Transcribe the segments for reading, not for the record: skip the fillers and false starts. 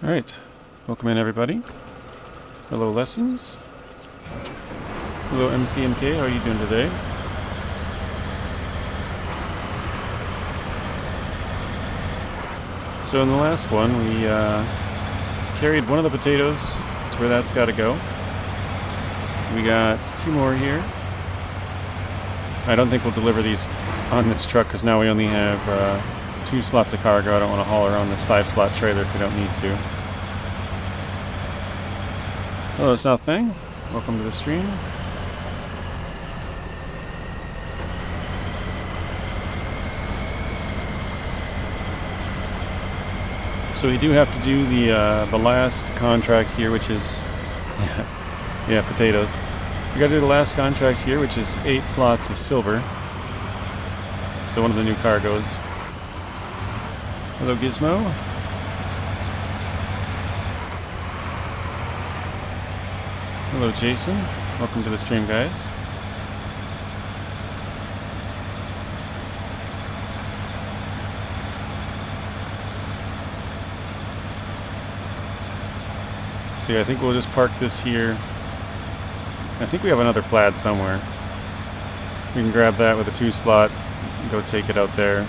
Alright, welcome in everybody. Hello Lessons. Hello MCMK, how are you doing today? So in the last one we carried one of the potatoes to where that's got to go. We got two more here. I don't think we'll deliver these on this truck because now we only have 2 slots of cargo. I don't want to haul around this 5-slot trailer if we don't need to. Hello South Thing, welcome to the stream. So we do have to do the last contract here, which is yeah, potatoes. We got to do the last contract here, which is 8 slots of silver. So one of the new cargoes. Hello Gizmo. Hello Jason. Welcome to the stream, guys. So yeah, I think we'll just park this here. I think we have another plaid somewhere. We can grab that with a 2-slot and go take it out there.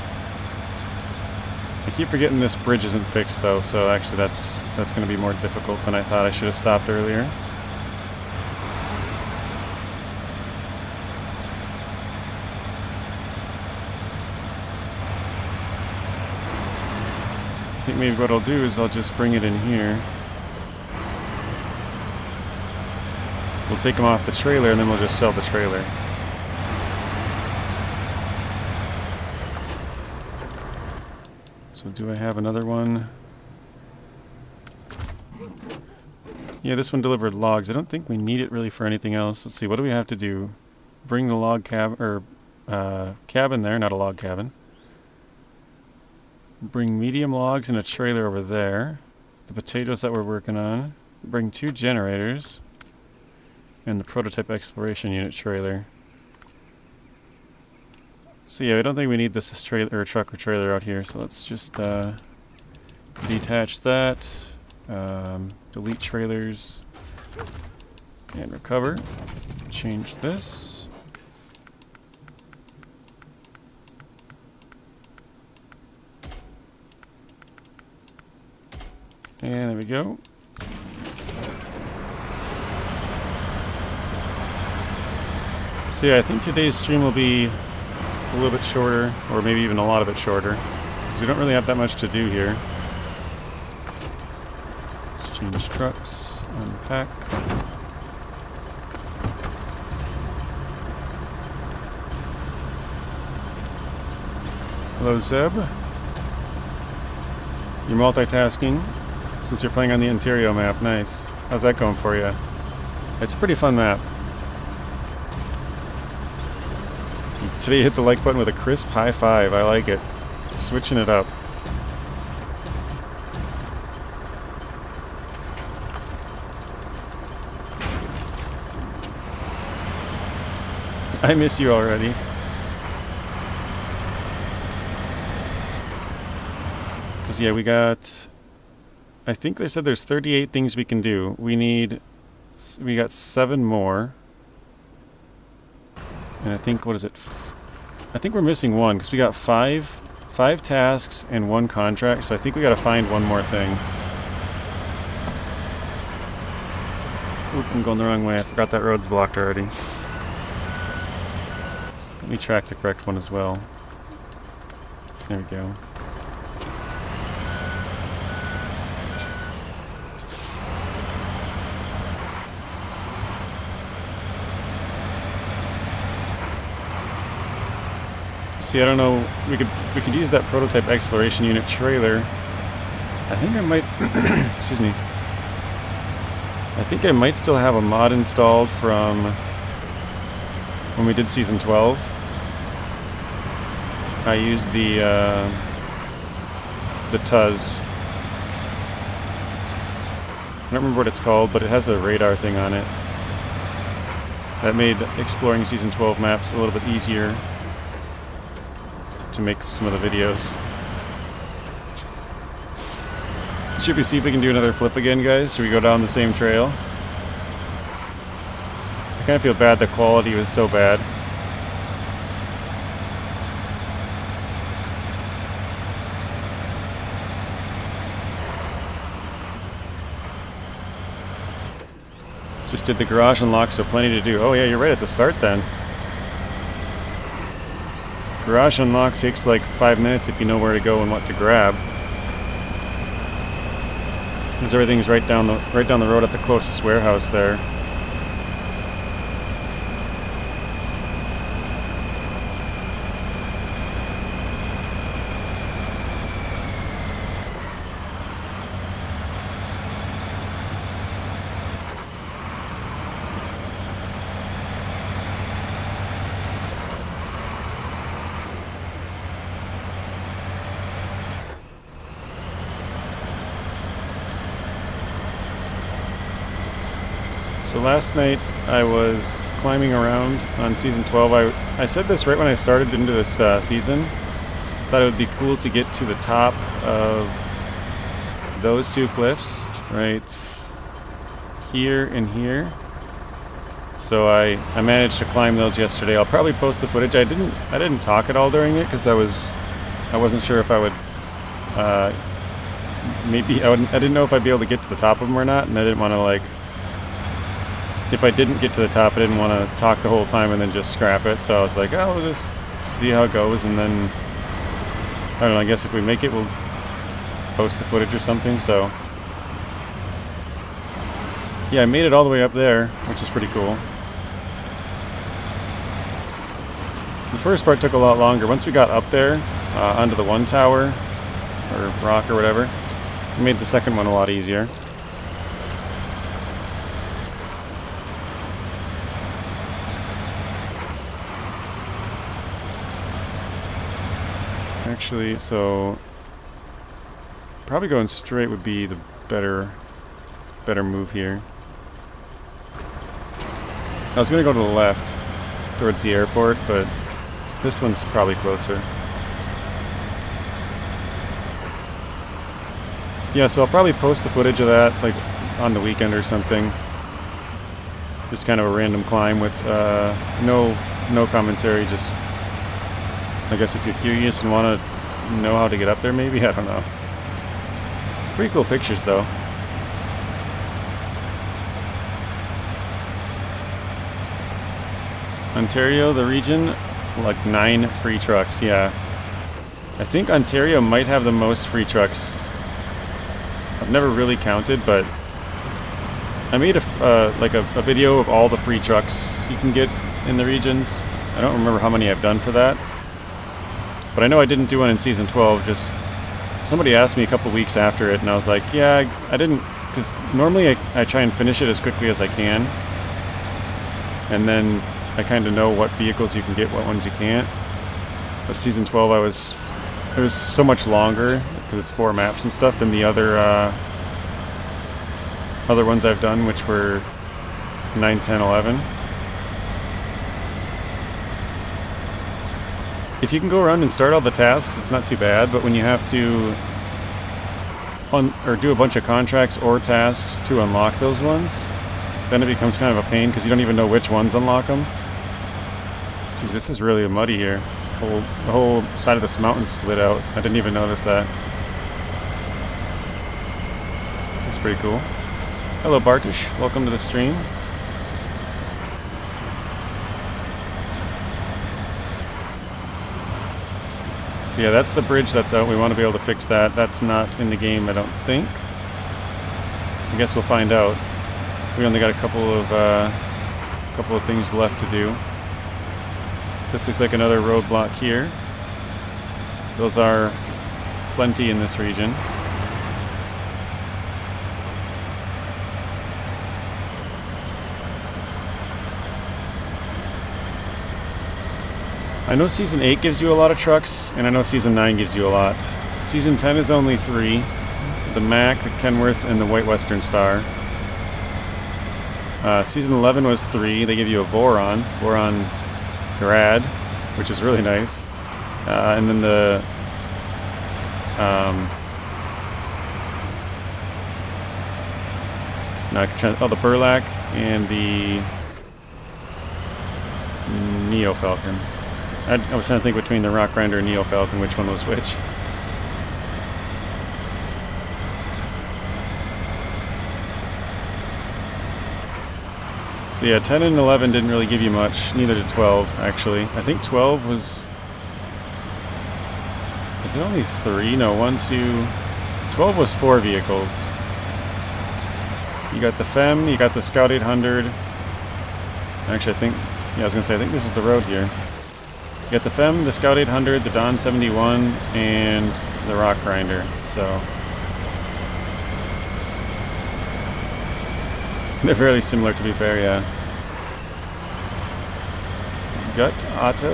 I keep forgetting this bridge isn't fixed though, so actually that's going to be more difficult than I thought. I should have stopped earlier. I think maybe what I'll do is I'll just bring it in here. We'll take them off the trailer and then we'll just sell the trailer. So do I have another one? Yeah, this one delivered logs. I don't think we need it really for anything else. Let's see, what do we have to do? Bring the log cabin there, not a log cabin. Bring medium logs in a trailer over there. The potatoes that we're working on. Bring 2 generators. And the prototype exploration unit trailer. So yeah, I don't think we need this trailer or truck or trailer out here. So let's just detach that. Delete trailers. And recover. Change this. And there we go. So yeah, I think today's stream will be a little bit shorter, or maybe even a lot of it shorter, because we don't really have that much to do here. Let's change trucks, unpack. Hello Zeb. You're multitasking since you're playing on the Ontario map. Nice. How's that going for you? It's a pretty fun map. Today you hit the like button with a crisp high 5. I like it. Switching it up. I miss you already. Because yeah, we got... I think they said there's 38 things we can do. We got 7 more. And I think, what is it? I think we're missing 1 because we got 5 tasks and 1 contract. So I think we got to find 1 more thing. Oop, I'm going the wrong way. I forgot that road's blocked already. Let me track the correct one as well. There we go. See, I don't know. We could use that prototype exploration unit trailer. I think I might. Excuse me. I think I might still have a mod installed from when we did season 12. I used the Tuz. I don't remember what it's called, but it has a radar thing on it. That made exploring season 12 maps a little bit easier to make some of the videos. Should we see if we can do another flip again, guys? Should we go down the same trail? I kind of feel bad the quality was so bad. Just did the garage unlock, so plenty to do. Oh yeah, you're right at the start then. Garage unlock takes like 5 minutes if you know where to go and what to grab. Because everything's right down the road at the closest warehouse there. So last night I was climbing around on Season 12. I said this right when I started into this season. Thought it would be cool to get to the top of those two cliffs, right here and here. So I managed to climb those yesterday. I'll probably post the footage. I didn't talk at all during it because I wasn't sure if I would maybe I didn't know if I'd be able to get to the top of them or not, and I didn't want to like. If I didn't get to the top, I didn't want to talk the whole time and then just scrap it. So I was like, oh, we'll just see how it goes. And then, I don't know, I guess if we make it, we'll post the footage or something. So, yeah, I made it all the way up there, which is pretty cool. The first part took a lot longer. Once we got up there, onto the one tower, or rock or whatever, it made the second one a lot easier. Actually, so probably going straight would be the better move here. I was gonna go to the left towards the airport, but this one's probably closer. Yeah, so I'll probably post the footage of that like on the weekend or something. Just kind of a random climb with no commentary, just I guess if you're curious and want to know how to get up there, maybe? I don't know. Pretty cool pictures, though. Ontario, the region, like 9 free trucks, yeah. I think Ontario might have the most free trucks. I've never really counted, but I made a video of all the free trucks you can get in the regions. I don't remember how many I've done for that. But I know I didn't do one in Season 12, just somebody asked me a couple weeks after it, and I was like, yeah, I didn't, because normally I try and finish it as quickly as I can, and then I kind of know what vehicles you can get, what ones you can't. But Season 12, it was so much longer, because it's 4 maps and stuff, than the other ones I've done, which were 9, 10, 11. If you can go around and start all the tasks, it's not too bad, but when you have to do a bunch of contracts or tasks to unlock those ones, then it becomes kind of a pain because you don't even know which ones unlock them. Jeez, this is really muddy here. The whole side of this mountain slid out. I didn't even notice that. That's pretty cool. Hello, Bartish. Welcome to the stream. So yeah, that's the bridge that's out. We want to be able to fix that. That's not in the game, I don't think. I guess we'll find out. We only got a couple of things left to do. This looks like another roadblock here. Those are plenty in this region. I know Season 8 gives you a lot of trucks, and I know Season 9 gives you a lot. Season 10 is only 3. The Mac, the Kenworth, and the White Western Star. Season 11 was 3. They give you a Voron Grad, which is really nice. And then No, the Burlak and the Neo Falcon. I was trying to think between the Rock Grinder and Neo Falcon, which one was which. So yeah, 10 and 11 didn't really give you much. Neither did 12, actually. I think 12 was... Is it only 3? No, 1, 2... 12 was 4 vehicles. You got the FEM, you got the Scout 800. Actually, I think... Yeah, I was going to say, I think this is the road here. You got the FEM, the Scout 800, the Don 71, and the Rock Grinder, so... They're fairly similar, to be fair, yeah. Gut Auto.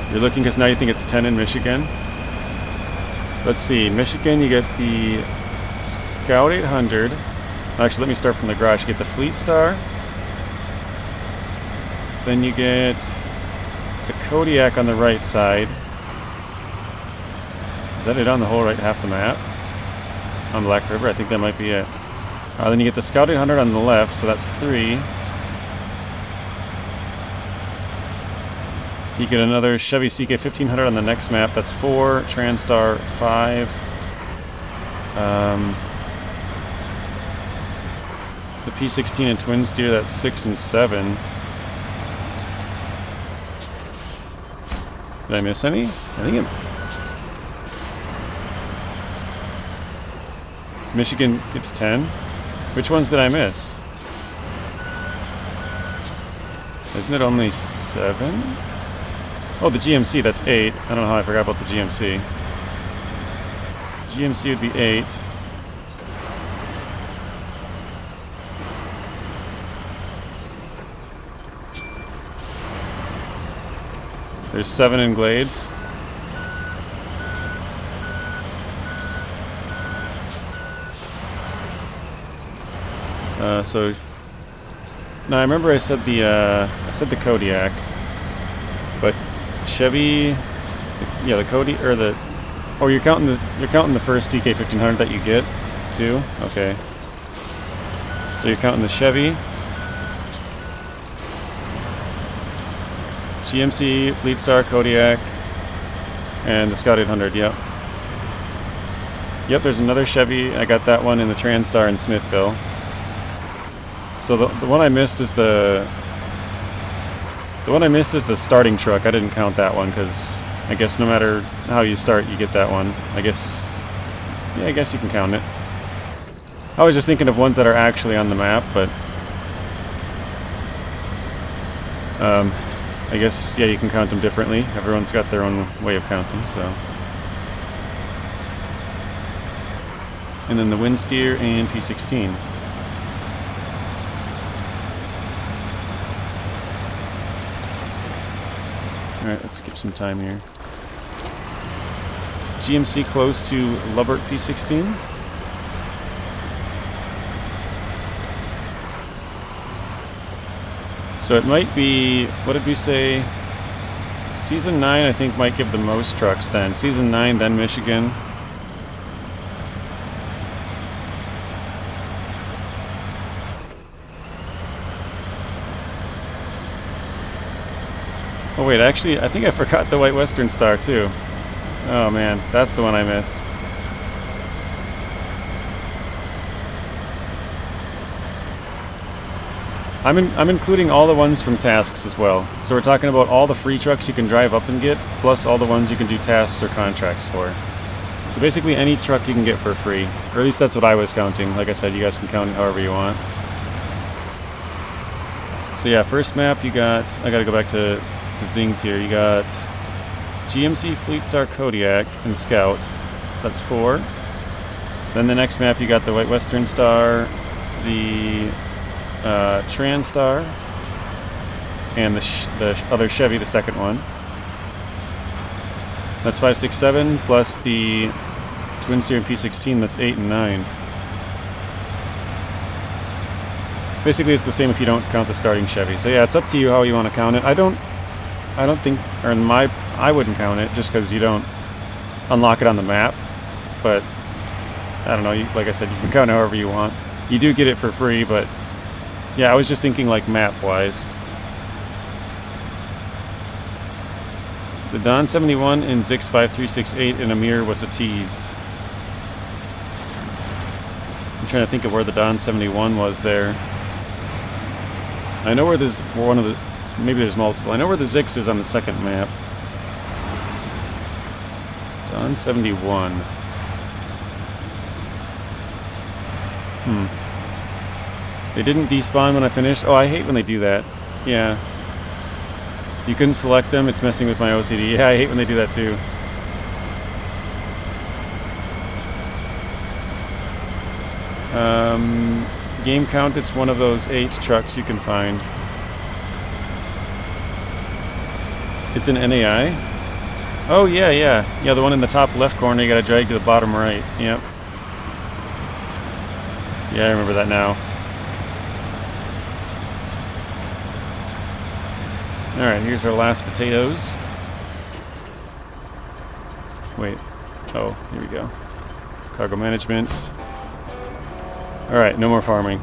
You're looking because now you think it's 10 in Michigan. Let's see, Michigan, you get the Scout 800. Actually, let me start from the garage. You get the Fleet Star. Then you get the Kodiak on the right side. Is that it on the whole right half the map? On Black River, I think that might be it. Then you get the Scout 800 on the left, so that's 3. You get another Chevy CK 1500 on the next map, that's 4. Transtar, 5. The P16 and Twin Steer, that's 6 and 7. Did I miss any? I think it... Michigan gets 10. Which ones did I miss? Isn't it only 7? Oh, the GMC, that's 8. I don't know how I forgot about the GMC. GMC would be 8. There's 7 in Glades. So now I remember I said the Kodiak, but Chevy, yeah, the Kodiak or the, oh, you're counting the first CK 1500 that you get too. Okay, so you're counting the Chevy, GMC, Fleet Star, Kodiak, and the Scout 800. Yep. Yep. There's another Chevy. I got that one in the Transtar in Smithville. So the one I missed is the starting truck. I didn't count that one because I guess no matter how you start, you get that one. I guess you can count it. I was just thinking of ones that are actually on the map, but I guess yeah, you can count them differently. Everyone's got their own way of counting. So, and then the Wind Steer and P16. Alright, let's skip some time here. GMC close to Lubbert P16. So it might be, what did we say? Season 9 I think might give the most trucks then. Season 9, then Michigan. Oh wait, actually, I think I forgot the White Western Star too. Oh man, that's the one I missed. I'm including all the ones from tasks as well. So we're talking about all the free trucks you can drive up and get, plus all the ones you can do tasks or contracts for. So basically any truck you can get for free. Or at least that's what I was counting. Like I said, you guys can count it however you want. So yeah, first map you got, I gotta go back to Zing's here. You got GMC Fleet Star Kodiak and Scout. That's 4. Then the next map you got the White Western Star, the Transtar, and the other Chevy, the second one. That's 5, 6, 7, plus the Twin Steer and P16, that's 8 and 9. Basically it's the same if you don't count the starting Chevy. So yeah, it's up to you how you want to count it. I don't think, or I wouldn't count it just because you don't unlock it on the map. But I don't know, like I said, you can count however you want. You do get it for free, but yeah, I was just thinking like map-wise. The Don 71 in Zix 5368 in Amir was a tease. I'm trying to think of where the Don 71 was there. I know where there's one of the... Maybe there's multiple. I know where the Zix is on the second map. Don 71. They didn't despawn when I finished. Oh, I hate when they do that. Yeah. You couldn't select them. It's messing with my OCD. Yeah, I hate when they do that too. Game count, it's one of those 8 trucks you can find. It's an NAI? Oh, yeah. Yeah, the one in the top left corner, you gotta drag to the bottom right. Yep. Yeah, I remember that now. Alright, here's our last potatoes. Wait. Oh, here we go. Cargo management. Alright, no more farming.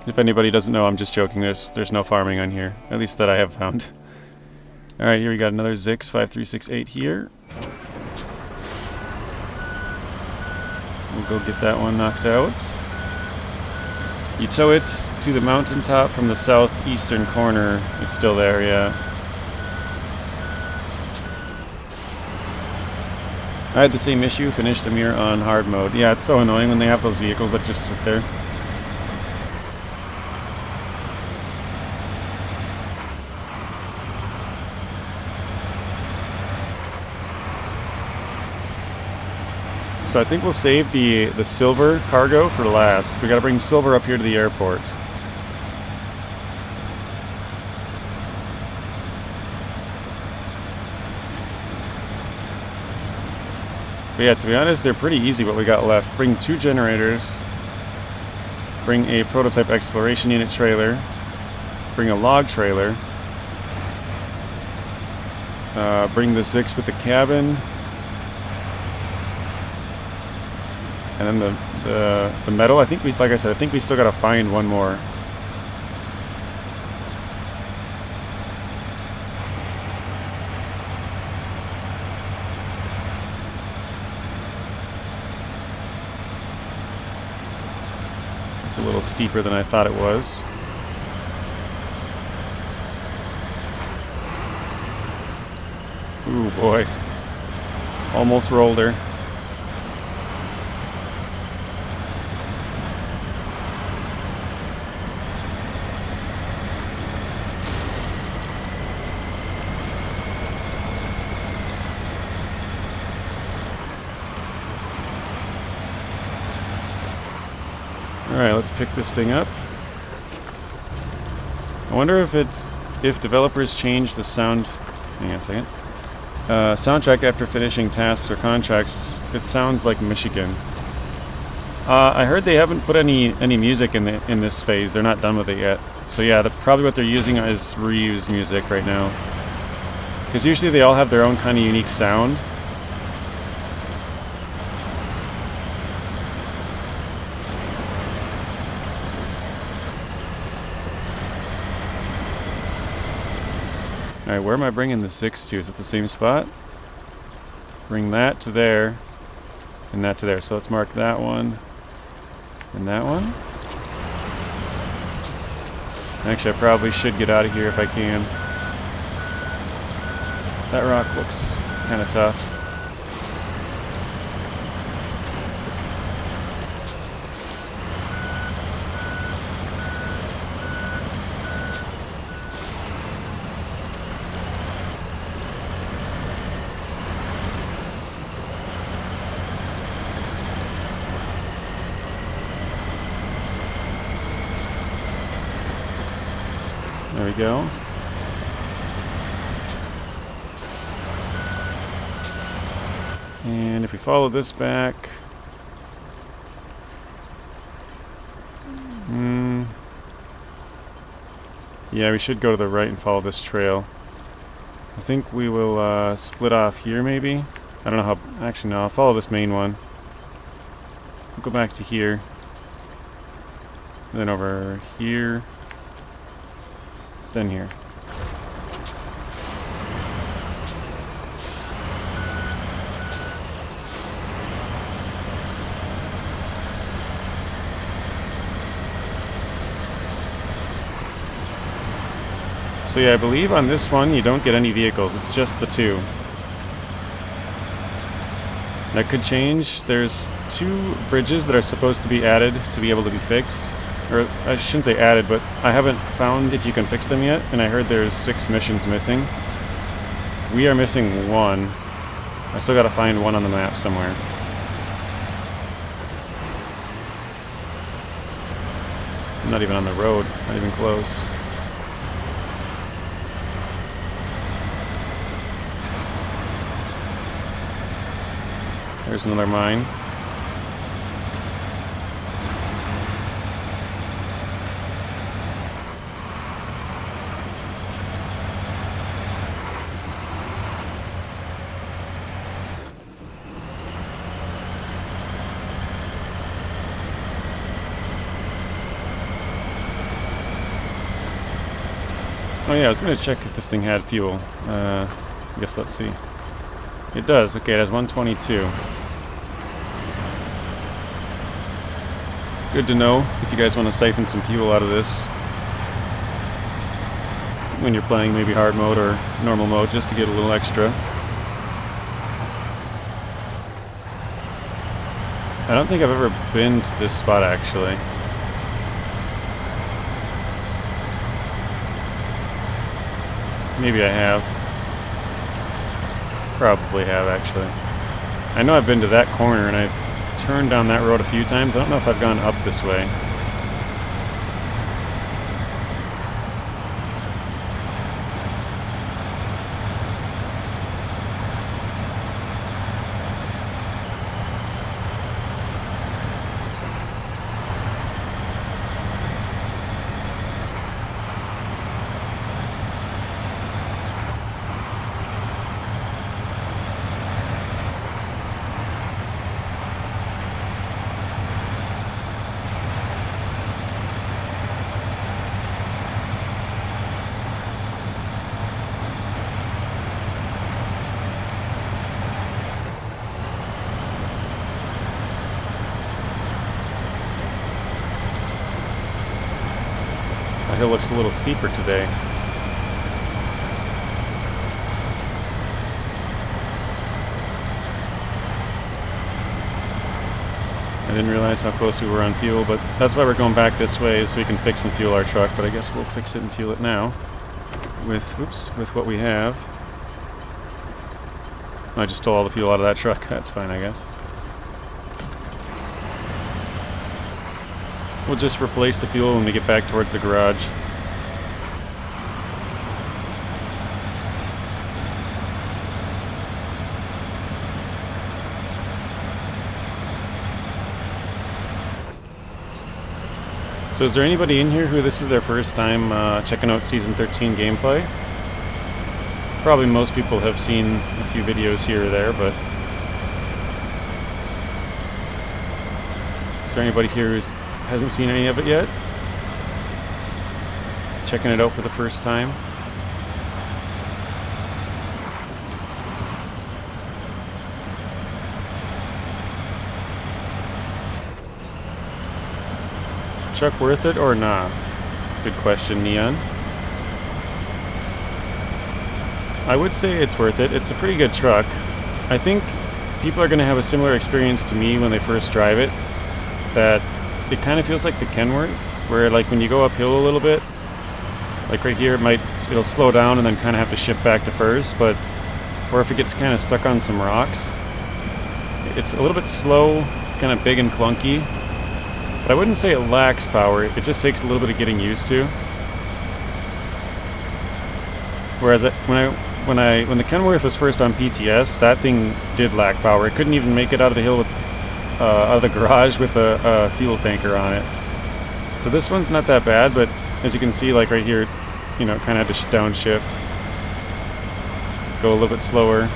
If anybody doesn't know, I'm just joking. There's no farming on here. At least that I have found. Alright, here we got another Zix 5368 here. We'll go get that one knocked out. You tow it to the mountaintop from the southeastern corner. It's still there, yeah. I had the same issue, finished Amir on hard mode. Yeah, it's so annoying when they have those vehicles that just sit there. So I think we'll save the silver cargo for last. We gotta bring silver up here to the airport. But yeah, to be honest, they're pretty easy what we got left. Bring 2 generators. Bring a prototype exploration unit trailer. Bring a log trailer. Bring the Zix with the cabin. And then the metal, I think we, like I said, I think we still gotta find one more. It's a little steeper than I thought it was. Ooh boy. Almost rolled her. Alright, let's pick this thing up. I wonder if developers change the sound... Hang on a second. Soundtrack after finishing tasks or contracts, it sounds like Michigan. I heard they haven't put any music in this phase. They're not done with it yet. So yeah, probably what they're using is reused music right now. Because usually they all have their own kind of unique sound. Alright, where am I bringing the 6 to? Is it the same spot? Bring that to there, and that to there. So let's mark that one, and that one. Actually, I probably should get out of here if I can. That rock looks kind of tough. There we go. And if we follow this back... yeah, we should go to the right and follow this trail. I think we will split off here maybe. I don't know how... Actually, no, I'll follow this main one. We'll go back to here. Then over here. Then here. So yeah, I believe on this one you don't get any vehicles, it's just the two. That could change. There's 2 bridges that are supposed to be added to be able to be fixed. Or I shouldn't say added, but I haven't found if you can fix them yet, and I heard there's 6 missions missing. We are missing 1. I still gotta find one on the map somewhere. I'm not even on the road, not even close. There's another mine. Oh yeah, I was going to check if this thing had fuel. I guess let's see. It does. Okay, it has 122. Good to know if you guys want to siphon some fuel out of this when you're playing maybe hard mode or normal mode, just to get a little extra. I don't think I've ever been to this spot actually. Maybe I have. Probably have actually. I know I've been to that corner and I've turned down that road a few times. I don't know if I've gone up this way. The hill looks a little steeper today. I didn't realize how close we were on fuel, but that's why we're going back this way, so we can fix and fuel our truck. But I guess we'll fix it and fuel it now with, with what we have. I just stole all the fuel out of that truck. That's fine, I guess. We'll just replace the fuel when we get back towards the garage. So is there anybody in here who this is their first time checking out Season 13 gameplay? Probably most people have seen a few videos here or there, but... Is there anybody here who hasn't seen any of it yet? Checking it out for the first time? Truck worth it or not? Good question, Neon. I would say it's worth it. It's a pretty good truck. I think people are going to have a similar experience to me when they first drive it. That it kind of feels like the Kenworth, where like when you go uphill a little bit, like right here, it'll slow down and then kind of have to shift back to first. But or if it gets kind of stuck on some rocks, it's a little bit slow, kind of big and clunky. But I wouldn't say it lacks power. It just takes a little bit of getting used to. Whereas when the Kenworth was first on PTS, that thing did lack power. It couldn't even make it out of the hill with out of the garage with a fuel tanker on it. So this one's not that bad, but as you can see, like right here, you know, kind of had to downshift, go a little bit slower.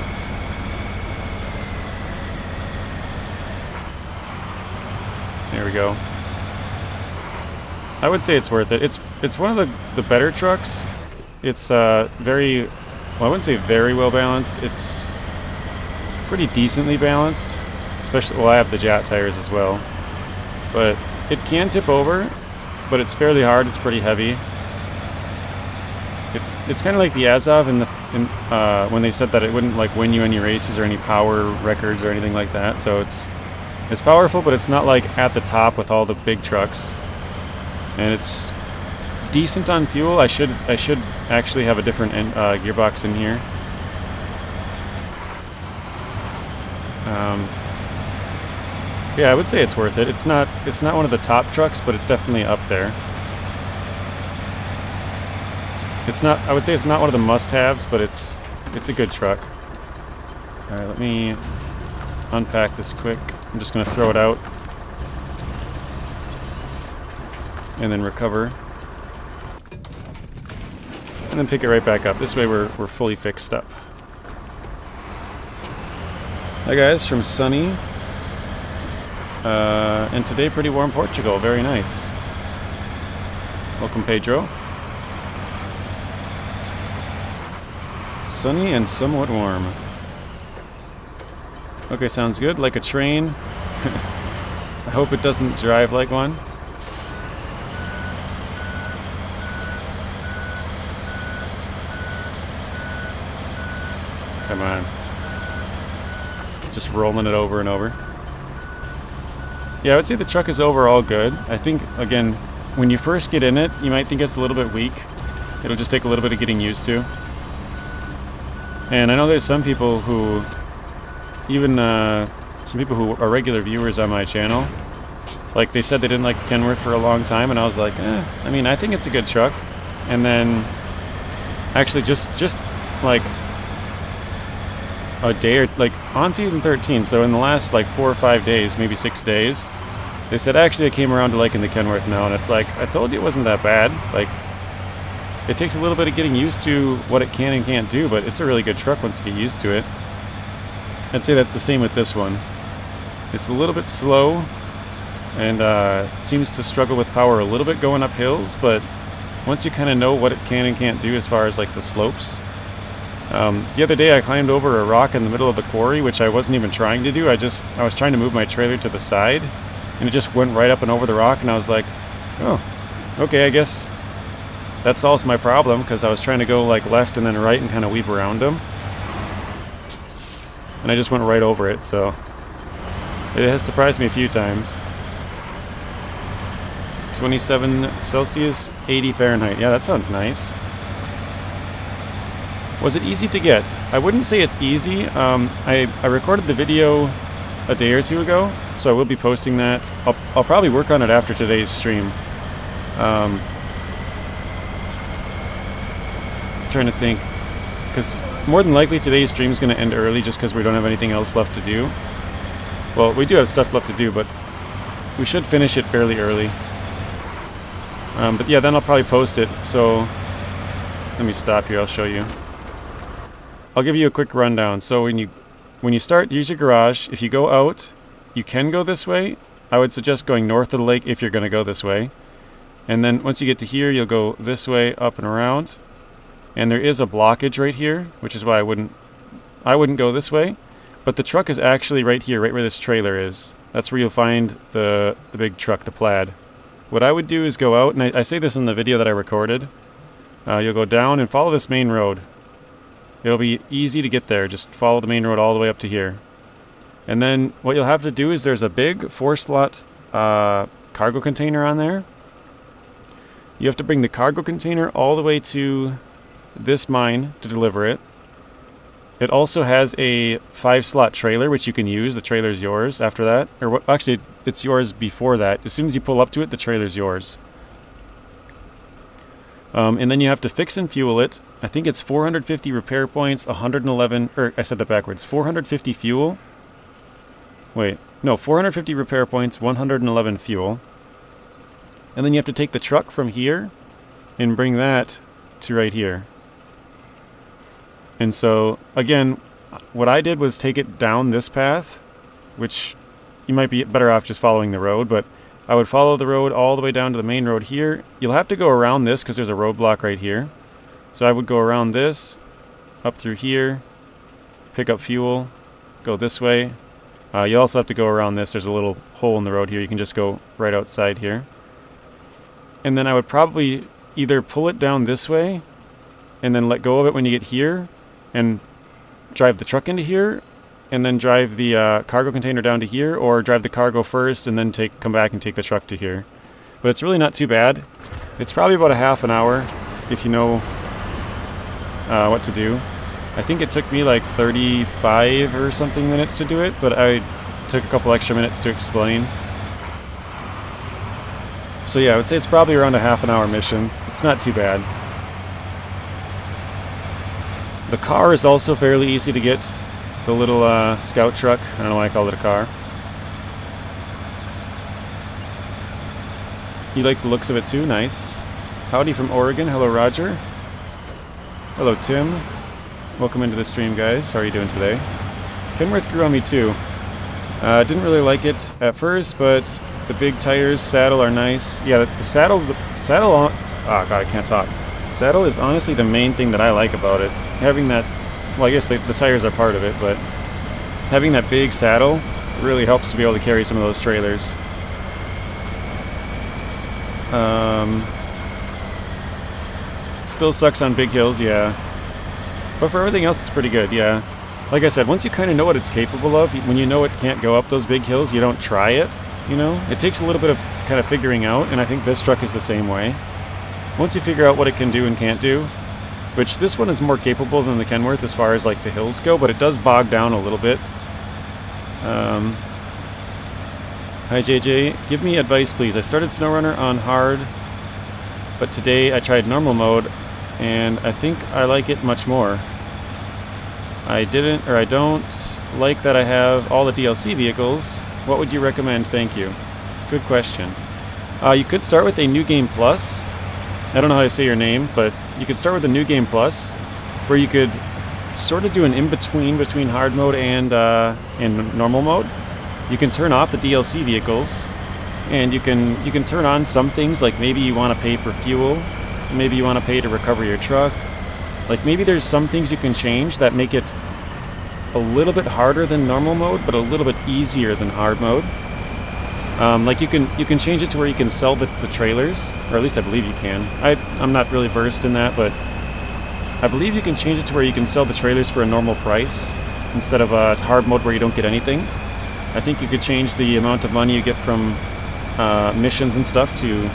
we go. I would say it's worth it. It's one of the better trucks. It's very, well, I wouldn't say very well balanced. It's pretty decently balanced. Especially, well, I have the Jat tires as well. But it can tip over, but it's fairly hard. It's pretty heavy. It's kind of like the Azov when they said that it wouldn't like win you any races or any power records or anything like that. So it's powerful, but it's not like at the top with all the big trucks. And it's decent on fuel. I should actually have a different gearbox in here. Yeah, I would say it's worth it. It's not one of the top trucks, but it's definitely up there. It's not. I would say it's not one of the must-haves, but it's a good truck. All right, let me unpack this quick. I'm just gonna throw it out and then recover, and then pick it right back up. This way, we're fully fixed up. Hi guys, from sunny and today pretty warm Portugal. Very nice. Welcome, Pedro. Sunny and somewhat warm. Okay, sounds good. Like a train. I hope it doesn't drive like one. Come on. Just rolling it over and over. Yeah, I would say the truck is overall good. I think, again, when you first get in it, you might think it's a little bit weak. It'll just take a little bit of getting used to. And I know there's some people who, even some people who are regular viewers on my channel, like they said they didn't like the Kenworth for a long time, and I was like, I mean, I think it's a good truck. And then, actually, just like a day or like on season 13, so in the last like 4 or 5 days, maybe 6 days, they said actually I came around to liking the Kenworth now, and it's like I told you it wasn't that bad. Like, it takes a little bit of getting used to what it can and can't do, but it's a really good truck once you get used to it. I'd say that's the same with this one. It's a little bit slow and seems to struggle with power a little bit going up hills, but once you kind of know what it can and can't do as far as like the slopes. The other day I climbed over a rock in the middle of the quarry, which I wasn't even trying to do. I was trying to move my trailer to the side, and it just went right up and over the rock, and I was like, oh, okay, I guess that solves my problem, because I was trying to go like left and then right and kind of weave around them. And I just went right over it, so it has surprised me a few times. 27 Celsius, 80 Fahrenheit. Yeah, that sounds nice. Was it easy to get? I wouldn't say it's easy. I recorded the video a day or two ago, so I will be posting that. I'll probably work on it after today's stream. Trying to think, because more than likely today's stream is going to end early just because we don't have anything else left to do. Well, we do have stuff left to do, but we should finish it fairly early. But yeah, then I'll probably post it. So let me stop here, I'll show you. I'll give you a quick rundown. So when you start, use your garage. If you go out, you can go this way. I would suggest going north of the lake if you're going to go this way. And then once you get to here, you'll go this way, up and around. And there is a blockage right here, which is why I wouldn't go this way. But the truck is actually right here, right where this trailer is. That's where you'll find the big truck, the Plaid. What I would do is go out, and I say this in the video that I recorded. You'll go down and follow this main road. It'll be easy to get there. Just follow the main road all the way up to here. And then what you'll have to do is there's a big 4-slot cargo container on there. You have to bring the cargo container all the way to this mine to deliver it. It also has a 5-slot trailer, which you can use. The trailer's yours after that. Or actually, it's yours before that. As soon as you pull up to it, the trailer's yours. And then you have to fix and fuel it. I think it's 450 repair points, 111... Or, I said that backwards. 450 fuel. Wait. No, 450 repair points, 111 fuel. And then you have to take the truck from here and bring that to right here. And so, again, what I did was take it down this path, which you might be better off just following the road, but I would follow the road all the way down to the main road here. You'll have to go around this because there's a roadblock right here. So I would go around this, up through here, pick up fuel, go this way. You also have to go around this. There's a little hole in the road here. You can just go right outside here. And then I would probably either pull it down this way and then let go of it when you get here and drive the truck into here and then drive the cargo container down to here, or drive the cargo first and then come back and take the truck to here. But it's really not too bad. It's probably about a half an hour if you know what to do. I think it took me like 35 or something minutes to do it, but I took a couple extra minutes to explain. So yeah, I would say it's probably around a half an hour mission. It's not too bad. The car is also fairly easy to get. The little scout truck. I don't know why I called it a car. You like the looks of it too? Nice. Howdy from Oregon. Hello, Roger. Hello, Tim. Welcome into the stream, guys. How are you doing today? Kenworth grew on me too. Didn't really like it at first, but the big tires, saddle are nice. Yeah, the saddle. Oh god, I can't talk. Saddle is honestly the main thing that I like about it. Having that. Well, I guess the tires are part of it, but having that big saddle really helps to be able to carry some of those trailers. Still sucks on big hills, yeah. But for everything else, it's pretty good, yeah. Like I said, once you kind of know what it's capable of, when you know it can't go up those big hills, you don't try it, you know? It takes a little bit of kind of figuring out, and I think this truck is the same way. Once you figure out what it can do and can't do, which this one is more capable than the Kenworth as far as like the hills go, but it does bog down a little bit. Hi JJ, give me advice please. I started SnowRunner on hard, but today I tried normal mode, and I think I like it much more. I don't like that I have all the DLC vehicles. What would you recommend? Thank you. Good question. You could start with a New Game Plus. I don't know how to say your name, but you could start with a New Game Plus, where you could sort of do an in-between between hard mode and normal mode. You can turn off the DLC vehicles, and you can turn on some things, like maybe you want to pay for fuel, maybe you want to pay to recover your truck. Like maybe there's some things you can change that make it a little bit harder than normal mode, but a little bit easier than hard mode. Like you can change it to where you can sell the trailers, or at least I believe you can. I'm not really versed in that, but I believe you can change it to where you can sell the trailers for a normal price instead of a hard mode where you don't get anything. I think you could change the amount of money you get from missions and stuff to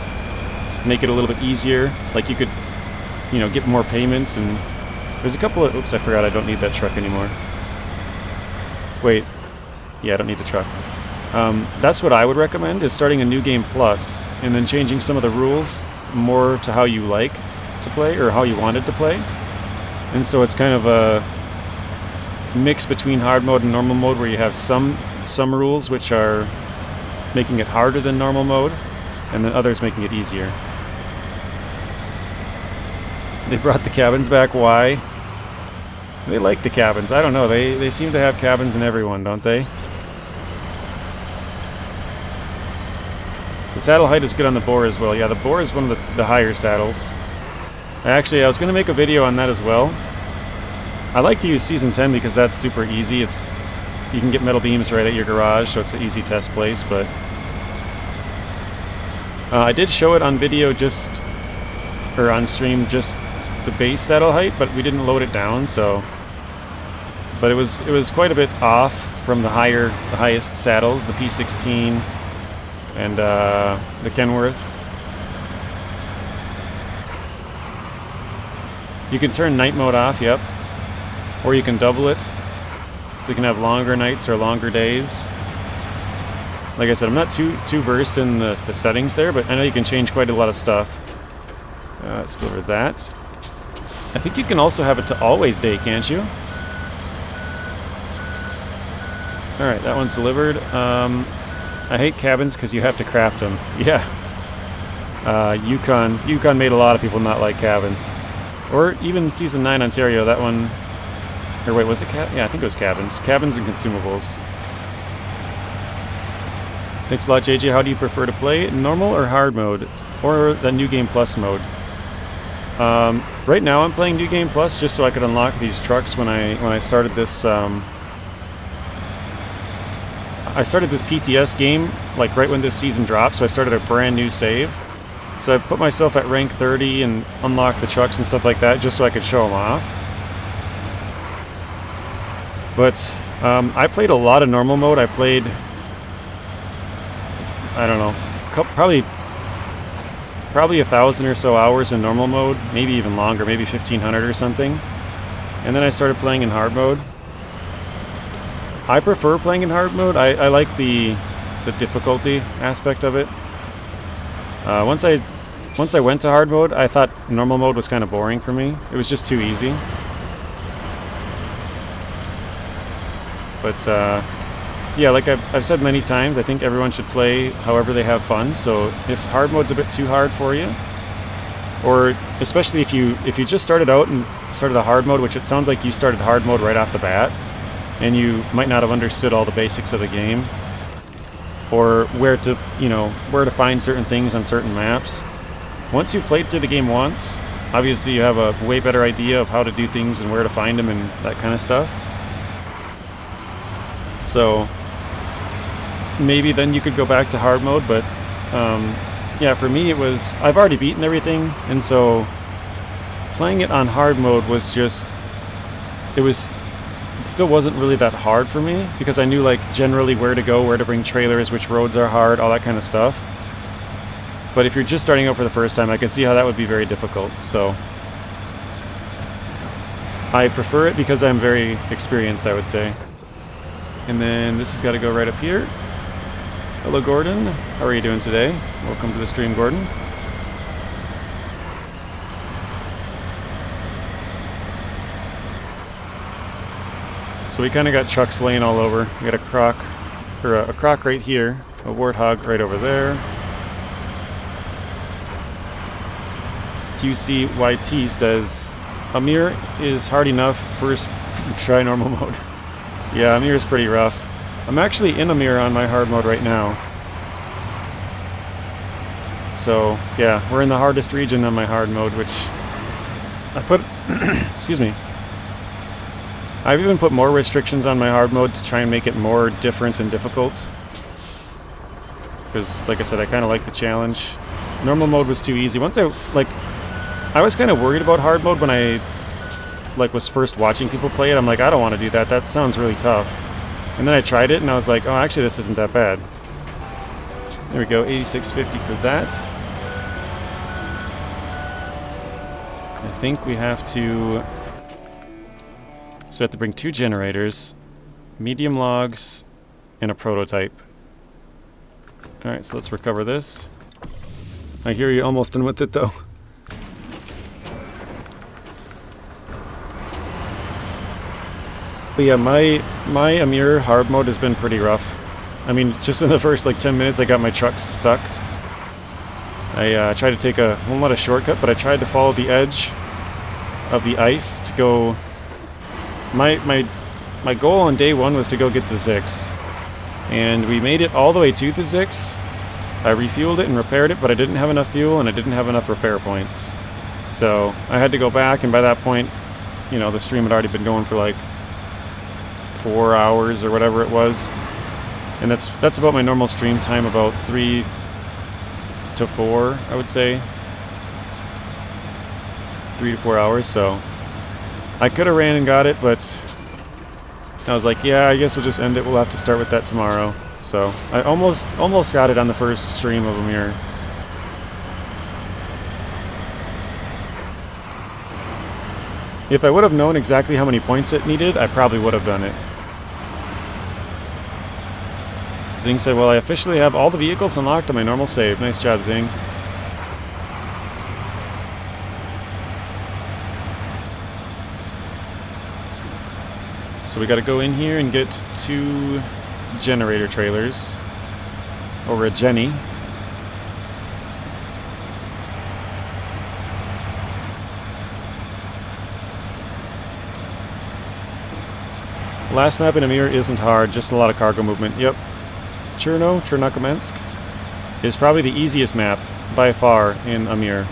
make it a little bit easier. Like you could, get more payments, and there's a couple of... Oops, I forgot I don't need that truck anymore. Wait. Yeah, I don't need the truck. That's what I would recommend, is starting a New Game Plus and then changing some of the rules more to how you like to play, or how you wanted to play. And so it's kind of a mix between hard mode and normal mode, where you have some rules which are making it harder than normal mode, and then others making it easier. They brought the cabins back. Why? They like the cabins. I don't know. They seem to have cabins in everyone, don't they? The saddle height is good on the Boar as well. Yeah, the Boar is one of the higher saddles. Actually, I was going to make a video on that as well. I like to use Season 10 because that's super easy. You can get metal beams right at your garage, so it's an easy test place, but... I did show it on video or on stream, just the base saddle height, but we didn't load it down, so... But it was quite a bit off from the highest saddles, the P16 and the Kenworth. You can turn night mode off, yep. Or you can double it, so you can have longer nights or longer days. Like I said, I'm not too versed in the settings there, but I know you can change quite a lot of stuff. Let's deliver that. I think you can also have it to always day, can't you? Alright, that one's delivered. I hate cabins because you have to craft them. Yeah. Yukon made a lot of people not like cabins. Or even Season 9 Ontario, that one... Or wait, was it yeah, I think it was cabins. Cabins and consumables. Thanks a lot, JJ. How do you prefer to play? Normal or hard mode? Or the New Game Plus mode? Right now I'm playing New Game Plus just so I could unlock these trucks when I started this I started this PTS game like right when this season dropped, so I started a brand new save. So I put myself at rank 30 and unlocked the trucks and stuff like that just so I could show them off. But I played a lot of normal mode. I played, I don't know, probably 1,000 or so hours in normal mode, maybe even longer, maybe 1,500 or something. And then I started playing in hard mode. I prefer playing in hard mode. I like the difficulty aspect of it. Once I went to hard mode, I thought normal mode was kind of boring for me. It was just too easy. But yeah, like I've said many times, I think everyone should play however they have fun. So if hard mode's a bit too hard for you, or especially if you just started out and started a hard mode, which it sounds like you started hard mode right off the bat, and you might not have understood all the basics of the game, or where to find certain things on certain maps. Once you've played through the game once, obviously you have a way better idea of how to do things and where to find them and that kind of stuff. So maybe then you could go back to hard mode, but yeah, for me I've already beaten everything, and so playing it on hard mode was just, it still wasn't really that hard for me, because I knew like generally where to go, where to bring trailers, which roads are hard, all that kind of stuff. But if you're just starting out for the first time, I can see how that would be very difficult. So I prefer it because I'm very experienced, I would say. And then this has got to go right up here. Hello, Gordon. How are you doing today? Welcome to the stream, Gordon. So we kind of got trucks laying all over. We got a croc right here, a warthog right over there. QCYT says, Amir is hard enough, first try normal mode. Yeah, Amir is pretty rough. I'm actually in Amir on my hard mode right now. So yeah, we're in the hardest region on my hard mode, which I put, excuse me. I've even put more restrictions on my hard mode to try and make it more different and difficult. Because, like I said, I kind of like the challenge. Normal mode was too easy. I was kind of worried about hard mode when I, was first watching people play it. I'm like, I don't want to do that. That sounds really tough. And then I tried it, and I was like, oh, actually, this isn't that bad. There we go, 8650 for that. I think we have to... So I have to bring 2 generators, medium logs, and a prototype. Alright, so let's recover this. I hear you're almost done with it, though. But yeah, my Amir hard mode has been pretty rough. I mean, just in the first 10 minutes I got my trucks stuck. I tried to take not a shortcut, but I tried to follow the edge of the ice to go... My goal on day 1 was to go get the Zix. And we made it all the way to the Zix. I refueled it and repaired it, but I didn't have enough fuel and I didn't have enough repair points. So I had to go back, and by that point, the stream had already been going for 4 hours or whatever it was. And that's about my normal stream time, about 3 to 4, I would say. 3 to 4 hours, so I could have ran and got it, but I was like, yeah, I guess we'll just end it. We'll have to start with that tomorrow. So I almost got it on the first stream of Amir. If I would have known exactly how many points it needed, I probably would have done it. Zing said, well, I officially have all the vehicles unlocked on my normal save. Nice job, Zing. So we got to go in here and get 2 generator trailers, or a Jenny. Last map in Amir isn't hard, just a lot of cargo movement. Yep. Chernokamensk, is probably the easiest map by far in Amir.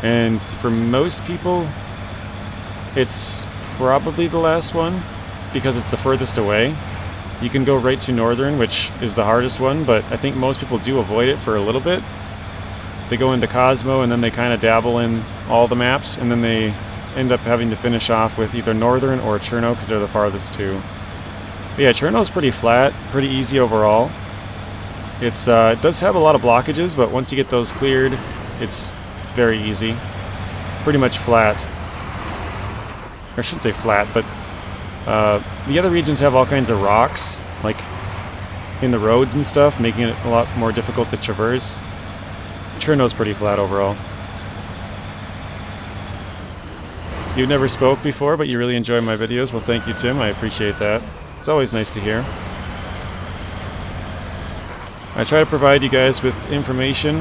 And for most people, it's probably the last one because it's the furthest away. You can go right to Northern, which is the hardest one, but I think most people do avoid it for a little bit. They go into Cosmo and then they kind of dabble in all the maps, and then they end up having to finish off with either Northern or Cherno because they're the farthest two. But yeah, Cherno's pretty flat, pretty easy overall. It does have a lot of blockages, but once you get those cleared, it's very easy. Pretty much flat. Or I shouldn't say flat, but the other regions have all kinds of rocks, like in the roads and stuff, making it a lot more difficult to traverse. Cherno's pretty flat overall. You never spoke before, but you really enjoy my videos. Well, thank you, Tim. I appreciate that. It's always nice to hear. I try to provide you guys with information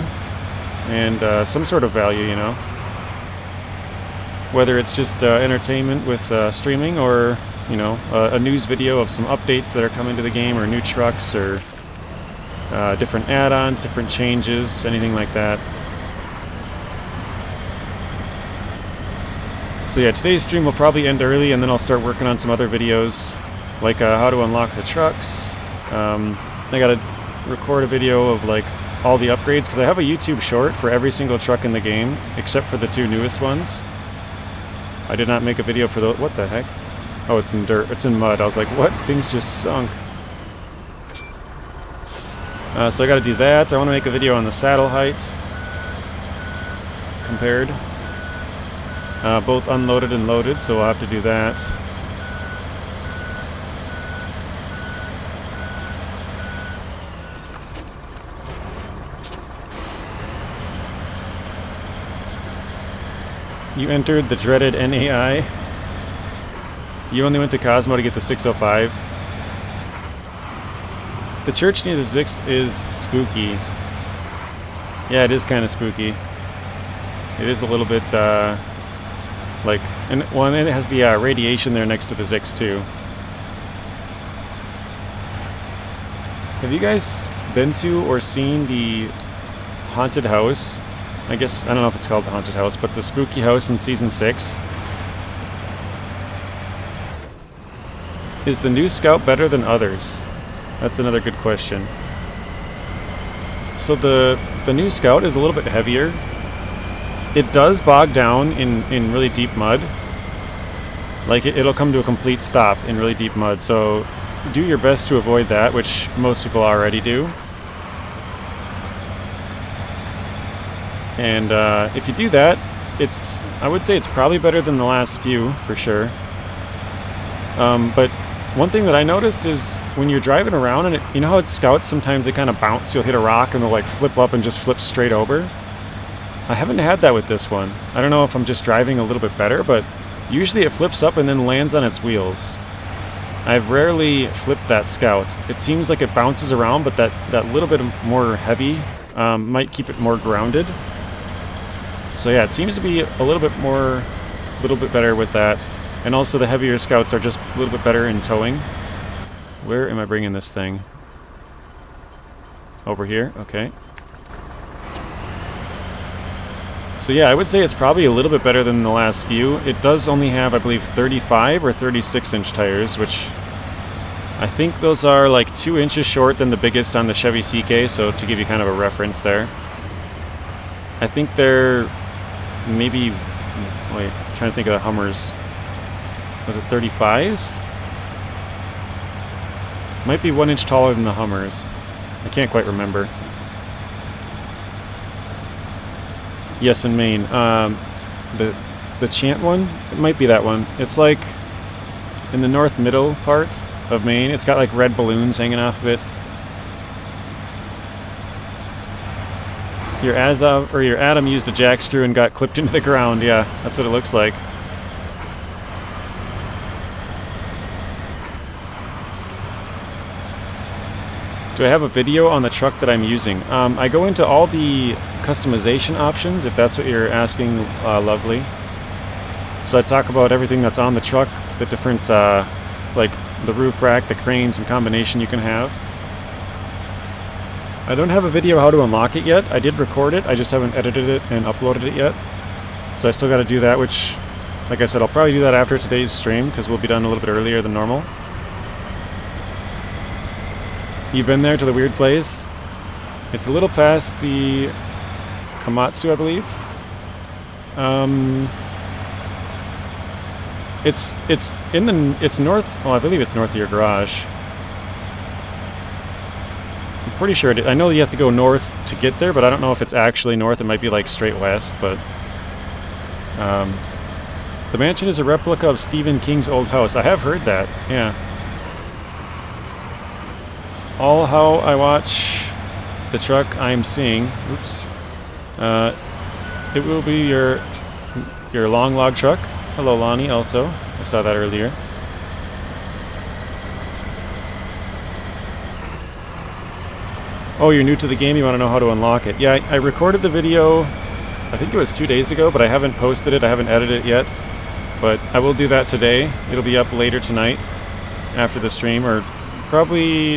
and some sort of value, you know. Whether it's just entertainment with streaming or, you know, a news video of some updates that are coming to the game, or new trucks, or different add-ons, different changes, anything like that. So yeah, today's stream will probably end early, and then I'll start working on some other videos, like how to unlock the trucks. I gotta record a video of like all the upgrades, because I have a YouTube short for every single truck in the game, except for the two newest ones. I did not make a video for the... What the heck? Oh, it's in dirt. It's in mud. I was like, what? Things just sunk. So I gotta do that. I want to make a video on the saddle height. Compared. Both unloaded and loaded, so we'll have to do that. You entered the dreaded NAI. You only went to Cosmo to get the 605. The church near the Zix is spooky. Yeah, it is kind of spooky. It is a little bit, like... And it has the radiation there next to the Zix, too. Have you guys been to or seen the haunted house? I guess, I don't know if it's called the haunted house, but the spooky house in Season 6. Is the new Scout better than others? That's another good question. So the new Scout is a little bit heavier. It does bog down in really deep mud. Like, it'll come to a complete stop in really deep mud, so do your best to avoid that, which most people already do. And if you do that, I would say it's probably better than the last few, for sure. But one thing that I noticed is when you're driving around, and you know how it's Scouts, sometimes they kind of bounce, you'll hit a rock and they'll like flip up and just flip straight over. I haven't had that with this one. I don't know if I'm just driving a little bit better, but usually it flips up and then lands on its wheels. I've rarely flipped that Scout. It seems like it bounces around, but that little bit more heavy might keep it more grounded. So yeah, it seems to be a little bit better with that. And also the heavier Scouts are just a little bit better in towing. Where am I bringing this thing? Over here? Okay. So yeah, I would say it's probably a little bit better than the last few. It does only have, I believe, 35 or 36-inch tires, which I think those are like 2 inches short than the biggest on the Chevy CK, so to give you kind of a reference there. I think they're maybe... Wait, I'm trying to think of the Hummers. Was it 35s? Might be 1 inch taller than the Hummers. I can't quite remember. Yes, in Maine. The Chant one? It might be that one. It's like in the north middle part of Maine. It's got like red balloons hanging off of it. Your Adam used a jack screw and got clipped into the ground. Yeah, that's what it looks like. Do I have a video on the truck that I'm using? I go into all the customization options, if that's what you're asking, lovely. So I talk about everything that's on the truck, the different, like the roof rack, the cranes, and combination you can have. I don't have a video how to unlock it yet. I did record it, I just haven't edited it and uploaded it yet. So I still got to do that, which, like I said, I'll probably do that after today's stream, because we'll be done a little bit earlier than normal. You've been there to the weird place? It's a little past the Komatsu, I believe. It's north. Well, I believe it's north of your garage. I'm pretty sure I know you have to go north to get there, but I don't know if it's actually north. It might be like straight west, but the mansion is a replica of Stephen King's old house. I have heard that. Yeah. All how I watch the truck I'm seeing. Oops. It will be your long log truck. Hello, Lonnie. Also, I saw that earlier. Oh, you're new to the game. You want to know how to unlock it? Yeah, I recorded the video. I think it was 2 days ago, but I haven't posted it. I haven't edited it yet. But I will do that today. It'll be up later tonight after the stream, or probably,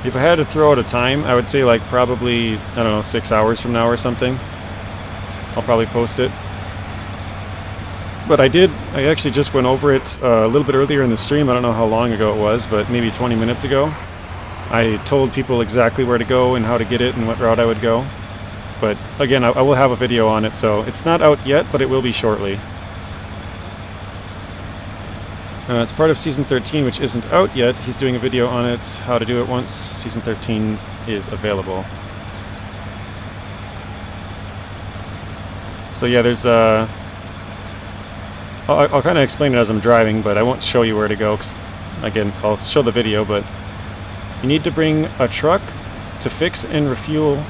if I had to throw out a time, I would say like probably, I don't know, 6 hours from now or something. I'll probably post it. But I actually just went over it a little bit earlier in the stream. I don't know how long ago it was, but maybe 20 minutes ago. I told people exactly where to go and how to get it and what route I would go. But again, I will have a video on it, so it's not out yet, but it will be shortly. It's part of Season 13, which isn't out yet. He's doing a video on it, how to do it once Season 13 is available. So yeah, there's I'll kind of explain it as I'm driving, but I won't show you where to go, 'cause, again, I'll show the video, but you need to bring a truck to fix and refuel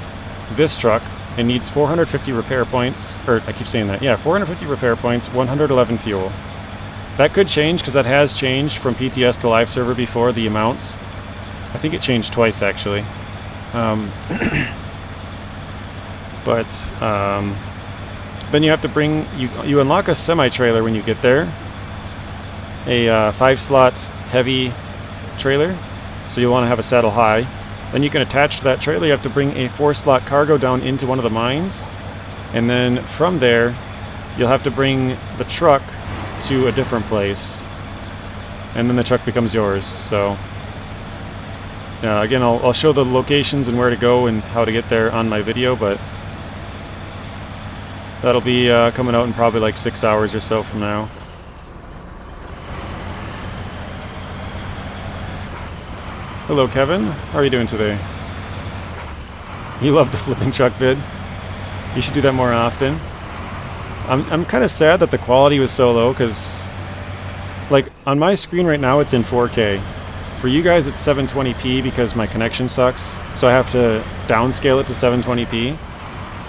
this truck. It needs 450 repair points, or I keep saying that, yeah, 450 repair points, 111 fuel. That could change, because that has changed from PTS to live server before, the amounts. I think it changed twice, actually. Then you have to bring, you unlock a semi-trailer when you get there. A 5-slot heavy trailer, so you'll want to have a saddle high. Then you can attach to that trailer, you have to bring a 4-slot cargo down into one of the mines. And then from there, you'll have to bring the truck to a different place. And then the truck becomes yours, so... again, I'll show the locations and where to go and how to get there on my video, but... that'll be coming out in probably like 6 hours or so from now. Hello, Kevin. How are you doing today? You love the flipping truck vid. You should do that more often. I'm kind of sad that the quality was so low, because like on my screen right now it's in 4K. For you guys it's 720p because my connection sucks, so I have to downscale it to 720p.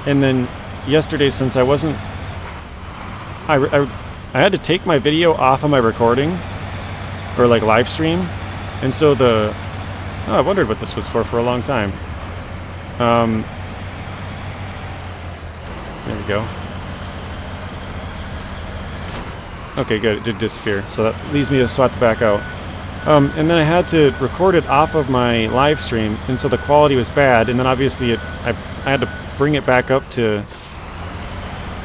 And then yesterday, since I wasn't... I had to take my video off of my recording, or like live stream, and so the... Oh, I wondered what this was for a long time. There we go. Okay, good, it did disappear, so that leaves me a spot to back out. And then I had to record it off of my live stream, and so the quality was bad, and then obviously I had to bring it back up to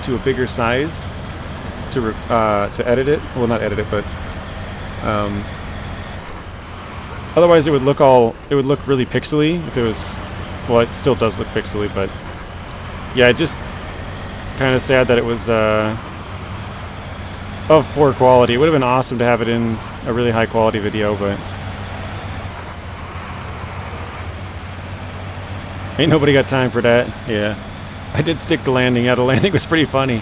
a bigger size to edit it. Well, not edit it, but otherwise it would look really pixely if it was. Well, it still does look pixely, but yeah, it just kind of sad that it was of poor quality. It would have been awesome to have it in a really high quality video, but ain't nobody got time for that. Yeah. I did stick the landing. Yeah, the landing was pretty funny.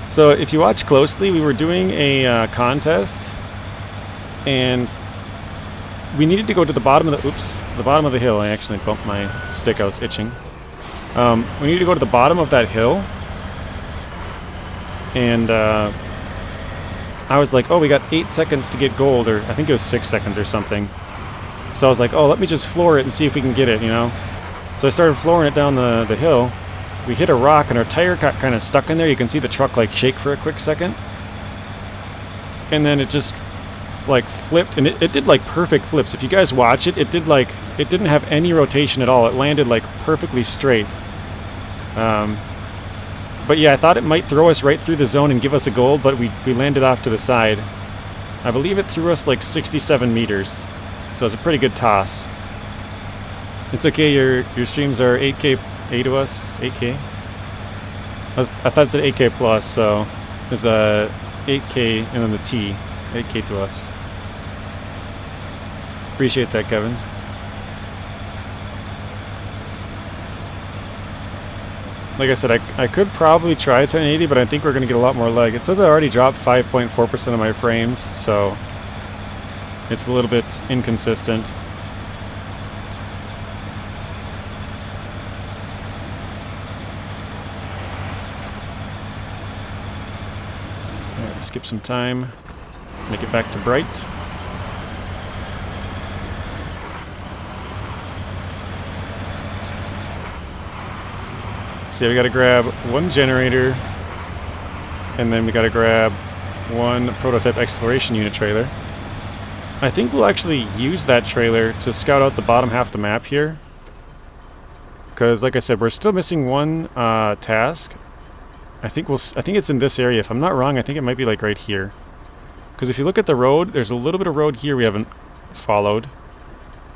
So if you watch closely, we were doing a contest, and we needed to go to the bottom of the bottom of the hill. I actually bumped my stick. I was itching. We needed to go to the bottom of that hill, and I was like, oh, we got 8 seconds to get gold, or I think it was 6 seconds or something. So I was like, oh, let me just floor it and see if we can get it, you know? So I started flooring it down the hill. We hit a rock and our tire got kind of stuck in there. You can see the truck like shake for a quick second. And then it just like flipped, and it did like perfect flips. If you guys watch it, it didn't have any rotation at all. It landed like perfectly straight. But yeah, I thought it might throw us right through the zone and give us a gold, but we landed off to the side. I believe it threw us like 67 meters, so it's a pretty good toss. It's okay, your streams are 8K, 8 to us, 8K? I thought it said 8K plus, so there's a 8K and then the T, 8K to us. Appreciate that, Kevin. Like I said, I could probably try 1080, but I think we're going to get a lot more lag. It says I already dropped 5.4% of my frames, so it's a little bit inconsistent. Alright, skip some time, make it back to bright. So yeah, we gotta grab one generator, and then we gotta grab one prototype exploration unit trailer. I think we'll actually use that trailer to scout out the bottom half of the map here. Because like I said, we're still missing one task. I think it's in this area. If I'm not wrong, I think it might be like right here. Because if you look at the road, there's a little bit of road here we haven't followed.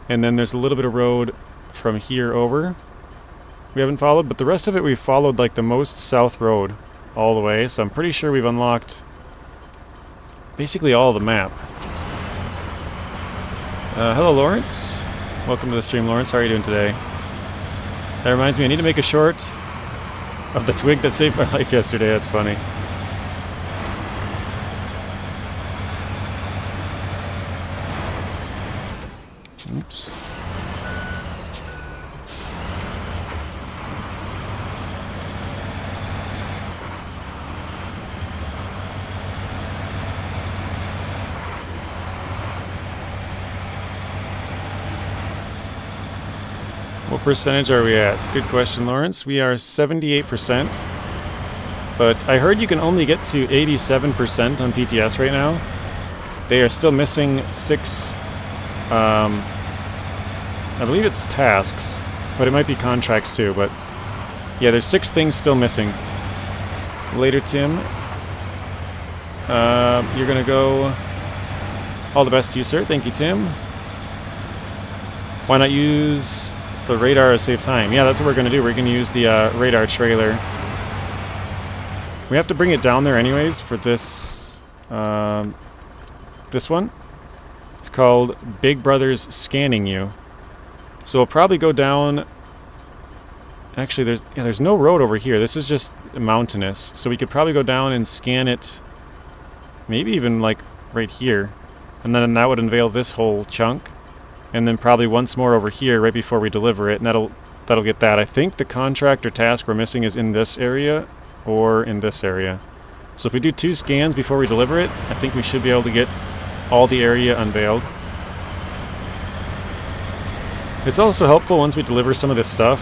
And then there's a little bit of road from here over we haven't followed, but the rest of it we've followed like the most south road all the way, so I'm pretty sure we've unlocked basically all of the map. Hello Lawrence, welcome to the stream Lawrence, how are you doing today? That reminds me, I need to make a short of the twig that saved my life yesterday, that's funny. Oops. What percentage are we at? Good question, Lawrence. We are 78%. But I heard you can only get to 87% on PTS right now. They are still missing 6, I believe it's tasks, but it might be contracts too, but yeah, there's 6 things still missing. Later, Tim. You're gonna go... All the best to you, sir. Thank you, Tim. Why not use the radar to save time? Yeah, that's what we're going to do. We're going to use the radar trailer. We have to bring it down there anyways for this this one. It's called Big Brother's Scanning You. So we'll probably go down... Actually, there's no road over here. This is just mountainous. So we could probably go down and scan it, maybe even like right here. And then that would unveil this whole chunk. And then probably once more over here right before we deliver it, and that'll get that. I think the contract or task we're missing is in this area or in this area. So if we do 2 scans before we deliver it, I think we should be able to get all the area unveiled. It's also helpful once we deliver some of this stuff,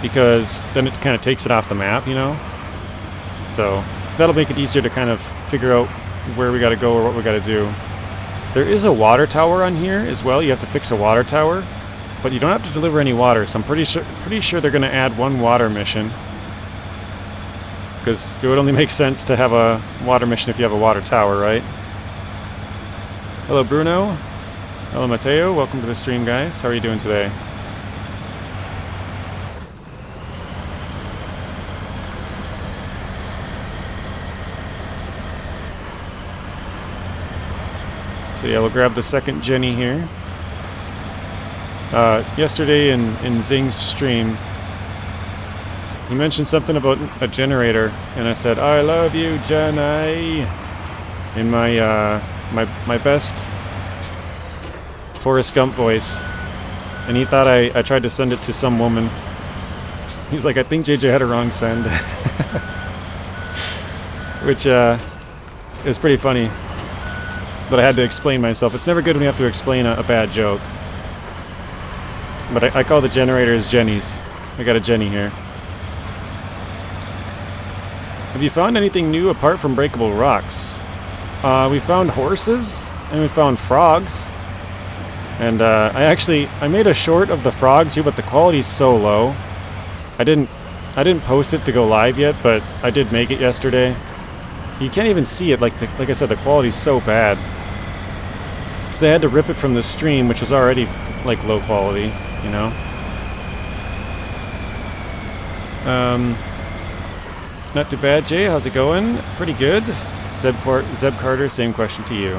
because then it kind of takes it off the map, you know? So that'll make it easier to kind of figure out where we gotta go or what we gotta do. There is a water tower on here as well. You have to fix a water tower, but you don't have to deliver any water. So I'm pretty sure they're going to add 1 water mission, because it would only make sense to have a water mission if you have a water tower, right? Hello, Bruno. Hello, Mateo. Welcome to the stream, guys. How are you doing today? So yeah, we'll grab the second Jenny here. Yesterday in Zing's stream, he mentioned something about a generator, and I said, "I love you, Jenny," in my my best Forrest Gump voice, and he thought I tried to send it to some woman. He's like, "I think JJ had a wrong send," which is pretty funny. But I had to explain myself. It's never good when you have to explain a bad joke. But I call the generators Jennies. I got a Jenny here. Have you found anything new apart from breakable rocks? We found horses. and we found frogs. And I made a short of the frog too, but the quality's so low. I didn't post it to go live yet, but I did make it yesterday. You can't even see it. Like I said, the quality's so bad. Because they had to rip it from the stream, which was already like low quality, you know. Not too bad, Jay. How's it going? Pretty good. Zeb Carter, same question to you.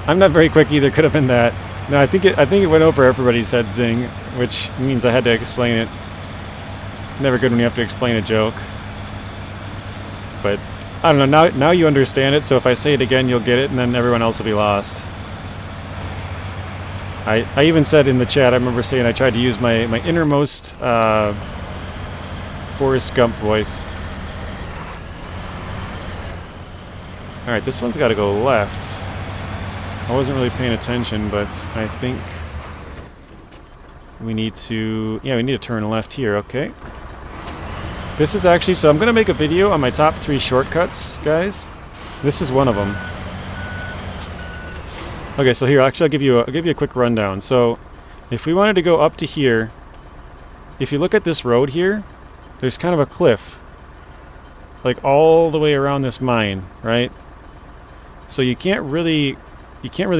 I'm not very quick either. Could have been that. No, I think it went over everybody's head, Zing, which means I had to explain it. Never good when you have to explain a joke. But I don't know. Now you understand it. So if I say it again, you'll get it, and then everyone else will be lost. I even said in the chat, I remember saying I tried to use my innermost Forrest Gump voice. Alright, this one's got to go left. I wasn't really paying attention, but I think we need to... Yeah, we need to turn left here, okay. This is actually... So I'm going to make a video on my top 3 shortcuts, guys. This is one of them. Okay, so here, actually I'll give you a quick rundown. So, if we wanted to go up to here, if you look at this road here, there's kind of a cliff. Like all the way around this mine, right? So you can't really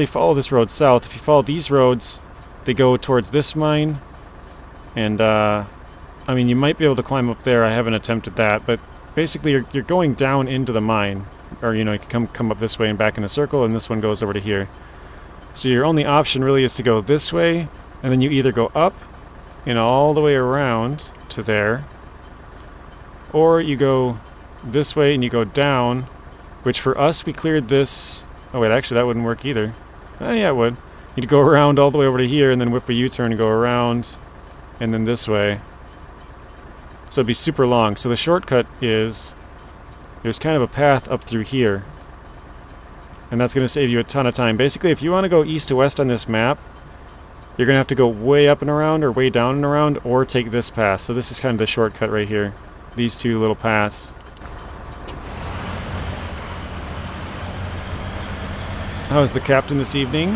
follow this road south. If you follow these roads, they go towards this mine. And, I mean, you might be able to climb up there. I haven't attempted that, but basically you're going down into the mine. Or, you know, you can come up this way and back in a circle, and this one goes over to here. So your only option really is to go this way, and then you either go up and all the way around to there, or you go this way and you go down, which for us we cleared this... Oh wait, actually that wouldn't work either. Oh yeah, it would. You'd go around all the way over to here and then whip a U-turn and go around, and then this way. So it'd be super long. So the shortcut is... There's kind of a path up through here. And that's going to save you a ton of time. Basically, if you want to go east to west on this map, you're going to have to go way up and around or way down and around or take this path. So this is kind of the shortcut right here. These two little paths. How's the captain this evening?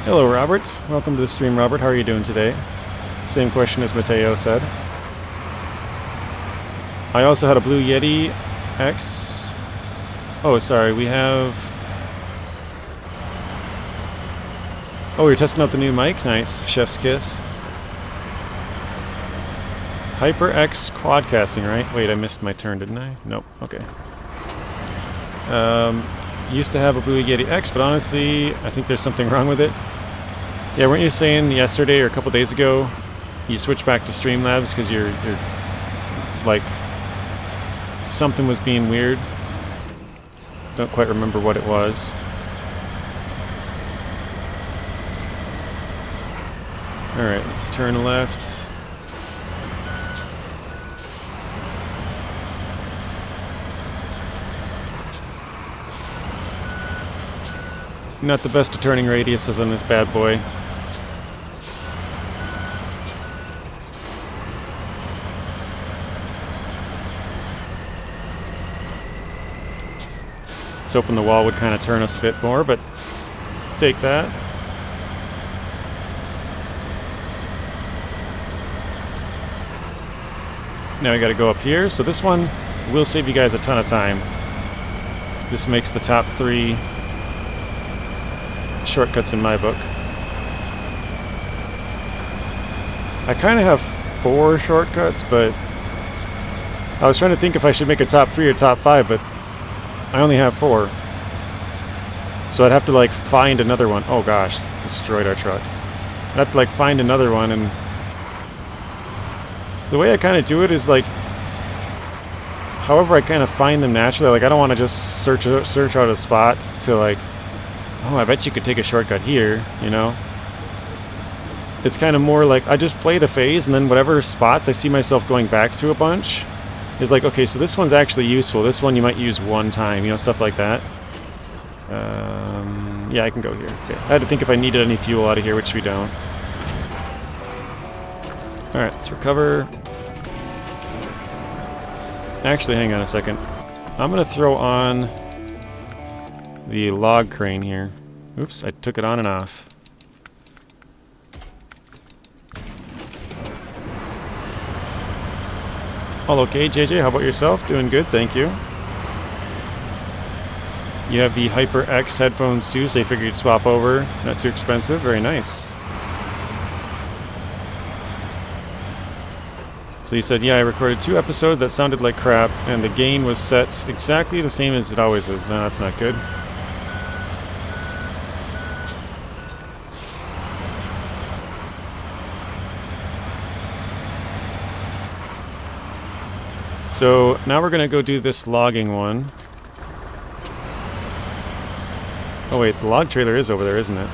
Hello, Robert. Welcome to the stream, Robert. How are you doing today? Same question as Mateo said. I also had a Blue Yeti X. Oh, sorry, we have... Oh, you're testing out the new mic? Nice. Chef's kiss. HyperX Quadcasting, right? Wait, I missed my turn, didn't I? Nope. Okay. Used to have a Blue Yeti X, but honestly, I think there's something wrong with it. Yeah, weren't you saying yesterday or a couple days ago you switched back to Streamlabs because you're like... Something was being weird? Don't quite remember what it was. Alright, let's turn left. Not the best of turning radiuses on this bad boy. Hoping the wall would kind of turn us a bit more, but take that. Now we got to go up here. So this one will save you guys a ton of time. This makes the top 3 shortcuts in my book. I kind of have 4 shortcuts, but I was trying to think if I should make a top 3 or top 5, but I only have 4. So I'd have to like find another one. Oh gosh, destroyed our truck. I'd have to like find another one, and the way I kind of do it is like however I kind of find them naturally. Like I don't want to just search out a spot to like, oh, I bet you could take a shortcut here, you know? It's kind of more like I just play the phase, and then whatever spots I see myself going back to a bunch is like, okay, so this one's actually useful. This one you might use one time, you know, stuff like that. Yeah, I can go here. Okay. I had to think if I needed any fuel out of here, which we don't. Alright, let's recover. Actually, hang on a second. I'm going to throw on the log crane here. Oops, I took it on and off. All okay, JJ, how about yourself? Doing good, thank you. You have the HyperX headphones too, so I figured you'd swap over. Not too expensive, very nice. So you said, yeah, I recorded 2 episodes that sounded like crap, and the gain was set exactly the same as it always is. No, that's not good. So now we're going to go do this logging one. Oh wait, the log trailer is over there, isn't it?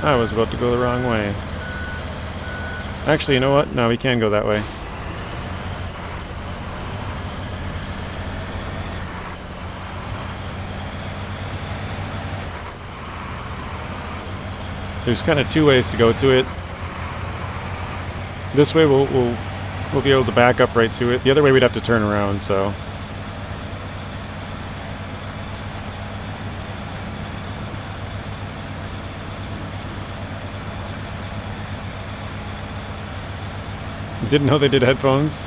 I was about to go the wrong way. Actually, you know what? No, we can go that way. There's kind of 2 ways to go to it. This way we'll be able to back up right to it. The other way we'd have to turn around, so... Didn't know they did headphones.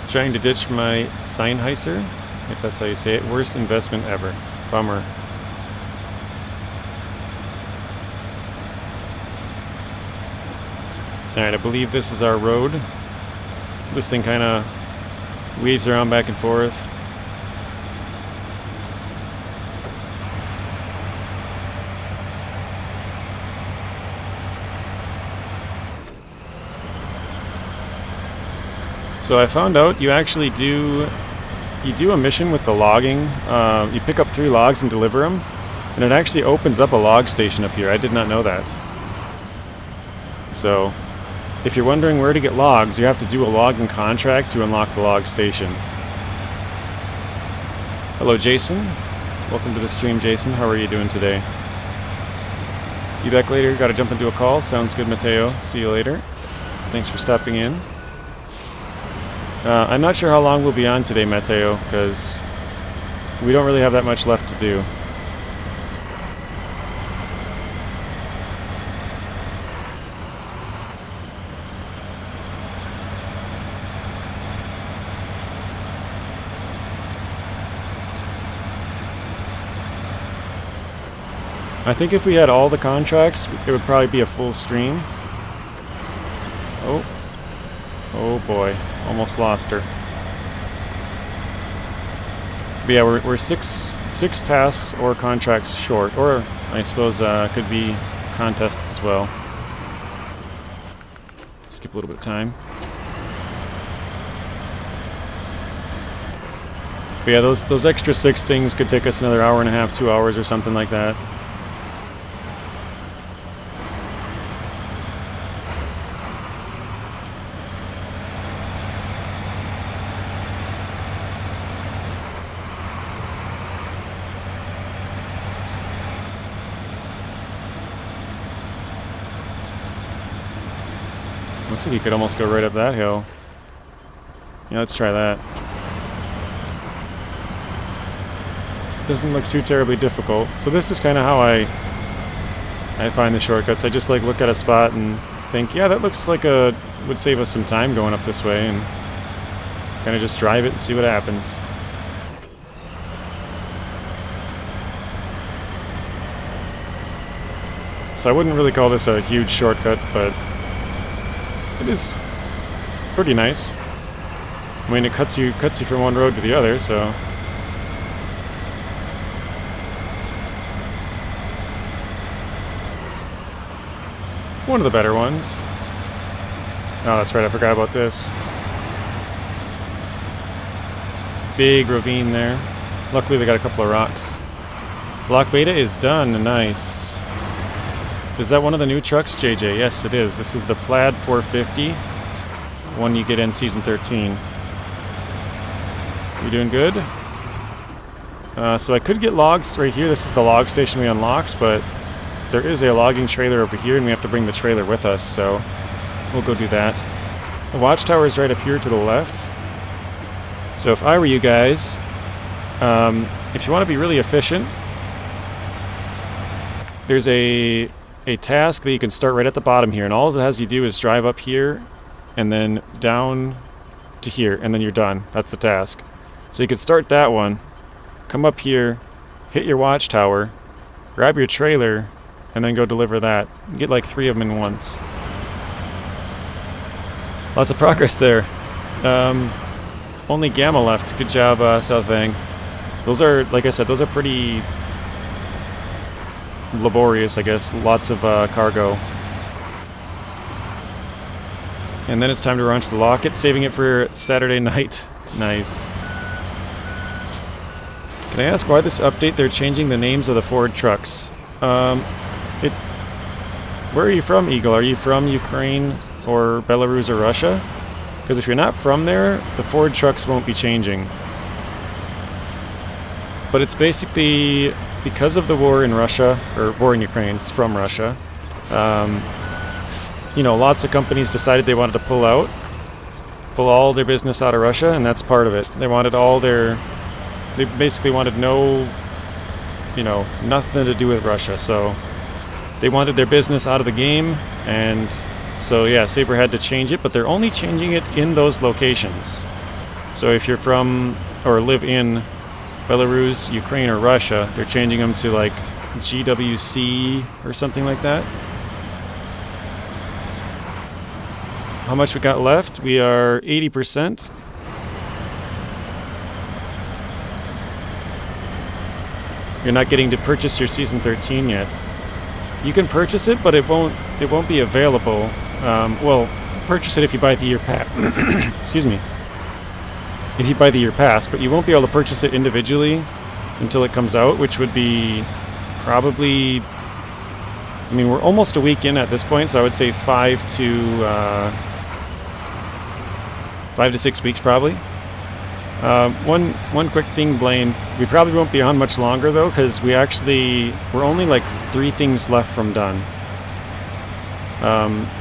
Trying to ditch my Sennheiser, if that's how you say it. Worst investment ever. Bummer. Alright, I believe this is our road. This thing kind of weaves around back and forth. So I found out you actually do a mission with the logging. You pick up 3 logs and deliver them, and it actually opens up a log station up here. I did not know that. So if you're wondering where to get logs, you have to do a logging contract to unlock the log station. Hello, Jason. Welcome to the stream, Jason. How are you doing today? You back later? Got to jump into a call. Sounds good, Mateo. See you later. Thanks for stopping in. I'm not sure how long we'll be on today, Mateo, because we don't really have that much left to do. I think if we had all the contracts, it would probably be a full stream. Oh boy, almost lost her. But yeah, we're six tasks or contracts short, or I suppose could be contests as well. Skip a little bit of time. But yeah, those extra 6 things could take us another hour and a half, 2 hours or something like that. Looks like you could almost go right up that hill. Yeah, let's try that. Doesn't look too terribly difficult. So this is kind of how I find the shortcuts. I just like look at a spot and think, yeah, that looks like would save us some time going up this way, and kind of just drive it and see what happens. So I wouldn't really call this a huge shortcut, but it is pretty nice. I mean, it cuts you from one road to the other, so. One of the better ones. Oh, that's right, I forgot about this. Big ravine there. Luckily, they got a couple of rocks. Block beta is done, nice. Is that one of the new trucks, JJ? Yes, it is. This is the Plaid 450, one you get in Season 13. You doing good? So I could get logs right here. This is the log station we unlocked, but there is a logging trailer over here, and we have to bring the trailer with us, so we'll go do that. The watchtower is right up here to the left. So if I were you guys, if you want to be really efficient, there's a task that you can start right at the bottom here, and all it has you do is drive up here and then down to here, and then you're done. That's the task. So you could start that one, come up here, hit your watchtower, grab your trailer, and then go deliver that. You get like 3 of them in once. Lots of progress there. Only Gamma left. Good job, Southvang. Those are, like I said, those are pretty laborious, I guess. Lots of cargo. And then it's time to launch the locket, saving it for Saturday night. Nice. Can I ask why this update they're changing the names of the Ford trucks? Where are you from, Eagle? Are you from Ukraine or Belarus or Russia? Because if you're not from there, the Ford trucks won't be changing. But it's basically because of the war in Russia, or war in Ukraine, it's from Russia. You know, lots of companies decided they wanted to pull all their business out of Russia, and that's part of it. They wanted they basically wanted nothing to do with Russia, so they wanted their business out of the game, and so yeah, Sabre had to change it, but they're only changing it in those locations. So if you're from, or live in Belarus, Ukraine, or Russia, they're changing them to like GWC or something like that. How much we got left? We are 80%. You're not getting to purchase your Season 13 yet. You can purchase it, but it won't be available. Well, purchase it if you buy the year pass. Excuse me. If you buy the year pass, but you won't be able to purchase it individually until it comes out, which would be probably, I mean, we're almost a week in at this point, so I would say 5 to 6 weeks probably. One quick thing, Blaine, we probably won't be on much longer though, because we're only like 3 things left from done.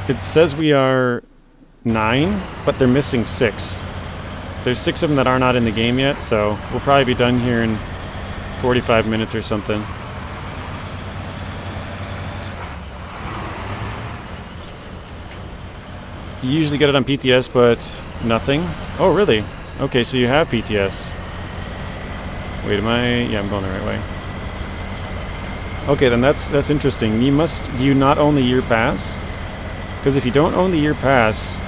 It says we are 9, but they're missing 6. There's 6 of them that are not in the game yet, so we'll probably be done here in 45 minutes or something. You usually get it on PTS, but nothing. Oh, really? Okay, so you have PTS. Wait, yeah, I'm going the right way. Okay, then that's interesting. Do you not own the year pass? Because if you don't own the year pass,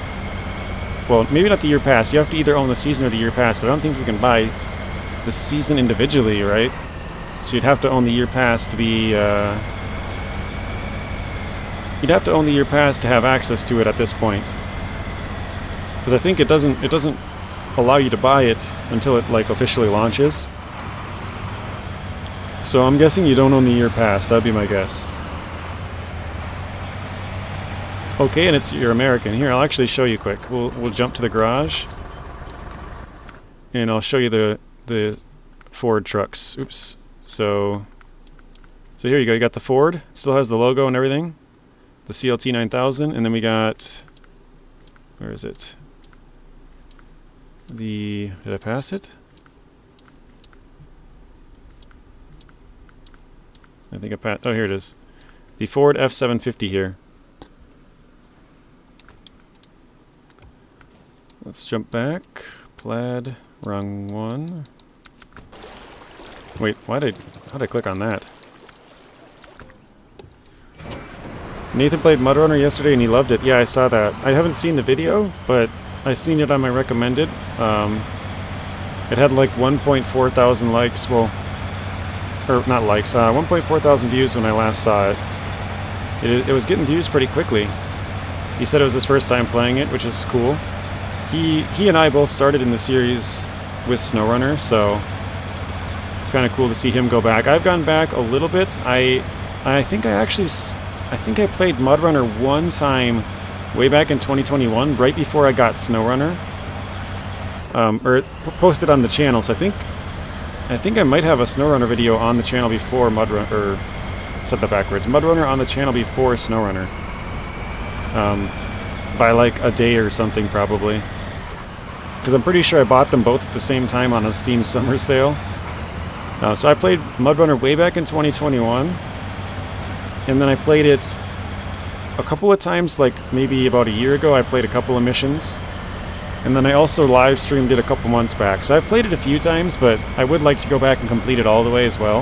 well, maybe not the year pass. You have to either own the season or the year pass, but I don't think you can buy the season individually, right? So you'd have to own the year pass to be, you'd have to own the year pass to have access to it at this point. Because I think it doesn't allow you to buy it until it like officially launches. So I'm guessing you don't own the year pass. That'd be my guess. Okay, and you're American. Here, I'll actually show you quick. We'll jump to the garage, and I'll show you the Ford trucks. Oops. So here you go. You got the Ford. It still has the logo and everything. The CLT 9000, and then we got, where is it? Did I pass it? I think I passed. Oh, here it is. The Ford F750 here. Let's jump back. Plaid, wrong one. Wait, how'd I click on that? Nathan played MudRunner yesterday and he loved it. Yeah, I saw that. I haven't seen the video, but I seen it on my recommended. It had like 1.4 thousand likes. Well, or not likes. 1.4 thousand views when I last saw it. It was getting views pretty quickly. He said it was his first time playing it, which is cool. He and I both started in the series with SnowRunner, so it's kind of cool to see him go back. I've gone back a little bit. I think I played MudRunner one time way back in 2021, right before I got SnowRunner. Or it posted on the channel, so I think I might have a SnowRunner video on the channel before MudRunner, or said that backwards. MudRunner on the channel before SnowRunner. By like a day or something probably. because I'm pretty sure I bought them both at the same time on a Steam summer sale. So I played MudRunner way back in 2021, and then I played it a couple of times, like maybe about a year ago. I played a couple of missions, and then I also live streamed it a couple months back. So I've played it a few times, but I would like to go back and complete it all the way as well.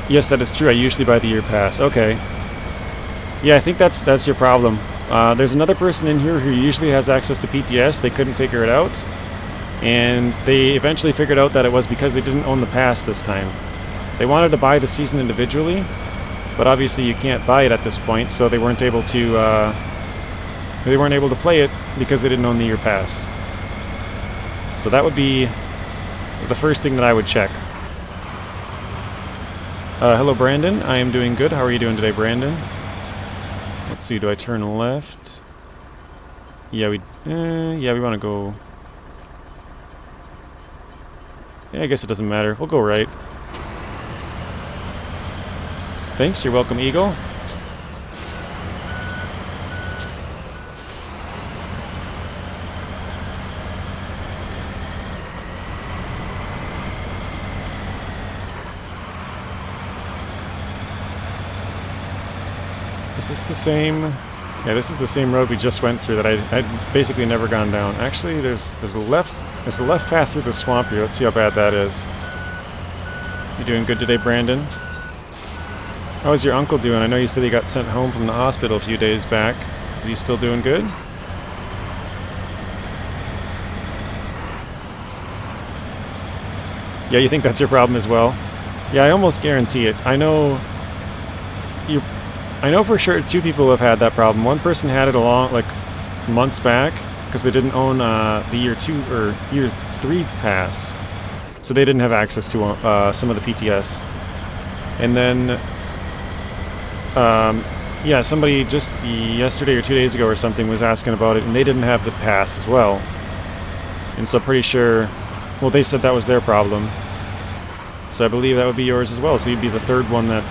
Yes, that is true. I usually buy the year pass. Okay. Yeah, I think that's your problem. There's another person in here who usually has access to PTS. They couldn't figure it out, and they eventually figured out that it was because they didn't own the pass this time. They wanted to buy the season individually, but obviously you can't buy it at this point, so they weren't able to play it because they didn't own the year pass. So that would be the first thing that I would check. Hello, Brandon. I am doing good. How are you doing today, Brandon? Let's see. Do I turn left? Yeah, we want to go. Yeah, I guess it doesn't matter. We'll go right. Thanks. You're welcome, Eagle. Is this the same? Yeah, this is the same road we just went through that I'd basically never gone down. Actually, there's a left path through the swamp here. Let's see how bad that is. You doing good today, Brandon? How's your uncle doing? I know you said he got sent home from the hospital a few days back. Is he still doing good? Yeah, you think that's your problem as well? Yeah, I almost guarantee it. I know for sure 2 people have had that problem. One person had it like months back because they didn't own the year 2 or year 3 pass, so they didn't have access to some of the PTS. And then, yeah, somebody just yesterday or 2 days ago or something was asking about it, and they didn't have the pass as well. And so pretty sure, well, they said that was their problem. So I believe that would be yours as well. So you'd be the 3rd one that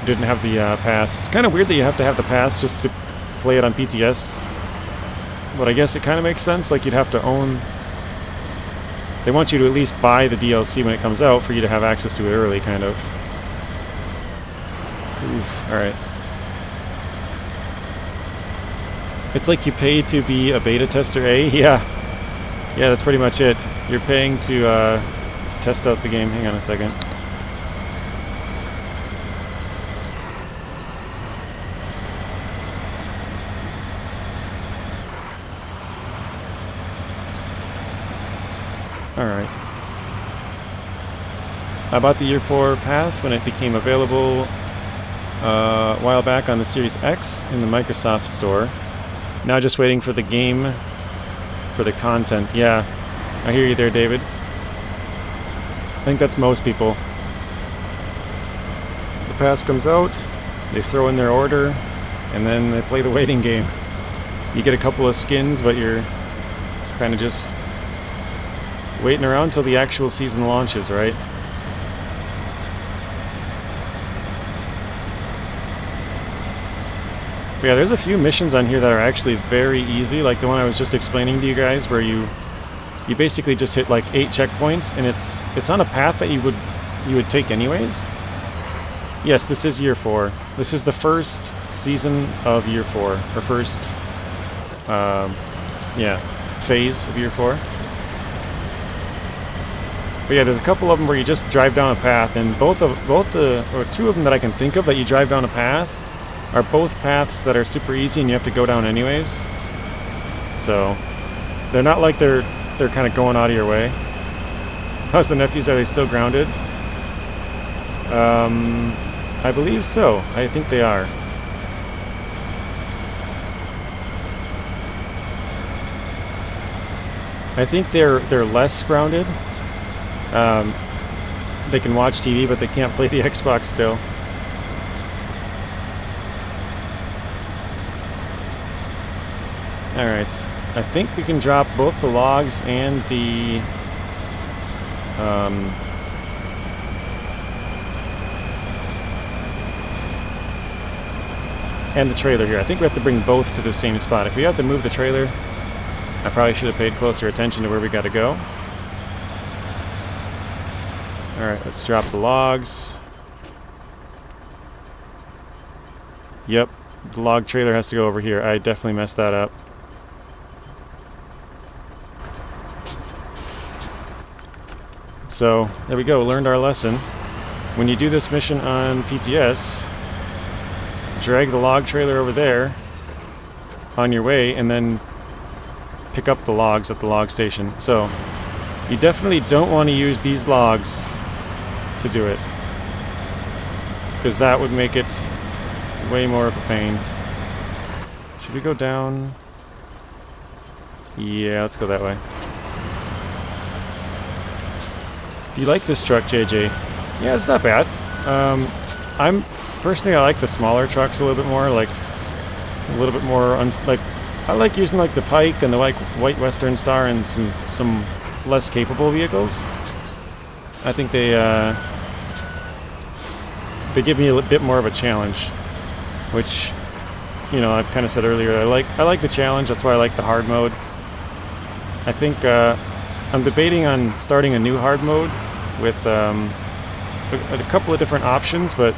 didn't have the pass. It's kind of weird that you have to have the pass just to play it on PTS, but I guess it kind of makes sense. Like, you'd have to own. They want you to at least buy the DLC when it comes out for you to have access to it early, kind of. Oof. All right. It's like you pay to be a beta tester, eh? Yeah. Yeah, that's pretty much it. You're paying to test out the game. Hang on a second. Alright. I bought the Year 4 pass when it became available a while back on the Series X in the Microsoft Store. Now just waiting for the game, for the content. Yeah, I hear you there, David. I think that's most people. The pass comes out, they throw in their order, and then they play the waiting game. You get a couple of skins, but you're kind of just waiting around until the actual season launches, right? But yeah, there's a few missions on here that are actually very easy, like the one I was just explaining to you guys, where you basically just hit like 8 checkpoints, and it's on a path that you would take anyways. Yes, this is Year 4. This is the first season of Year 4, or first, yeah, phase of Year 4. But yeah, there's a couple of them where you just drive down a path, and or 2 of them that I can think of that you drive down a path are both paths that are super easy and you have to go down anyways. So they're not like they're kind of going out of your way. How's the nephews? Are they still grounded? I believe so. I think they are. I think they're less grounded. They can watch TV, but they can't play the Xbox still. Alright, I think we can drop both the logs and the and the trailer here. I think we have to bring both to the same spot. If we have to move the trailer, I probably should have paid closer attention to where we got to go. Alright, let's drop the logs. Yep, the log trailer has to go over here. I definitely messed that up. So, there we go, learned our lesson. When you do this mission on PTS, drag the log trailer over there on your way and then pick up the logs at the log station. So, you definitely don't want to use these logs to do it, because that would make it way more of a pain. Should we go down? Yeah, let's go that way. Do you like this truck, JJ? Yeah, it's not bad. Personally, I like the smaller trucks a little bit more, like a little bit more, like, I like using like the Pike and the like White Western Star and some less capable vehicles. I think they give me a bit more of a challenge, which, you know, I've kind of said earlier, I like the challenge. That's why I like the hard mode. I think I'm debating on starting a new hard mode with a couple of different options, but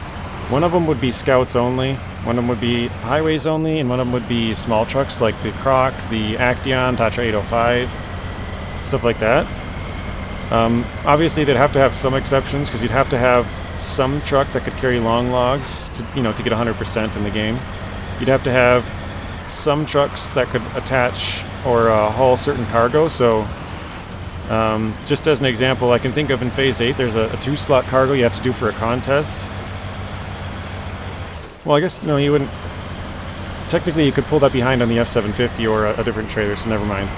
one of them would be scouts only, one of them would be highways only, and one of them would be small trucks like the Croc, the Action, Tatra 805, stuff like that. Obviously, they'd have to have some exceptions, because you'd have to have some truck that could carry long logs to, you know, to get 100% in the game. You'd have to have some trucks that could attach or haul certain cargo. So, just as an example, I can think of in Phase 8, there's a 2-slot cargo you have to do for a contest. Well, I guess, no, you wouldn't. Technically, you could pull that behind on the F750 or a different trailer, so never mind.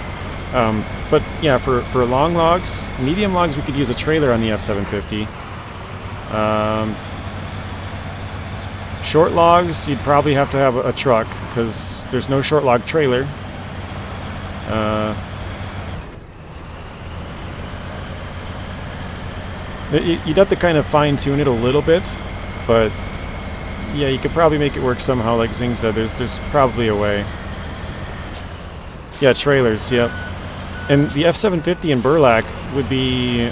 But yeah, for long logs, medium logs, we could use a trailer on the F750. Short logs, you'd probably have to have a truck, because there's no short log trailer. You'd have to kind of fine-tune it a little bit, but yeah, you could probably make it work somehow, like Zing said. There's probably a way. Yeah, trailers, yep. And the F750 and Burlak would be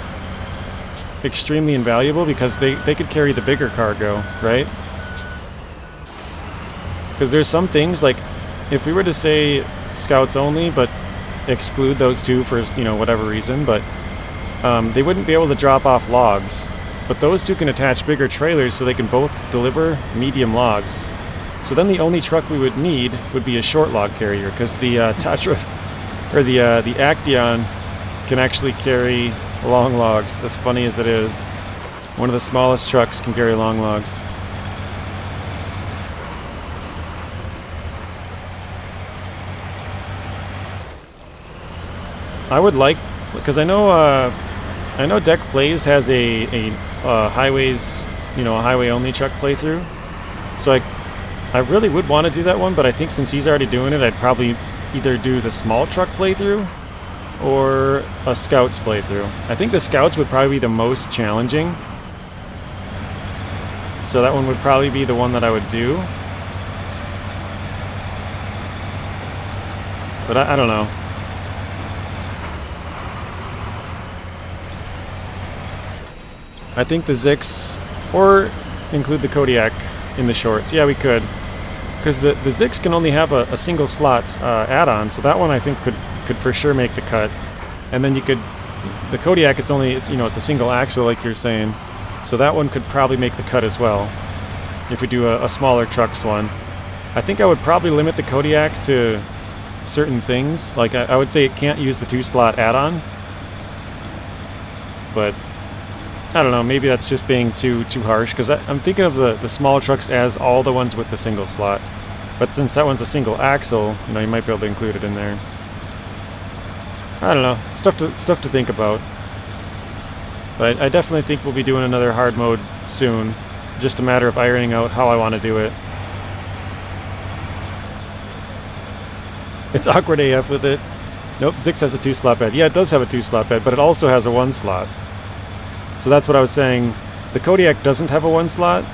extremely invaluable, because they could carry the bigger cargo, right? Because there's some things, like, if we were to say scouts only, but exclude those two for, you know, whatever reason, but they wouldn't be able to drop off logs. But those two can attach bigger trailers, so they can both deliver medium logs. So then the only truck we would need would be a short log carrier, because the Tatra, or the Action, can actually carry long logs, as funny as it is. One of the smallest trucks can carry long logs. I would like, because I know Deck Plays has a highways, you know, a highway only truck playthrough. So I really would want to do that one, but I think since he's already doing it, I'd probably either do the small truck playthrough or a Scouts playthrough. I think the Scouts would probably be the most challenging. So that one would probably be the one that I would do. But I don't know. I think the Zix, or include the Kodiak in the shorts. Yeah, we could. Because the Zix can only have a single slot add-on, so that one I think could for sure make the cut. And then you could, the Kodiak, it's a single axle like you're saying, so that one could probably make the cut as well, if we do a smaller trucks one. I think I would probably limit the Kodiak to certain things, like I would say it can't use the 2-slot add-on, but I don't know, maybe that's just being too harsh, because I'm thinking of the small trucks as all the ones with the single slot. But since that one's a single axle, you know, you might be able to include it in there. I don't know, stuff to think about. But I definitely think we'll be doing another hard mode soon. Just a matter of ironing out how I want to do it. It's awkward AF with it. Nope, Zix has a 2-slot bed. Yeah, it does have a 2-slot bed, but it also has a 1-slot. So that's what I was saying. The Kodiak doesn't have a 1-slot,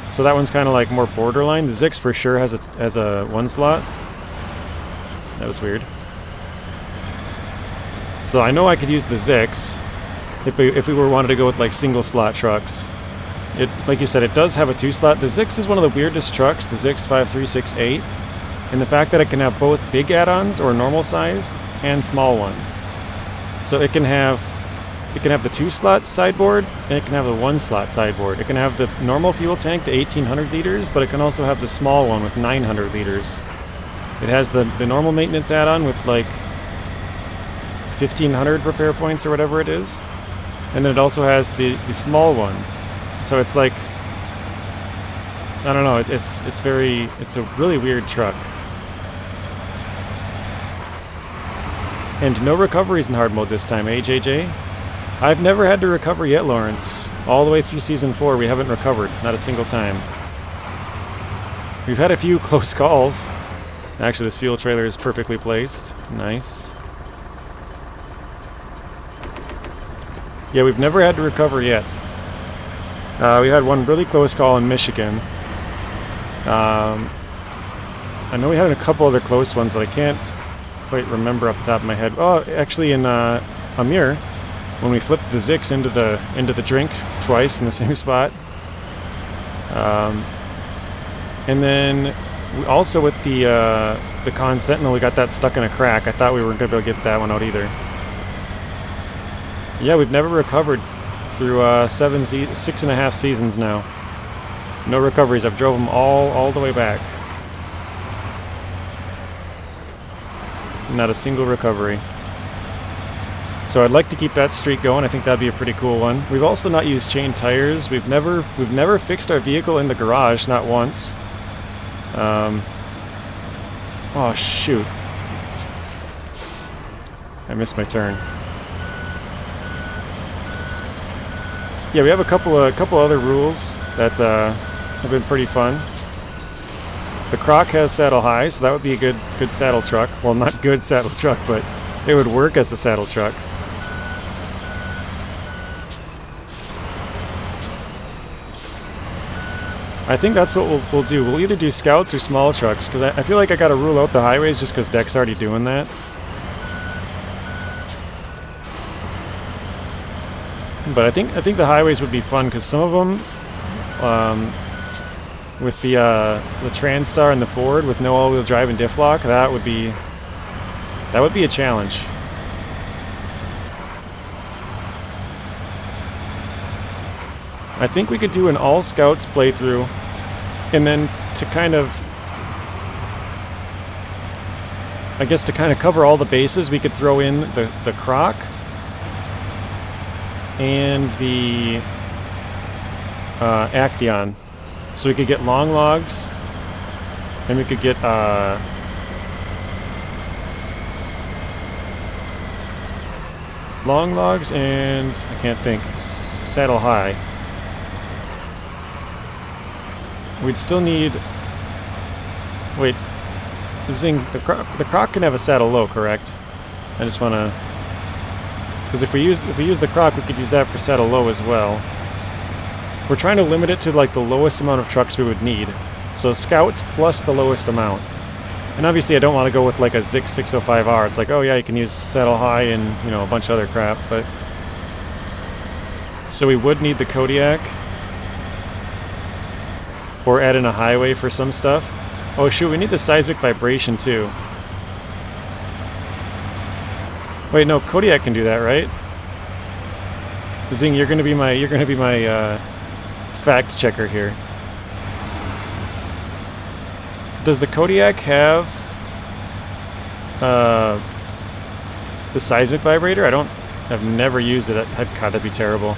So that one's kind of like more borderline. The Zix for sure has a 1 slot. That was weird. So I know I could use the Zix if we were wanted to go with like single slot trucks. It, like you said, it does have a 2 slot. The Zix is one of the weirdest trucks, the Zix 5368, and the fact that it can have both big add-ons or normal sized and small ones. So it can have the 2 slot sideboard and it can have the 1 slot sideboard. It can have the normal fuel tank to 1800 liters, but it can also have the small one with 900 liters. It has the normal maintenance add-on with like 1500 repair points or whatever it is, and then it also has the small one. So it's like, I don't know, it's a really weird truck. And no recoveries in hard mode this time, eh, JJ? I've never had to recover yet, Lawrence. All the way through Season 4, we haven't recovered, not a single time. We've had a few close calls. Actually, this fuel trailer is perfectly placed. Nice. Yeah, we've never had to recover yet. We had one really close call in Michigan. I know we had a couple other close ones, but I can't quite remember off the top of my head. Oh, actually in Amir, when we flipped the Zix into the drink twice in the same spot. And then we also with the Con Sentinel, we got that stuck in a crack. I thought we weren't going to be able to get that one out either. Yeah, we've never recovered through 6.5 seasons now. No recoveries. I've drove them all the way back. Not a single recovery. So I'd like to keep that streak going. I think that'd be a pretty cool one. We've also not used chain tires. We've never fixed our vehicle in the garage, not once. Oh shoot! I missed my turn. Yeah, we have a couple other rules that have been pretty fun. The Croc has saddle high, so that would be a good saddle truck. Well, not good saddle truck, but it would work as the saddle truck. I think that's what we'll do. We'll either do scouts or small trucks, because I feel like I got to rule out the highways just because Deck's already doing that. But I think the highways would be fun because some of them, with the Transtar and the Ford with no all-wheel drive and diff lock, that would be a challenge. I think we could do an all scouts playthrough, and then to kind of, I guess to kind of cover all the bases, we could throw in the Croc and the Acteon. So we could get long logs, and we could get long logs and, I can't think, saddle high. We'd still need, wait, the Croc can have a saddle low, correct? I just want to, because if we use the Croc, we could use that for saddle low as well. We're trying to limit it to like the lowest amount of trucks we would need. So scouts plus the lowest amount. And obviously I don't want to go with like a Zix 605R. It's like, oh yeah, you can use saddle high and, you know, a bunch of other crap, but so we would need the Kodiak. Or add in a highway for some stuff. Oh shoot, we need the seismic vibration too. Wait, no, Kodiak can do that, right? Zing, you're gonna be my fact checker here. Does the Kodiak have the seismic vibrator? I've never used it. God, that'd be terrible.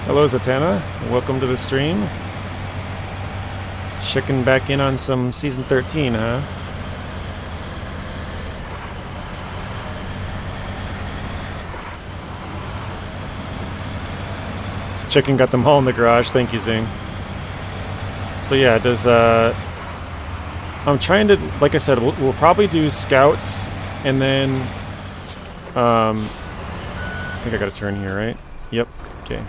Hello Zatanna, welcome to the stream. Checking back in on some Season 13, huh? Chicken got them all in the garage, thank you Zing. So yeah, does I'm trying to, like I said, we'll probably do scouts, and then I think I got to turn here, right? Yep. Okay.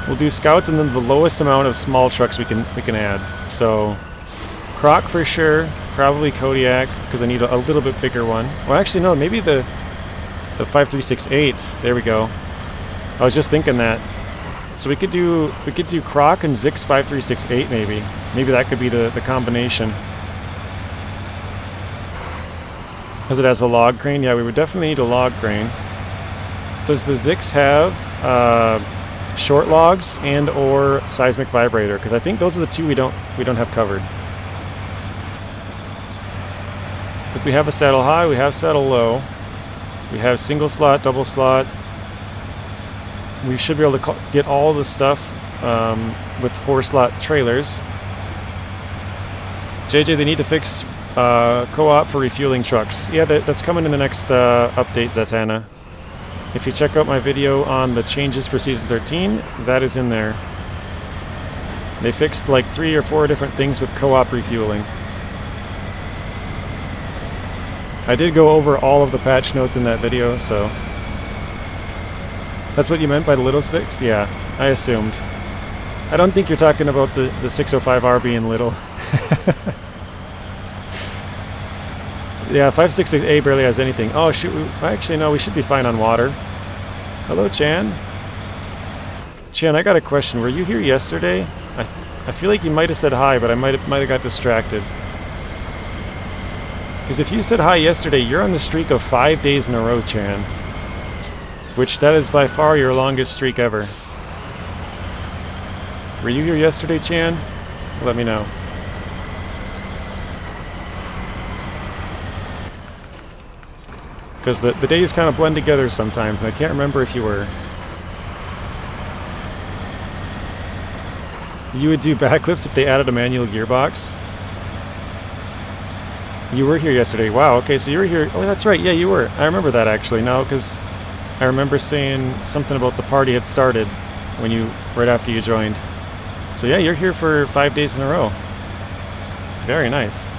We'll do scouts, and then the lowest amount of small trucks we can add. So Croc for sure, probably Kodiak because I need a little bit bigger one. Well, actually no, maybe the 5368. There we go. I was just thinking that. So we could do Croc and Zix 5368 maybe. Maybe that could be the combination. Because it has a log crane? Yeah, we would definitely need a log crane. Does the Zix have short logs and or seismic vibrator? Because I think those are the two we don't have covered. Because we have a saddle high, we have saddle low, we have single slot, double slot. We should be able to get all the stuff with 4-slot trailers. JJ, they need to fix co-op for refueling trucks. Yeah, that's coming in the next update, Zatanna. If you check out my video on the changes for Season 13, that is in there. They fixed like 3 or 4 different things with co-op refueling. I did go over all of the patch notes in that video, so... That's what you meant by the little 6? Yeah, I assumed. I don't think you're talking about the 605R being little. Yeah, 568A barely has anything. Oh shoot, actually no, we should be fine on water. Hello, Chan. Chan, I got a question. Were you here yesterday? I feel like you might have said hi, but I might have got distracted. Because if you said hi yesterday, you're on the streak of 5 days in a row, Chan. Which that is by far your longest streak ever. Were you here yesterday, Chan? Let me know. Because the days kind of blend together sometimes, and I can't remember if you were. You would do backflips if they added a manual gearbox? You were here yesterday. Wow, okay, so you were here. Oh, that's right, yeah, you were. I remember that actually, no, because I remember saying something about the party had started right after you joined. So yeah, you're here for 5 days in a row. Very nice.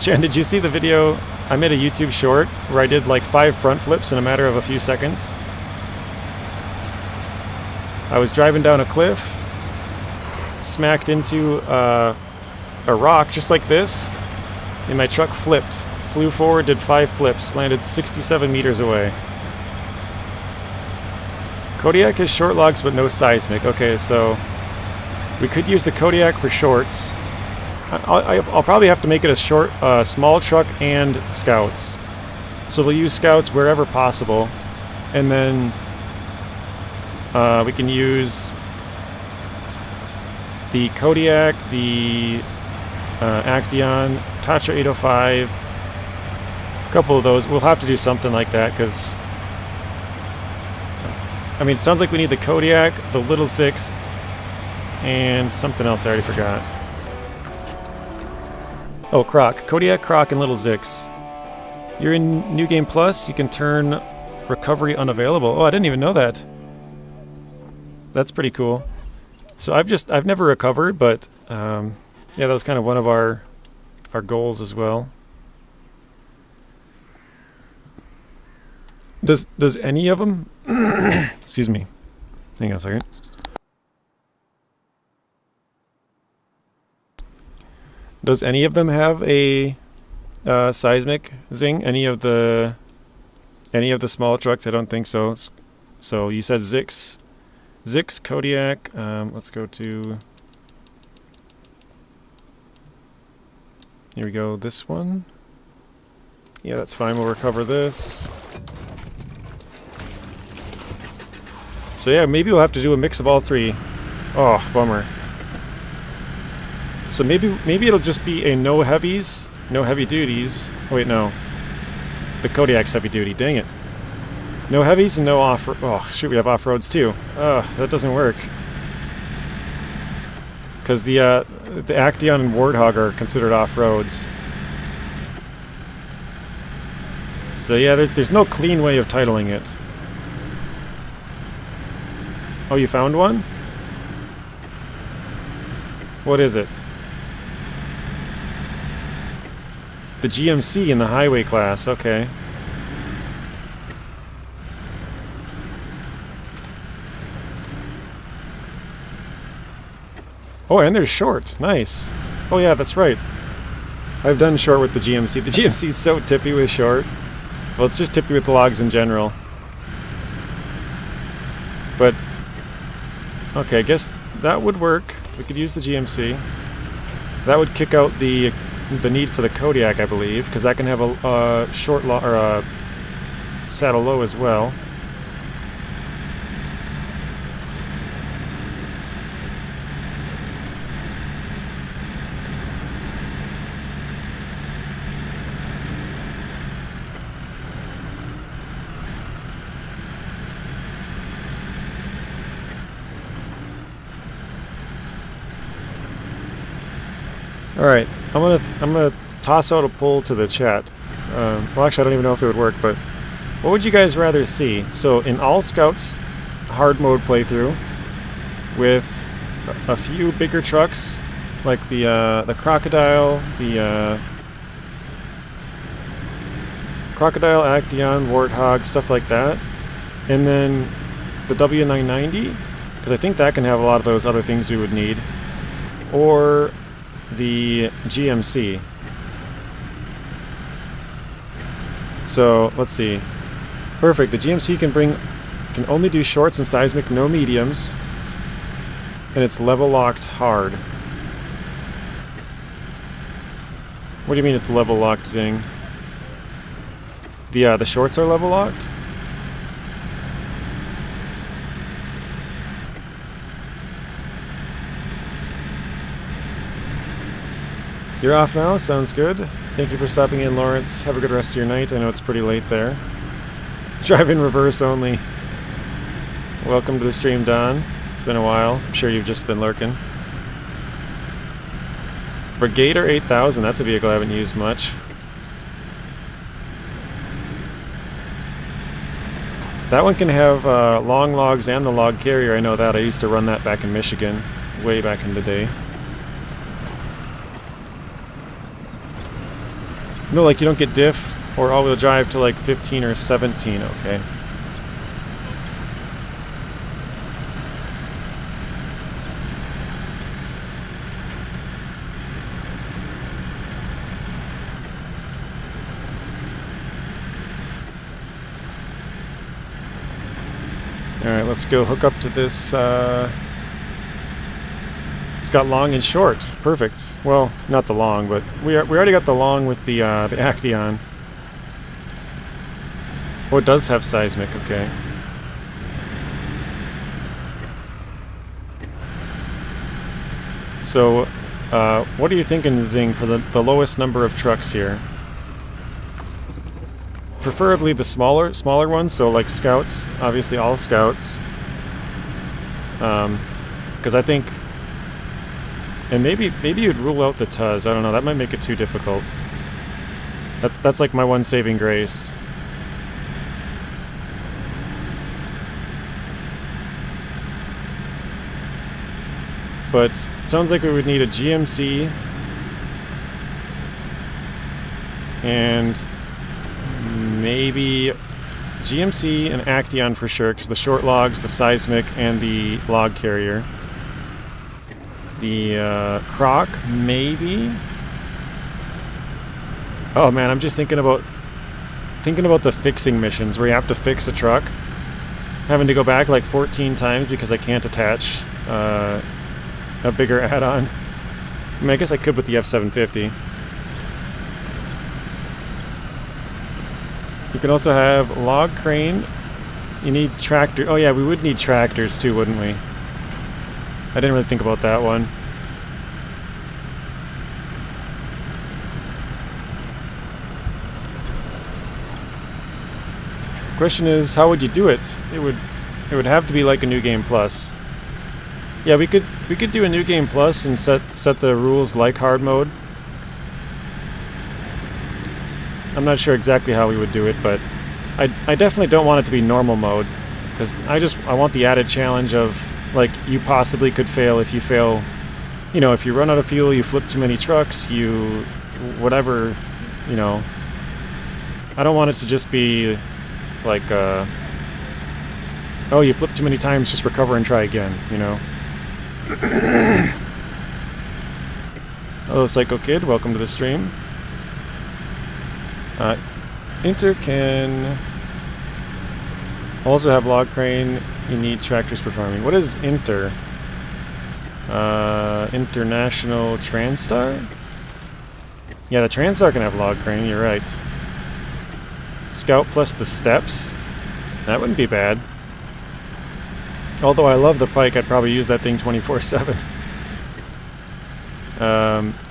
Chan, did you see the video? I made a YouTube short where I did like 5 front flips in a matter of a few seconds. I was driving down a cliff, smacked into a rock just like this, and my truck flipped. Flew forward, did 5 flips, landed 67 meters away. Kodiak has short logs but no seismic. Okay, so we could use the Kodiak for shorts. I'll probably have to make it a short, small truck and scouts. So we'll use scouts wherever possible, and then we can use the Kodiak, the Acteon, Tatra 805, a couple of those. We'll have to do something like that because, I mean, it sounds like we need the Kodiak, the Little 6, and something else I already forgot. Oh, Croc. Kodiak, Croc, and Little Zix. You're in New Game Plus. You can turn recovery unavailable. Oh, I didn't even know that. That's pretty cool. So I've never recovered, but yeah, that was kind of one of our goals as well. Does any of them? Excuse me. Hang on a second. Does any of them have a seismic zing? Any of the small trucks? I don't think so. So you said Zix, Kodiak. Let's go to. Here we go. This one. Yeah, that's fine. We'll recover this. So yeah, maybe we'll have to do a mix of all 3. Oh, bummer. So maybe it'll just be a no heavies, no heavy duties. Oh, wait, no. The Kodiak's heavy duty. Dang it. No heavies and no off. Oh shoot, we have off roads too. That doesn't work. Because the Acteon and Warthog are considered off roads. So yeah, there's no clean way of titling it. Oh, you found one? What is it? The GMC in the highway class, okay. Oh, and there's short. Nice. Oh yeah, that's right. I've done short with the GMC. The GMC is so tippy with short. Well, it's just tippy with the logs in general. But, okay, I guess that would work. We could use the GMC. That would kick out the need for the Kodiak, I believe, because that can have a short or a saddle low as well. All right, I'm gonna toss out a poll to the chat. Well, actually, I don't even know if it would work, but what would you guys rather see? So, in all Scouts hard mode playthrough, with a few bigger trucks, like the Crocodile, Crocodile, Acteon, Warthog, stuff like that, and then the W990, because I think that can have a lot of those other things we would need, or the GMC. So let's see. Perfect. The GMC can only do shorts and seismic, no mediums, and it's level locked hard. What do you mean it's level locked, Zing? The shorts are level locked? You're off now? Sounds good. Thank you for stopping in, Lawrence. Have a good rest of your night. I know it's pretty late there. Drive in reverse only. Welcome to the stream, Don. It's been a while. I'm sure you've just been lurking. Brigader 8000. That's a vehicle I haven't used much. That one can have long logs and the log carrier. I know that. I used to run that back in Michigan, way back in the day. No, like you don't get diff or all-wheel drive to like 15 or 17, okay. Alright, let's go hook up to this, it's got long and short. Perfect. Well, not the long, but we already got the long with the Acteon. Oh, it does have seismic, okay. So, what are you thinking, Zing, for the lowest number of trucks here? Preferably the smaller ones, so like Scouts, obviously all Scouts. Because I think... And maybe you'd rule out the Tuz. I don't know. That might make it too difficult. That's like my one saving grace. But it sounds like we would need a GMC and maybe GMC and Acteon for sure, because the short logs, the seismic, and the log carrier. The Croc, maybe. Oh man, I'm just thinking about the fixing missions where you have to fix a truck, having to go back like 14 times because I can't attach a bigger add-on. I mean, I guess I could with the F750. You can also have log crane. You need tractor. Oh yeah, we would need tractors too, wouldn't we? I didn't really think about that one. Question is, how would you do it? It would have to be like a New Game Plus. Yeah, we could do a New Game Plus and set the rules like hard mode. I'm not sure exactly how we would do it, but I definitely don't want it to be normal mode, because I want the added challenge of, like, you possibly could fail if you fail, you know, if you run out of fuel, you flip too many trucks, you whatever you know, I don't want it to just be like, oh, you flipped too many times, just recover and try again, you know. Hello, Psycho Kid, welcome to the stream. Inter can also have log crane. You need tractors for farming. What is Inter? International Transstar? Yeah, the Transstar can have log crane, you're right. Scout plus the steps? That wouldn't be bad. Although I love the pike, I'd probably use that thing 24/7.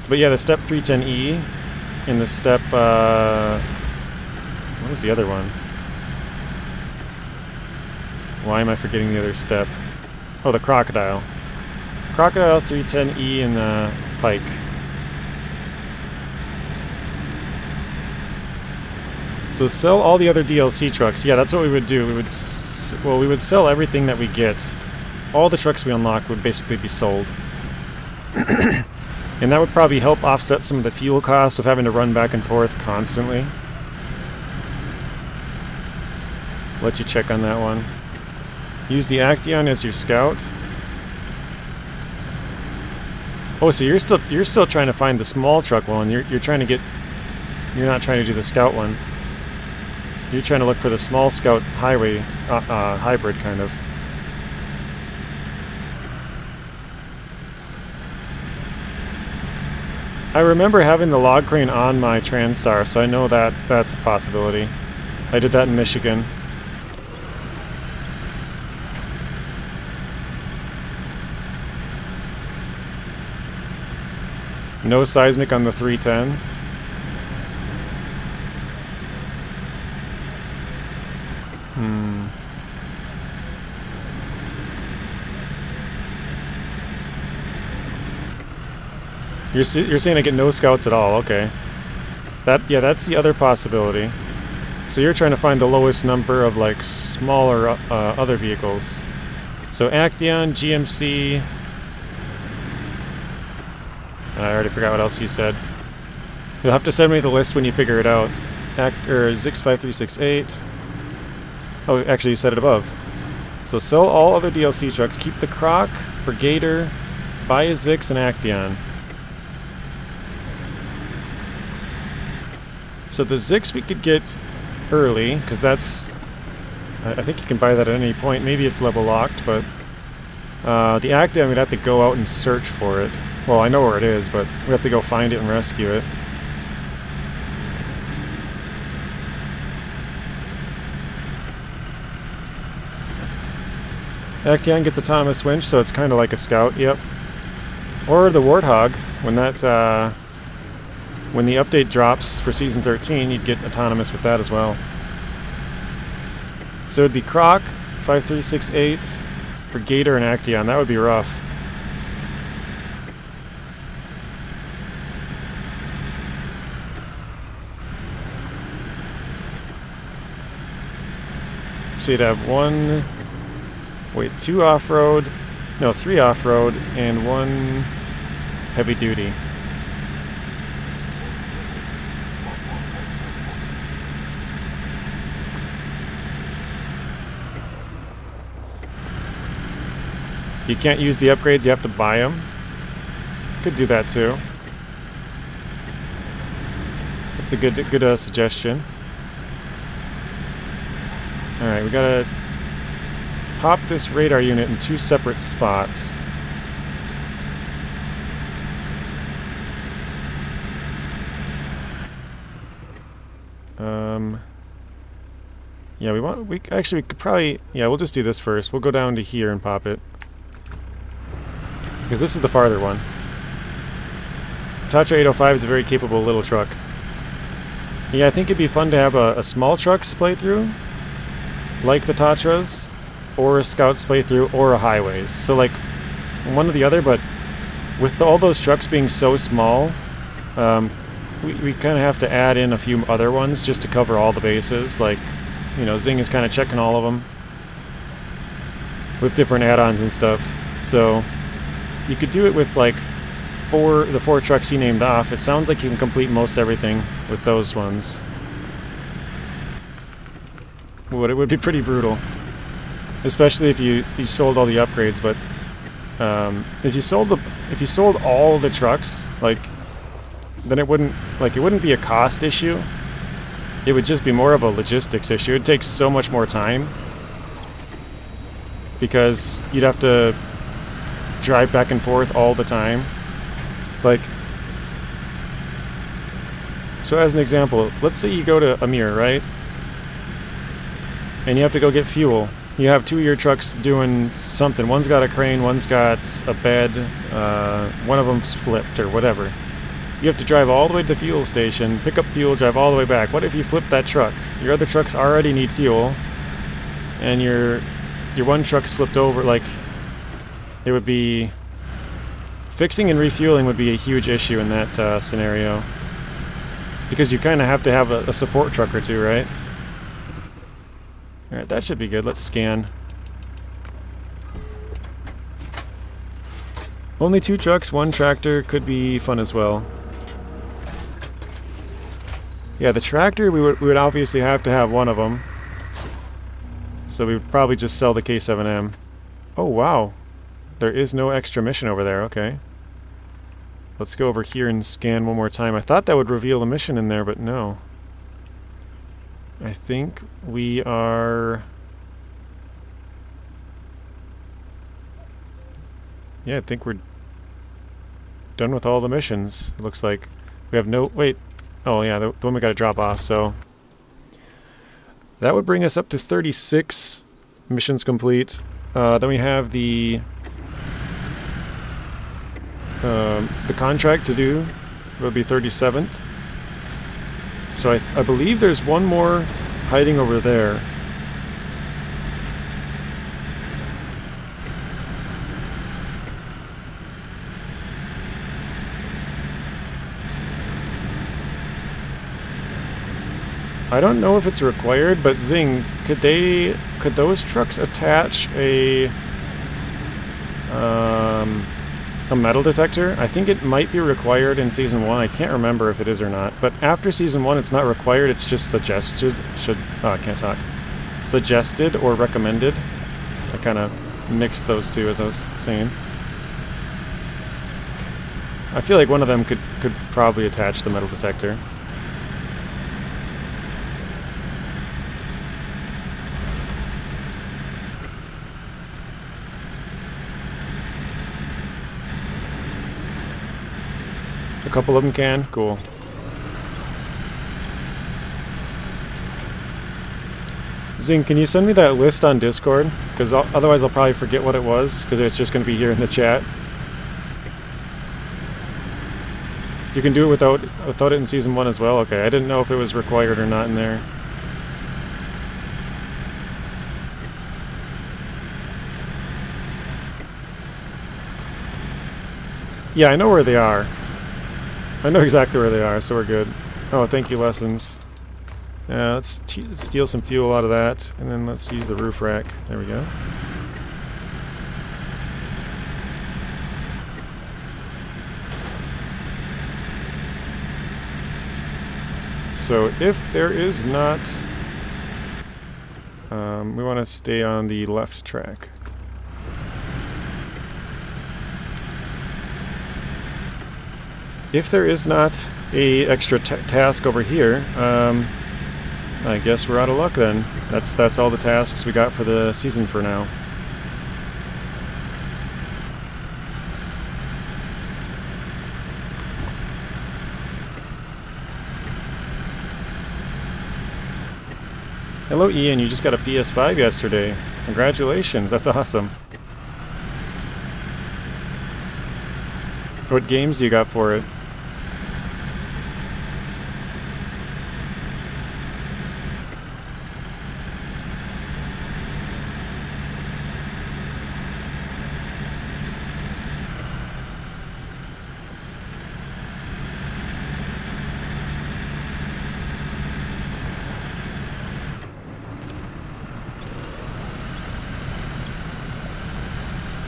But yeah, the step 310E and the step, what was the other one? Why am I forgetting the other step? Oh, the crocodile. Crocodile, 310E, and the pike. So sell all the other DLC trucks. Yeah, that's what we would do. We would, well, we would sell everything that we get. All the trucks we unlock would basically be sold. And that would probably help offset some of the fuel costs of having to run back and forth constantly. Let you check on that one. Use the Action as your scout. Oh, so you're still trying to find the small truck one. You're trying to get. You're not trying to do the scout one. You're trying to look for the small scout highway hybrid kind of. I remember having the log crane on my Transstar, so I know that that's a possibility. I did that in Michigan. No seismic on the 310. You're saying I get no scouts at all, okay. Yeah, that's the other possibility. So you're trying to find the lowest number of, like, smaller other vehicles. So Action, GMC... I already forgot what else you said. You'll have to send me the list when you figure it out. Zix5368. Oh, actually you said it above. So sell all other DLC trucks. Keep the Croc, Brigader, buy a Zix, and Action. So the Zix we could get early, because that's... I think you can buy that at any point. Maybe it's level locked, but... the Action, we'd have to go out and search for it. Well, I know where it is, but we have to go find it and rescue it. Action gets autonomous winch, so it's kind of like a scout, yep. Or the Warthog, when that, when the update drops for Season 13, you'd get autonomous with that as well. So it'd be Croc, 5368, Brigader, and Action. That would be rough. So you'd have two off-road, no, 3 off-road, and 1 heavy-duty. You can't use the upgrades, you have to buy them. Could do that too. That's a good suggestion. Alright, we gotta pop this radar unit in 2 separate spots. Yeah, we could probably, yeah, we'll just do this first. We'll go down to here and pop it. Because this is the farther one. Tatra 805 is a very capable little truck. Yeah, I think it'd be fun to have a small trucks playthrough, like the Tatras, or a Scouts playthrough, or a Highways. So like, one or the other, but with all those trucks being so small, we kind of have to add in a few other ones just to cover all the bases. Like, you know, Zing is kind of checking all of them with different add-ons and stuff. So you could do it with like the four trucks he named off, it sounds like you can complete most everything with those ones. But it would be pretty brutal, especially if you sold all the upgrades. But if you sold all the trucks, like, then it wouldn't be a cost issue. It would just be more of a logistics issue. It takes so much more time because you'd have to drive back and forth all the time. Like, so as an example, let's say you go to Amir, right? And you have to go get fuel. You have 2 of your trucks doing something. One's got a crane, one's got a bed, one of them's flipped or whatever. You have to drive all the way to the fuel station, pick up fuel, drive all the way back. What if you flip that truck? Your other trucks already need fuel, and your one truck's flipped over. Like, it would be... Fixing and refueling would be a huge issue in that scenario. Because you kind of have to have a support truck or two, right? Alright, that should be good. Let's scan. Only 2 trucks, 1 tractor could be fun as well. Yeah, the tractor, we would obviously have to have one of them. So we would probably just sell the K7M. Oh, wow. There is no extra mission over there. Okay. Let's go over here and scan one more time. I thought that would reveal a mission in there, but no. I think we are... Yeah, I think we're done with all the missions. It looks like we have no... Wait. Oh, yeah, the one we got to drop off, so... That would bring us up to 36 missions complete. Then we have the contract to do. It would be 37th. So I believe there's one more hiding over there. I don't know if it's required, but Zing, could those trucks attach a metal detector? I think it might be required in Season 1. I can't remember if it is or not. But after Season 1, it's not required. It's just suggested. I can't talk. Suggested or recommended. I kind of mixed those two, as I was saying. I feel like one of them could probably attach the metal detector. A couple of them can? Cool. Zing, can you send me that list on Discord? Because otherwise I'll probably forget what it was, because it's just going to be here in the chat. You can do it without it in Season 1 as well? Okay, I didn't know if it was required or not in there. Yeah, I know where they are. I know exactly where they are, so we're good. Oh, thank you, Lessons. Let's steal some fuel out of that, and then let's use the roof rack. There we go. So if there is not... we want to stay on the left track. If there is not a extra task over here, I guess we're out of luck then. That's all the tasks we got for the season for now. Hello Ian, you just got a PS5 yesterday. Congratulations, that's awesome. What games do you got for it?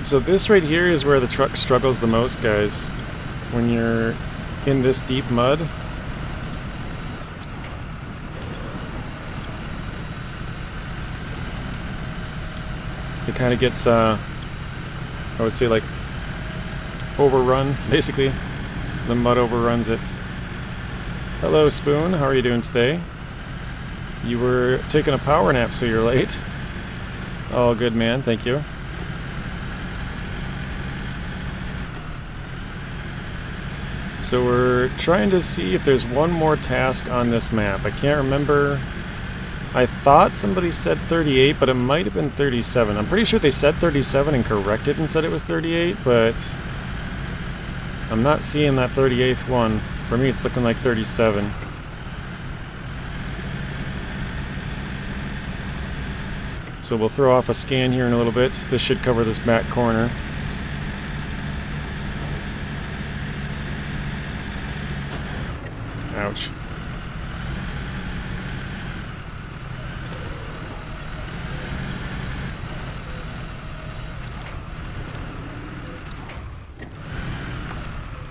So this right here is where the truck struggles the most, guys. when you're in this deep mud. It kind of gets, I would say, like, overrun, basically. The mud overruns it. Hello, Spoon. How are you doing today? You were taking a power nap, so you're late. Oh, good man. Thank you. So we're trying to see if there's one more task on this map. I can't remember. I thought somebody said 38, but it might have been 37. I'm pretty sure they said 37 and corrected and said it was 38, but I'm not seeing that 38th one. For me, it's looking like 37. So we'll throw off a scan here in a little bit. This should cover this back corner. Ouch.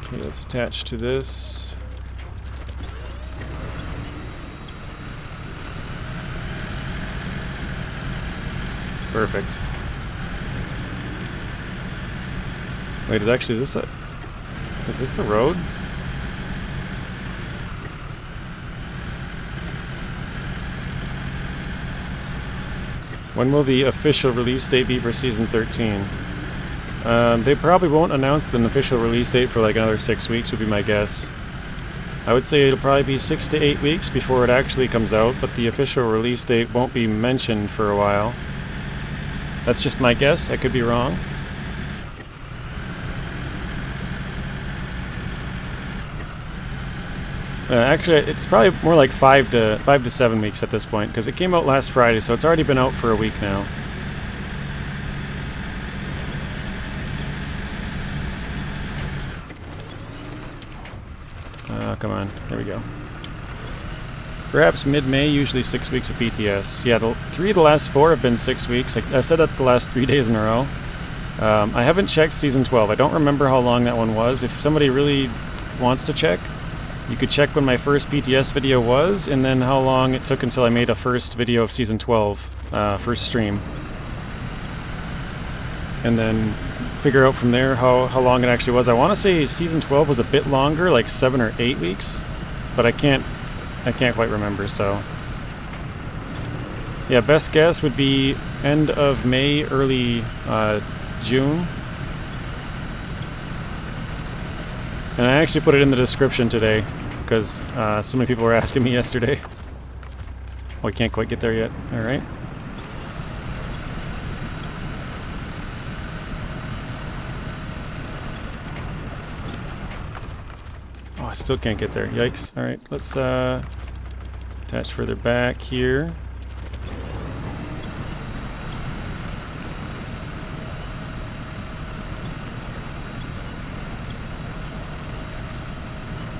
Okay, let's attach to this. Perfect. Wait, is this the road? When will the official release date be for Season 13? They probably won't announce an official release date for like another 6 weeks, would be my guess. I would say it'll probably be 6 to 8 weeks before it actually comes out, but the official release date won't be mentioned for a while. That's just my guess. I could be wrong. Actually, it's probably more like 5 to 7 weeks at this point, because it came out last Friday, so it's already been out for a week now. Come on. There we go. Perhaps mid-May, usually 6 weeks of PTS. Yeah, 3 of the last 4 have been 6 weeks. I've said that the last 3 days in a row. I haven't checked Season 12. I don't remember how long that one was. If somebody really wants to check, you could check when my first PTS video was, and then how long it took until I made a first video of Season 12, first stream. And then figure out from there how long it actually was. I want to say Season 12 was a bit longer, like 7 or 8 weeks, but I can't quite remember, so... Yeah, best guess would be end of May, early June. And I actually put it in the description today, because so many people were asking me yesterday. Oh, I can't quite get there yet. Alright. Oh, I still can't get there. Yikes. Alright, let's attach further back here.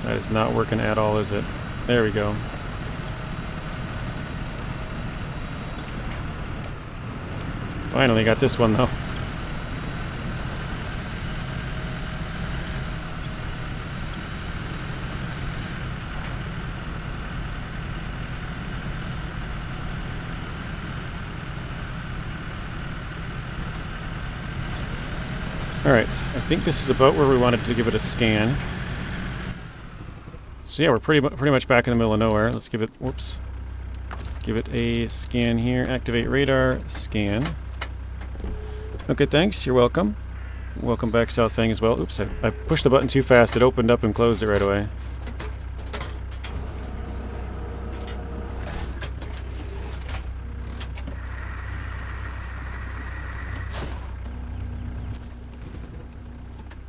That is not working at all, is it? There we go. Finally got this one, though. Alright, I think this is about where we wanted to give it a scan. So yeah, we're pretty much back in the middle of nowhere. Let's give it, whoops. Give it a scan here. Activate radar, scan. Okay, thanks. You're welcome. Welcome back, South Fang, as well. Oops, I pushed the button too fast. It opened up and closed it right away.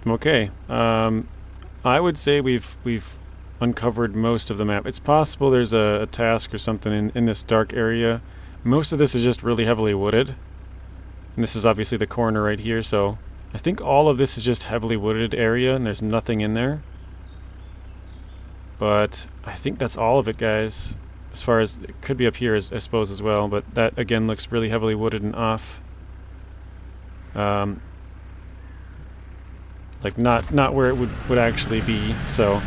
Okay. I would say we've uncovered most of the map. It's possible there's a task or something in this dark area. Most of this is just really heavily wooded. And this is obviously the corner right here, so I think all of this is just heavily wooded area and there's nothing in there. But I think that's all of it, guys. As far as, it could be up here, I suppose, as well, but that again looks really heavily wooded and off. Like not where it would actually be. So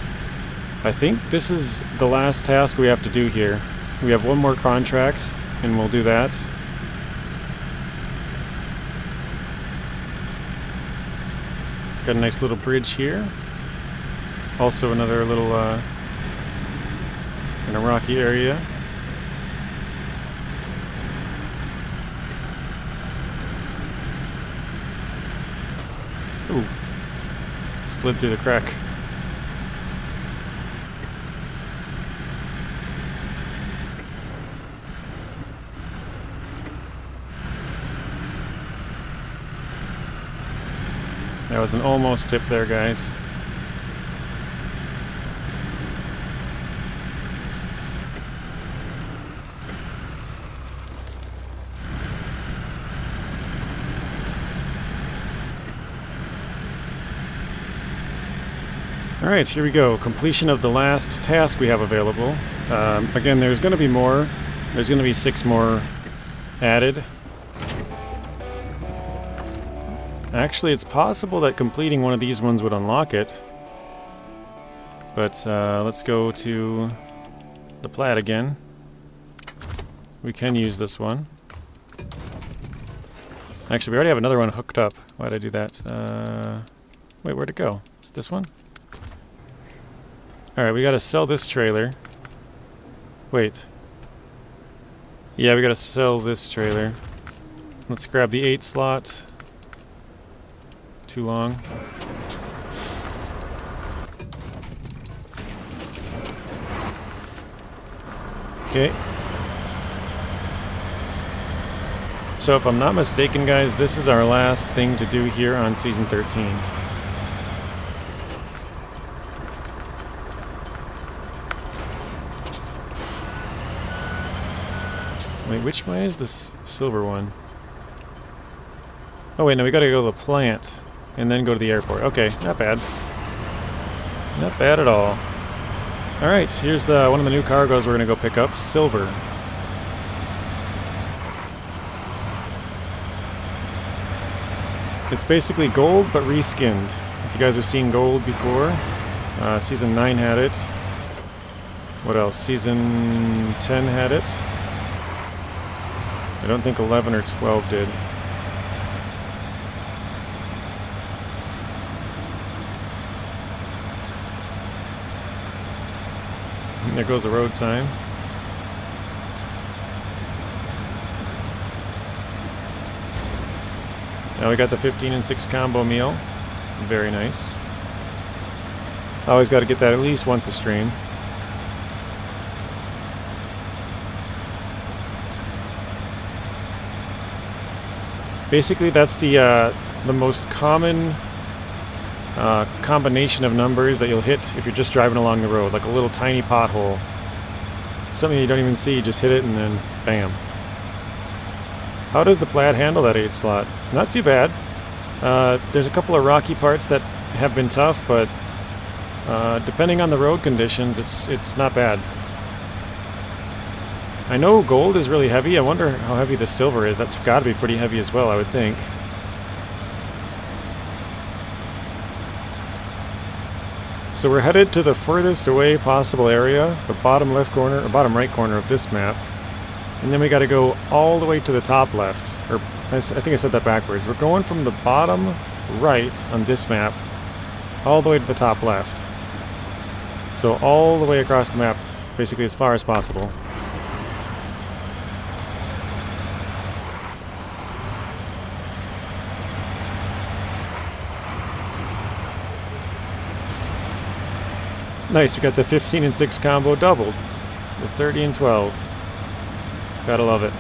I think this is the last task we have to do here. We have one more contract and we'll do that. Got a nice little bridge here. Also another little kind of rocky area. Ooh. Slid through the crack. That was an almost tip there, guys. Alright, here we go. Completion of the last task we have available. Again, there's going to be more. There's going to be 6 more added. Actually, it's possible that completing one of these ones would unlock it. But let's go to the plat again. We can use this one. Actually, we already have another one hooked up. Why did I do that? Wait, where'd it go? Is it this one? Alright, we gotta sell this trailer. Wait. Yeah, we gotta sell this trailer. Let's grab the 8 slot. Too long. Okay. So if I'm not mistaken, guys, this is our last thing to do here on Season 13. Wait, which way is this silver one? Oh wait, no, we gotta go to the plant and then go to the airport. Okay, not bad. Not bad at all. Alright, here's one of the new cargoes we're gonna go pick up. Silver. It's basically gold, but reskinned. If you guys have seen gold before, Season 9 had it. What else? Season 10 had it. I don't think 11 or 12 did. And there goes a road sign. Now we got the 15 and 6 combo meal. Very nice. Always got to get that at least once a stream. Basically, that's the most common combination of numbers that you'll hit if you're just driving along the road, like a little tiny pothole. Something you don't even see, just hit it and then bam. How does the Plaid handle that 8 slot? Not too bad. There's a couple of rocky parts that have been tough, but depending on the road conditions, it's not bad. I know gold is really heavy. I wonder how heavy the silver is. That's got to be pretty heavy as well, I would think. So we're headed to the furthest away possible area, the bottom left corner, or bottom right corner of this map. And then we got to go all the way to the top left. Or I think I said that backwards. We're going from the bottom right on this map all the way to the top left. So all the way across the map, basically as far as possible. Nice, we got the 15 and 6 combo doubled. The 30 and 12. Gotta love it.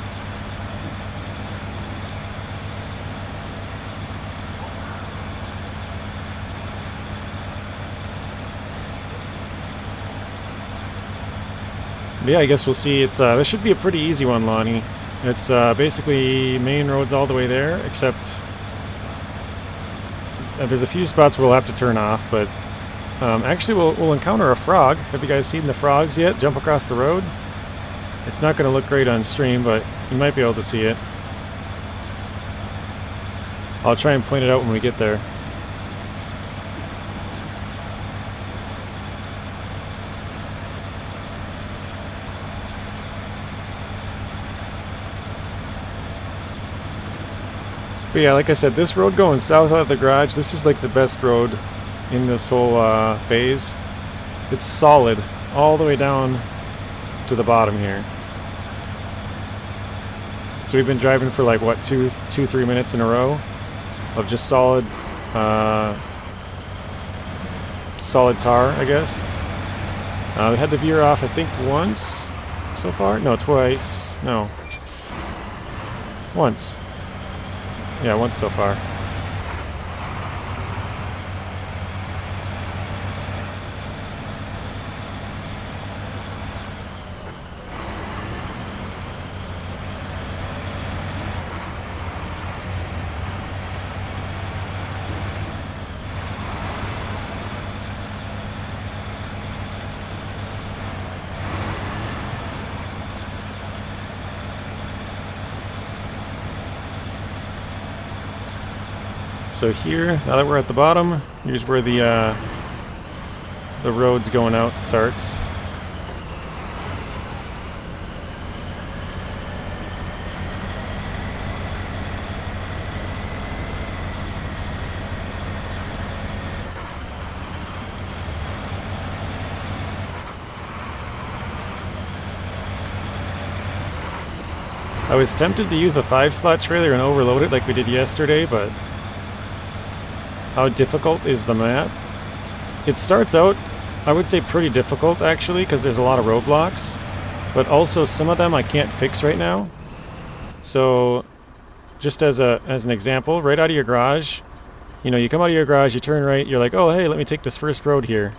But yeah, I guess we'll see. It's this should be a pretty easy one, Lonnie. It's basically main roads all the way there, except there's a few spots where we'll have to turn off, but actually we'll encounter a frog. Have you guys seen the frogs yet? Jump across the road? It's not going to look great on stream, but you might be able to see it. I'll try and point it out when we get there. But yeah, like I said, this road going south out of the garage, this is like the best road in this whole phase. It's solid all the way down to the bottom here. So we've been driving for like, what, 3 minutes in a row of just solid, solid tar, I guess. We had to veer off, I think, once so far. No, twice. No. Once. Yeah, once so far. So here, now that we're at the bottom, here's where the road's going out starts. I was tempted to use a 5-slot trailer and overload it like we did yesterday, but how difficult is the map? It starts out, I would say, pretty difficult actually, because there's a lot of roadblocks, but also some of them I can't fix right now. So just as an example, right out of your garage, you know, you come out of your garage, you turn right, you're like, oh hey, let me take this first road here.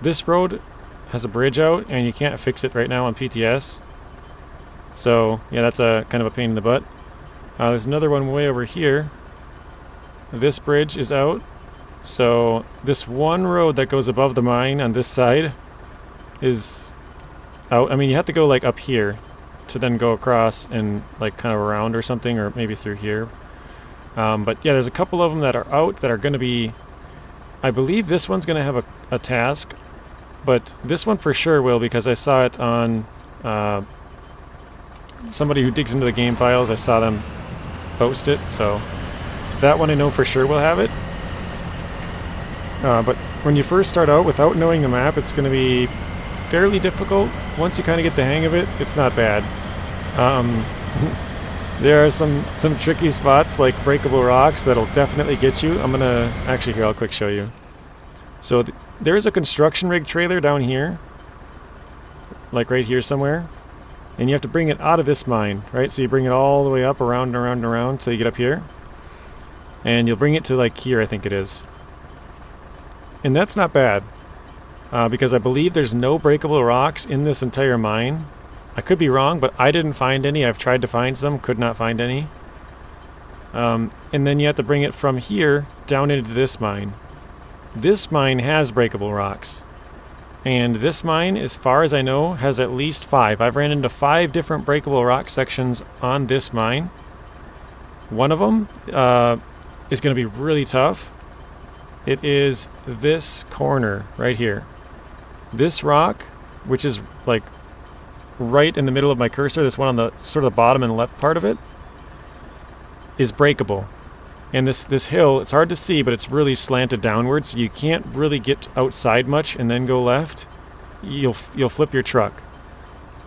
This road has a bridge out and you can't fix it right now on PTS. So yeah, that's a kind of a pain in the butt. There's another one way over here. This bridge is out. So this one road that goes above the mine on this side is out. I mean, you have to go like up here to then go across and like kind of around or something, or maybe through here. But yeah, there's a couple of them that are out that are going to be, I believe this one's going to have a task, but this one for sure will, because I saw it on somebody who digs into the game files. I saw them post it, so that one I know for sure will have it. But when you first start out without knowing the map, it's going to be fairly difficult. Once you kind of get the hang of it, it's not bad. There are some tricky spots like breakable rocks that'll definitely get you. I'm going to, actually here, I'll quick show you. So there is a construction rig trailer down here, like right here somewhere, and you have to bring it out of this mine, right? So you bring it all the way up, around and around and around till you get up here, and you'll bring it to like here, I think it is. And that's not bad, because I believe there's no breakable rocks in this entire mine. I could be wrong, but I didn't find any. I've tried to find some, could not find any. And then you have to bring it from here down into this mine. This mine has breakable rocks. And this mine, as far as I know, has at least 5. I've ran into 5 different breakable rock sections on this mine. One of them is going to be really tough. It is this corner right here. This rock, which is like right in the middle of my cursor, this one on the sort of the bottom and left part of it, is breakable. And this hill, it's hard to see, but it's really slanted downwards, so you can't really get outside much and then go left. You'll flip your truck.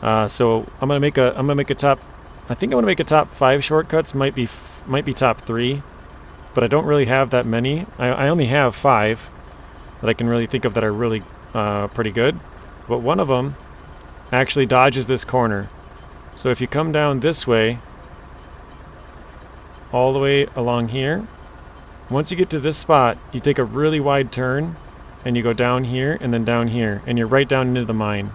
So I'm gonna make a top. I think I'm gonna make a top 5 shortcuts. Might be top 3. But I don't really have that many. I only have 5 that I can really think of that are really pretty good. But one of them actually dodges this corner. So if you come down this way, all the way along here, once you get to this spot, you take a really wide turn, and you go down here, and then down here, and you're right down into the mine.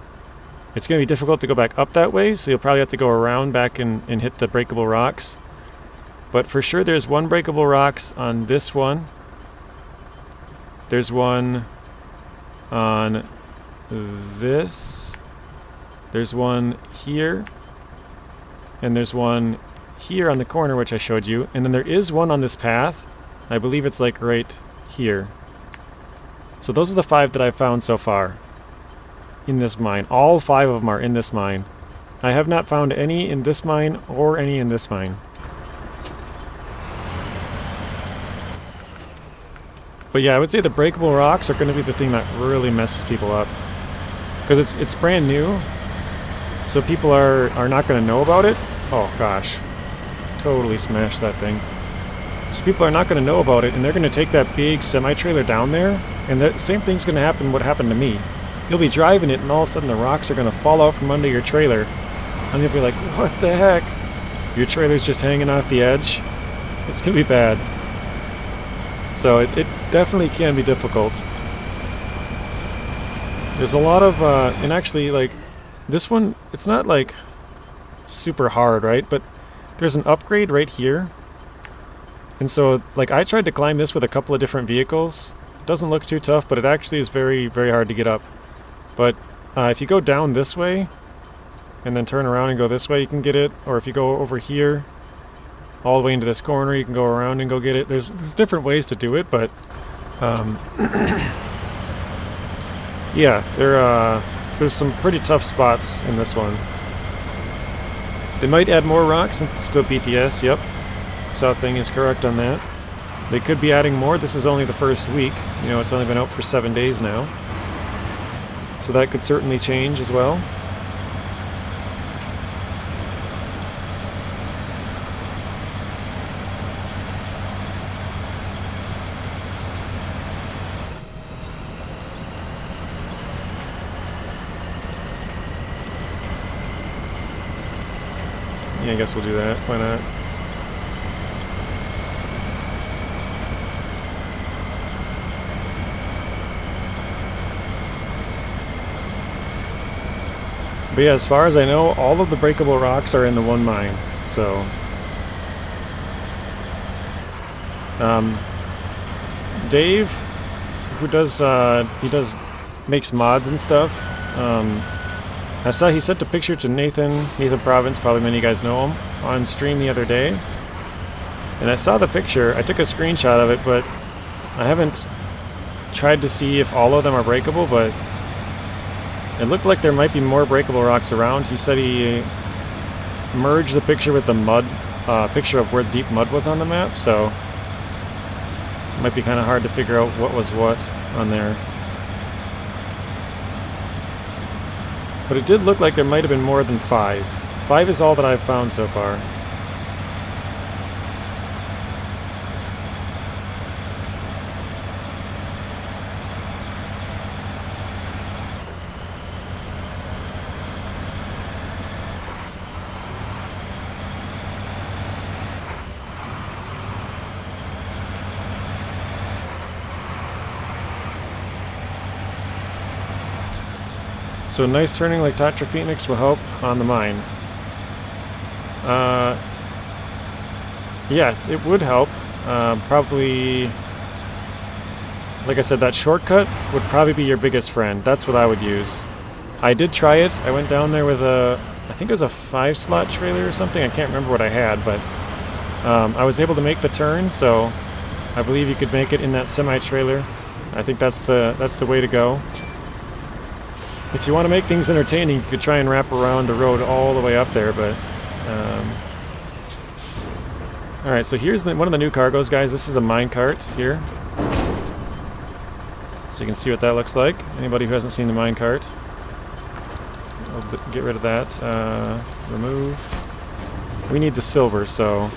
It's going to be difficult to go back up that way, so you'll probably have to go around back and hit the breakable rocks. But for sure there's one breakable rocks on this one. There's one on this. There's one here. And there's one here on the corner, which I showed you. And then there is one on this path. I believe it's like right here. So those are the 5 that I've found so far in this mine. All 5 of them are in this mine. I have not found any in this mine or any in this mine. But yeah, I would say the breakable rocks are going to be the thing that really messes people up. Because it's brand new, so people are not going to know about it. Oh gosh, totally smashed that thing. So people are not going to know about it, and they're going to take that big semi-trailer down there, and the same thing's going to happen what happened to me. You'll be driving it, and all of a sudden the rocks are going to fall out from under your trailer, and you'll be like, what the heck? Your trailer's just hanging off the edge. It's going to be bad. So it definitely can be difficult. There's a lot of, and actually, like, this one, it's not, like, super hard, right? But there's an upgrade right here. And so, like, I tried to climb this with a couple of different vehicles. It doesn't look too tough, but it actually is very, very hard to get up. But if you go down this way, and then turn around and go this way, you can get it. Or if you go over here, all the way into this corner, you can go around and go get it. There's different ways to do it, but yeah, there's some pretty tough spots in this one. They might add more rocks since it's still PTS, yep. South thing is correct on that. They could be adding more. This is only the first week. You know, it's only been out for 7 days now. So that could certainly change as well. Yeah, I guess we'll do that. Why not? But yeah, as far as I know, all of the breakable rocks are in the one mine. So, Dave, who does makes mods and stuff. I saw he sent a picture to Nathan Province, probably many of you guys know him, on stream the other day. And I saw the picture, I took a screenshot of it, but I haven't tried to see if all of them are breakable, but it looked like there might be more breakable rocks around. He said he merged the picture with the mud, picture of where deep mud was on the map, so it might be kind of hard to figure out what was what on there. But it did look like there might have been more than 5. 5 is all that I've found so far. So nice turning like Tatra Phoenix will help on the mine. Yeah, it would help. Probably, like I said, that shortcut would probably be your biggest friend. That's what I would use. I did try it. I went down there with a, I think it was a 5-slot trailer or something. I can't remember what I had, but I was able to make the turn, so I believe you could make it in that semi-trailer. I think that's the way to go. If you want to make things entertaining, you could try and wrap around the road all the way up there, but... Alright, so here's one of the new cargoes, guys. This is a mine cart here. So you can see what that looks like. Anybody who hasn't seen the mine cart. I'll get rid of that. Remove. We need the silver, so...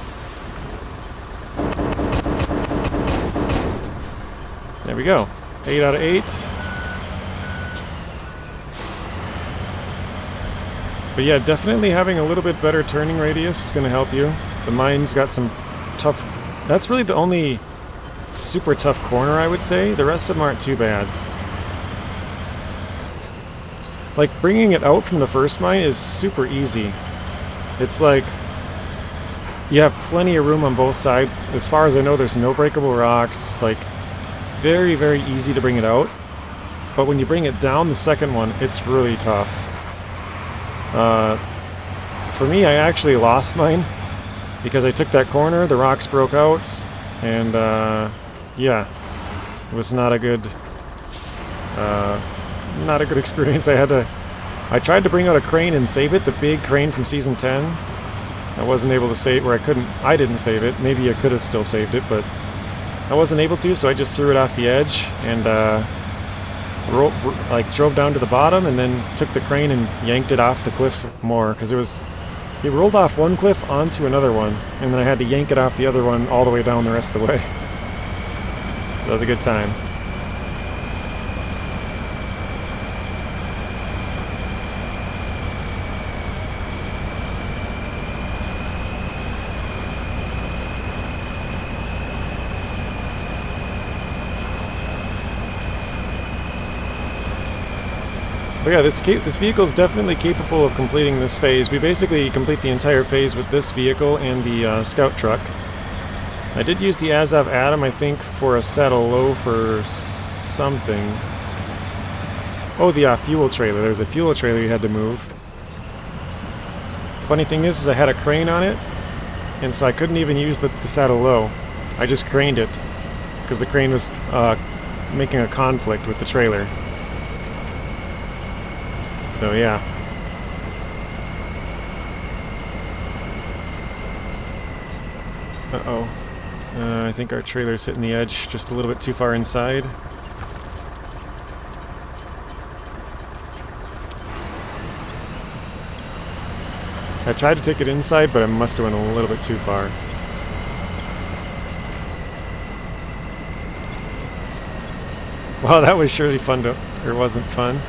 There we go. 8 out of 8. But yeah, definitely having a little bit better turning radius is going to help you. The mine's got some tough... That's really the only super tough corner, I would say. The rest of them aren't too bad. Like, bringing it out from the first mine is super easy. It's like... You have plenty of room on both sides. As far as I know, there's no breakable rocks. Like, very, very easy to bring it out. But when you bring it down the second one, it's really tough. For me, I actually lost mine because I took that corner, the rocks broke out, and yeah, it was not a good experience. I tried to bring out a crane and save it, the big crane from season 10. I wasn't able to save, or I didn't save it. Maybe I could have still saved it, but I wasn't able to, so I just threw it off the edge and drove down to the bottom and then took the crane and yanked it off the cliff more, because it rolled off one cliff onto another one, and then I had to yank it off the other one all the way down the rest of the way. That was a good time. But yeah, this vehicle is definitely capable of completing this phase. We basically complete the entire phase with this vehicle and the scout truck. I did use the Azov Atom, I think, for a saddle low for something. Oh, the fuel trailer. There's a fuel trailer you had to move. Funny thing is I had a crane on it, and so I couldn't even use the saddle low. I just craned it, because the crane was making a conflict with the trailer. So yeah. Uh-oh. I think our trailer's hitting the edge just a little bit too far inside. I tried to take it inside, but I must have went a little bit too far. Wow, that was surely fun to... or wasn't fun.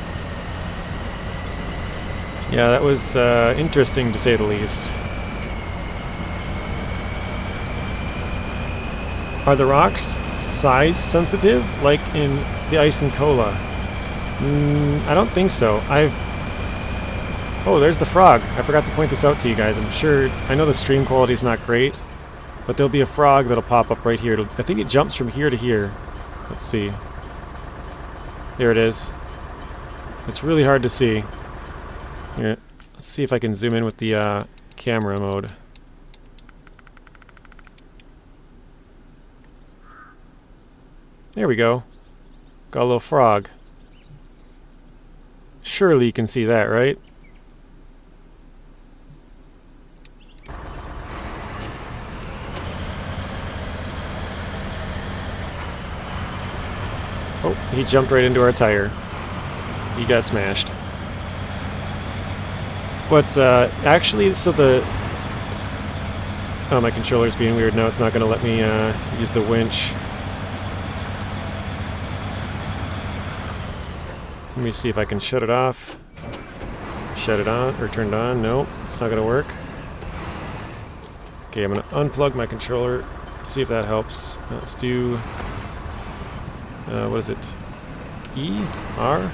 Yeah, that was interesting to say the least. Are the rocks size sensitive, like in the ice and cola? I don't think so. Oh, there's the frog. I forgot to point this out to you guys. I'm sure... I know the stream quality is not great, but there'll be a frog that'll pop up right here. I think it jumps from here to here. Let's see. There it is. It's really hard to see. Here, let's see if I can zoom in with the camera mode. There we go. Got a little frog. Surely you can see that, right? Oh, he jumped right into our tire. He got smashed. But actually, so the... Oh, my controller's being weird now. It's not going to let me use the winch. Let me see if I can shut it off. Shut it on, or turn it on. Nope, it's not going to work. Okay, I'm going to unplug my controller. See if that helps. Let's do... what is it? E? R?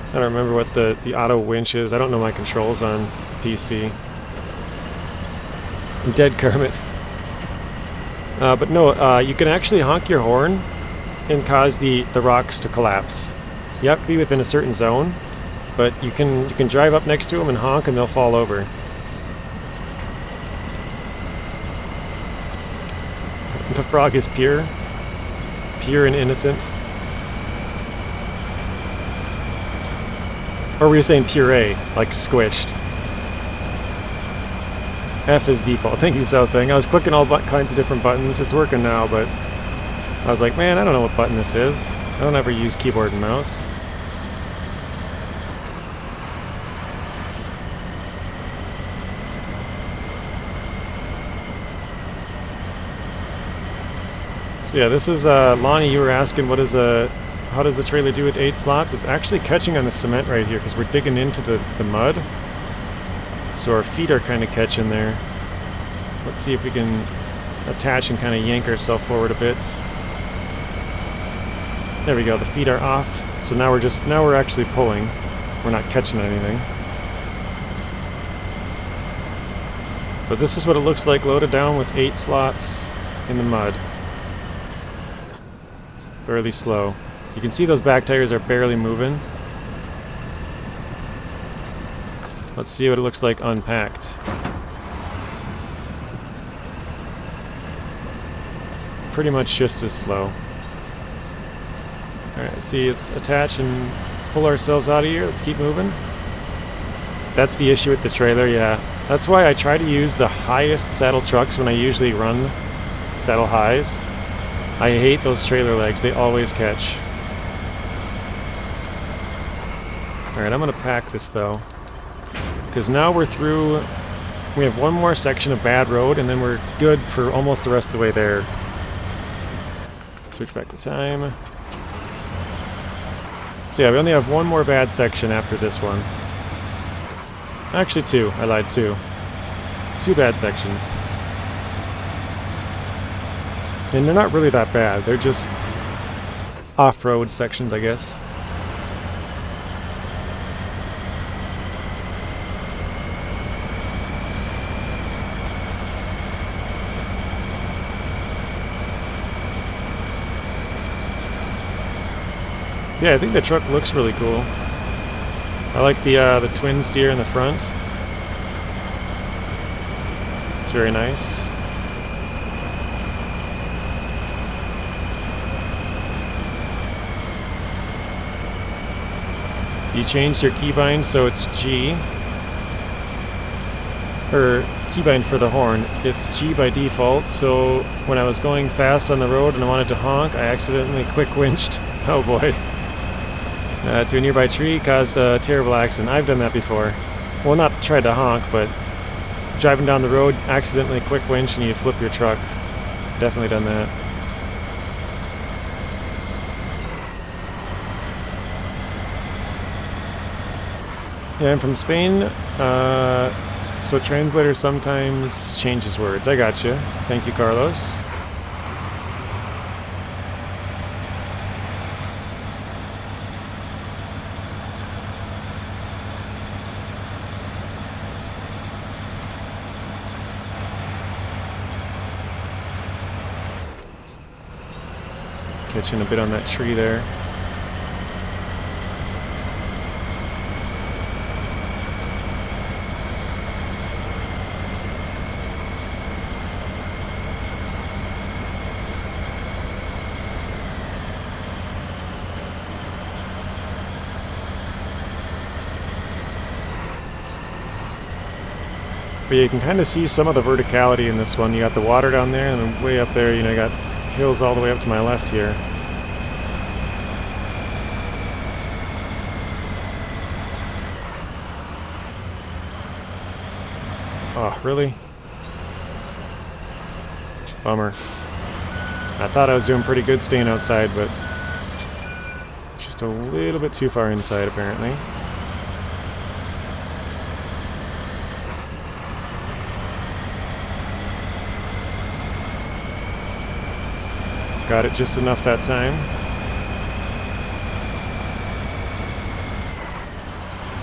I don't remember what the auto winch is. I don't know my controls on PC. I'm dead, Kermit. But no, you can actually honk your horn and cause the rocks to collapse. You have to be within a certain zone, but you can drive up next to them and honk and they'll fall over. The frog is pure and innocent. Or were you saying puree, like squished? F is default. Thank you, South Thing. I was clicking all kinds of different buttons. It's working now, but I was like, man, I don't know what button this is. I don't ever use keyboard and mouse. So yeah, this is Lonnie. You were asking, how does the trailer do with 8 slots? It's actually catching on the cement right here because we're digging into the mud. So our feet are kind of catching there. Let's see if we can attach and kind of yank ourselves forward a bit. There we go, the feet are off. So now we're actually pulling. We're not catching anything. But this is what it looks like loaded down with 8 slots in the mud. Fairly slow. You can see those back tires are barely moving. Let's see what it looks like unpacked. Pretty much just as slow. Alright, see, let's attach and pull ourselves out of here. Let's keep moving. That's the issue with the trailer, yeah. That's why I try to use the highest saddle trucks when I usually run saddle highs. I hate those trailer legs. They always catch. Alright, I'm going to pack this though. Because now we're through... We have one more section of bad road, and then we're good for almost the rest of the way there. Switch back the time. So yeah, we only have one more bad section after this one. Actually two. I lied, two. Two bad sections. And they're not really that bad. They're just off-road sections, I guess. Yeah, I think the truck looks really cool. I like the twin steer in the front. It's very nice. You changed your keybind so it's G. Or keybind for the horn. It's G by default, so when I was going fast on the road and I wanted to honk, I accidentally quick winched. Oh boy. To a nearby tree, caused a terrible accident. I've done that before. Well, not tried to honk, but driving down the road, accidentally quick winch and you flip your truck. Definitely done that. Yeah, I'm from Spain, so translator sometimes changes words. I gotcha. Thank you, Carlos. Catching a bit on that tree there. But you can kind of see some of the verticality in this one. You got the water down there, and then way up there, you know, you got hills all the way up to my left here. Oh, really? Bummer. I thought I was doing pretty good staying outside, but just a little bit too far inside, apparently. Got it just enough that time.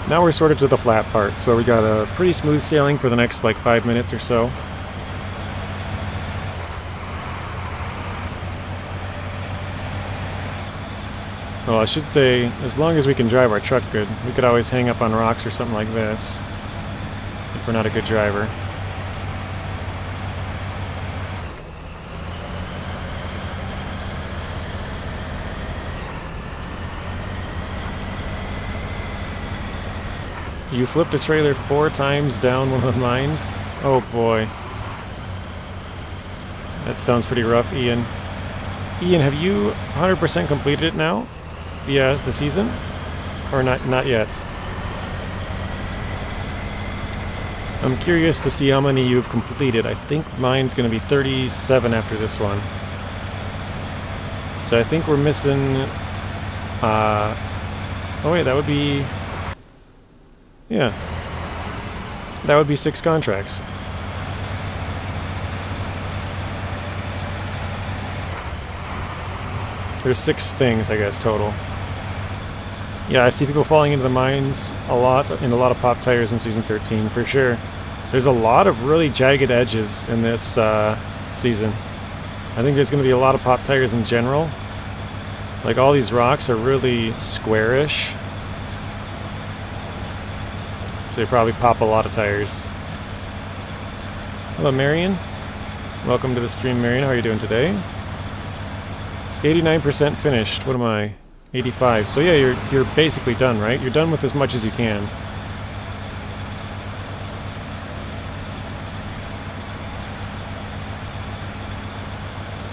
Now we're sorted to the flat part, so we got a pretty smooth sailing for the next like 5 minutes or so. Well, I should say, as long as we can drive our truck good, we could always hang up on rocks or something like this, if we're not a good driver. You flipped a trailer 4 times down one of the mines? Oh boy. That sounds pretty rough, Ian. Ian, have you 100% completed it now? Via the season? Or not yet? I'm curious to see how many you've completed. I think mine's going to be 37 after this one. So I think we're missing... oh wait, that would be... Yeah. That would be 6 contracts. There's 6 things, I guess, total. Yeah, I see people falling into the mines a lot, in a lot of pop tires in Season 13, for sure. There's a lot of really jagged edges in this season. I think there's going to be a lot of pop tires in general. Like, all these rocks are really squarish. So they probably pop a lot of tires. Hello, Marion. Welcome to the stream, Marion. How are you doing today? 89% finished. What am I? 85. So yeah, you're basically done, right? You're done with as much as you can.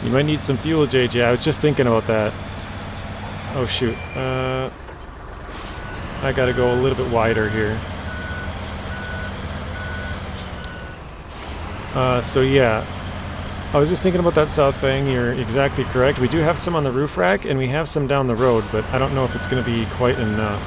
You might need some fuel, JJ. I was just thinking about that. Oh shoot. I gotta go a little bit wider here. So yeah. I was just thinking about that south thing. You're exactly correct. We do have some on the roof rack, and we have some down the road, but I don't know if it's going to be quite enough.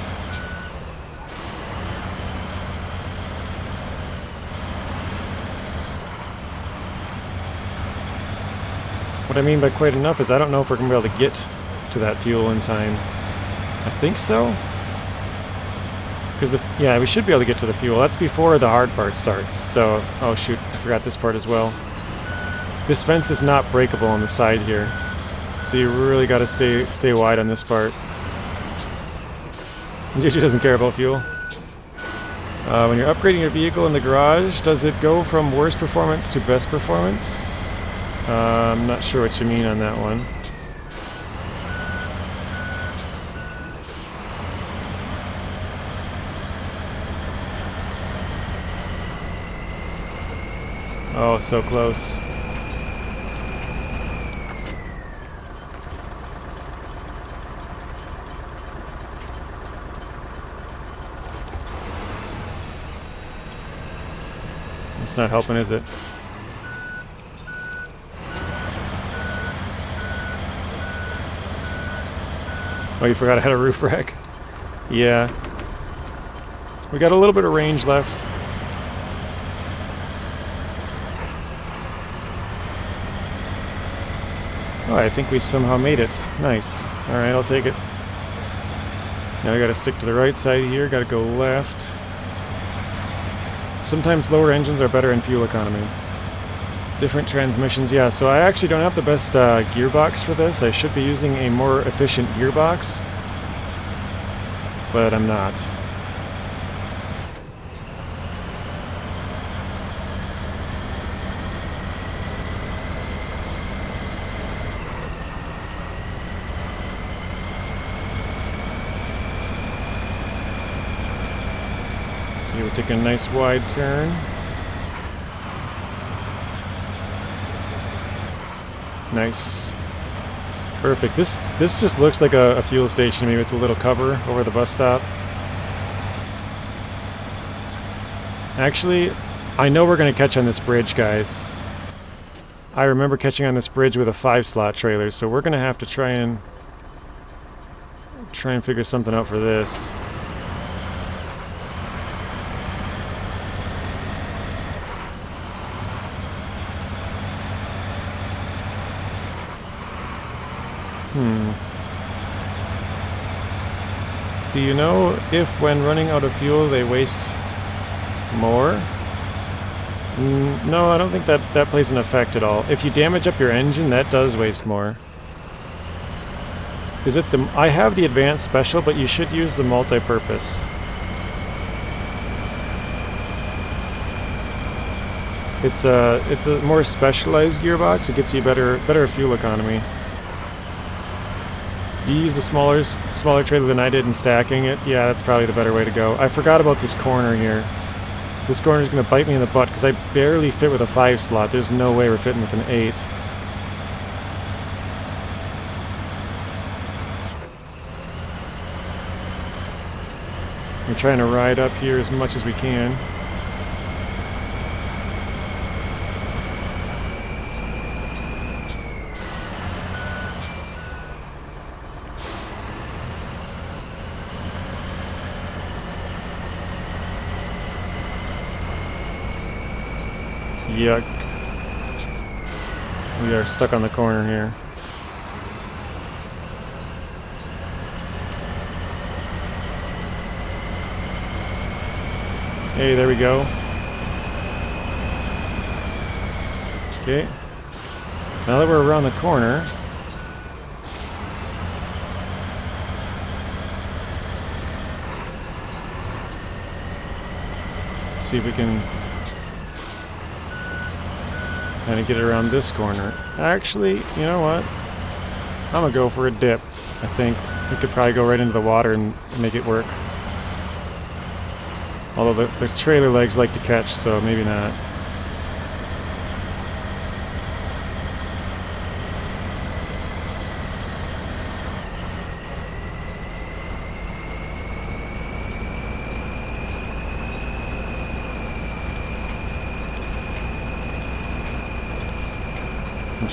What I mean by quite enough is I don't know if we're going to be able to get to that fuel in time. I think so. Because yeah, we should be able to get to the fuel. That's before the hard part starts. So, oh shoot, I forgot this part as well. This fence is not breakable on the side here, so you really got to stay wide on this part. JJ doesn't care about fuel. When you're upgrading your vehicle in the garage, does it go from worst performance to best performance? I'm not sure what you mean on that one. Oh, so close. It's not helping, is it? Oh, you forgot I had a roof rack? Yeah. We got a little bit of range left. Oh, I think we somehow made it. Nice. Alright, I'll take it. Now I gotta stick to the right side here, gotta go left. Sometimes lower engines are better in fuel economy. Different transmissions, yeah, so I actually don't have the best gearbox for this. I should be using a more efficient gearbox, but I'm not. Okay, we're taking a nice wide turn. Nice. Perfect. This just looks like a fuel station to me with a little cover over the bus stop. Actually, I know we're going to catch on this bridge, guys. I remember catching on this bridge with a 5-slot trailer, so we're going to have to try and figure something out for this. Do you know if when running out of fuel they waste more? No, I don't think that plays an effect at all. If you damage up your engine, that does waste more. Is it the... I have the advanced special, but you should use the multi-purpose. It's a more specialized gearbox. It gets you better fuel economy. You used a smaller trailer than I did in stacking it. Yeah, that's probably the better way to go. I forgot about this corner here. This corner is going to bite me in the butt because I barely fit with a 5-slot. There's no way we're fitting with an 8. We're trying to ride up here as much as we can. Yuck. We are stuck on the corner here. Hey, there we go. Okay. Now that we're around the corner, let's see if we can kind of get it around this corner. Actually, you know what? I'm gonna go for a dip. I think we could probably go right into the water and make it work. Although the trailer legs like to catch, so maybe not.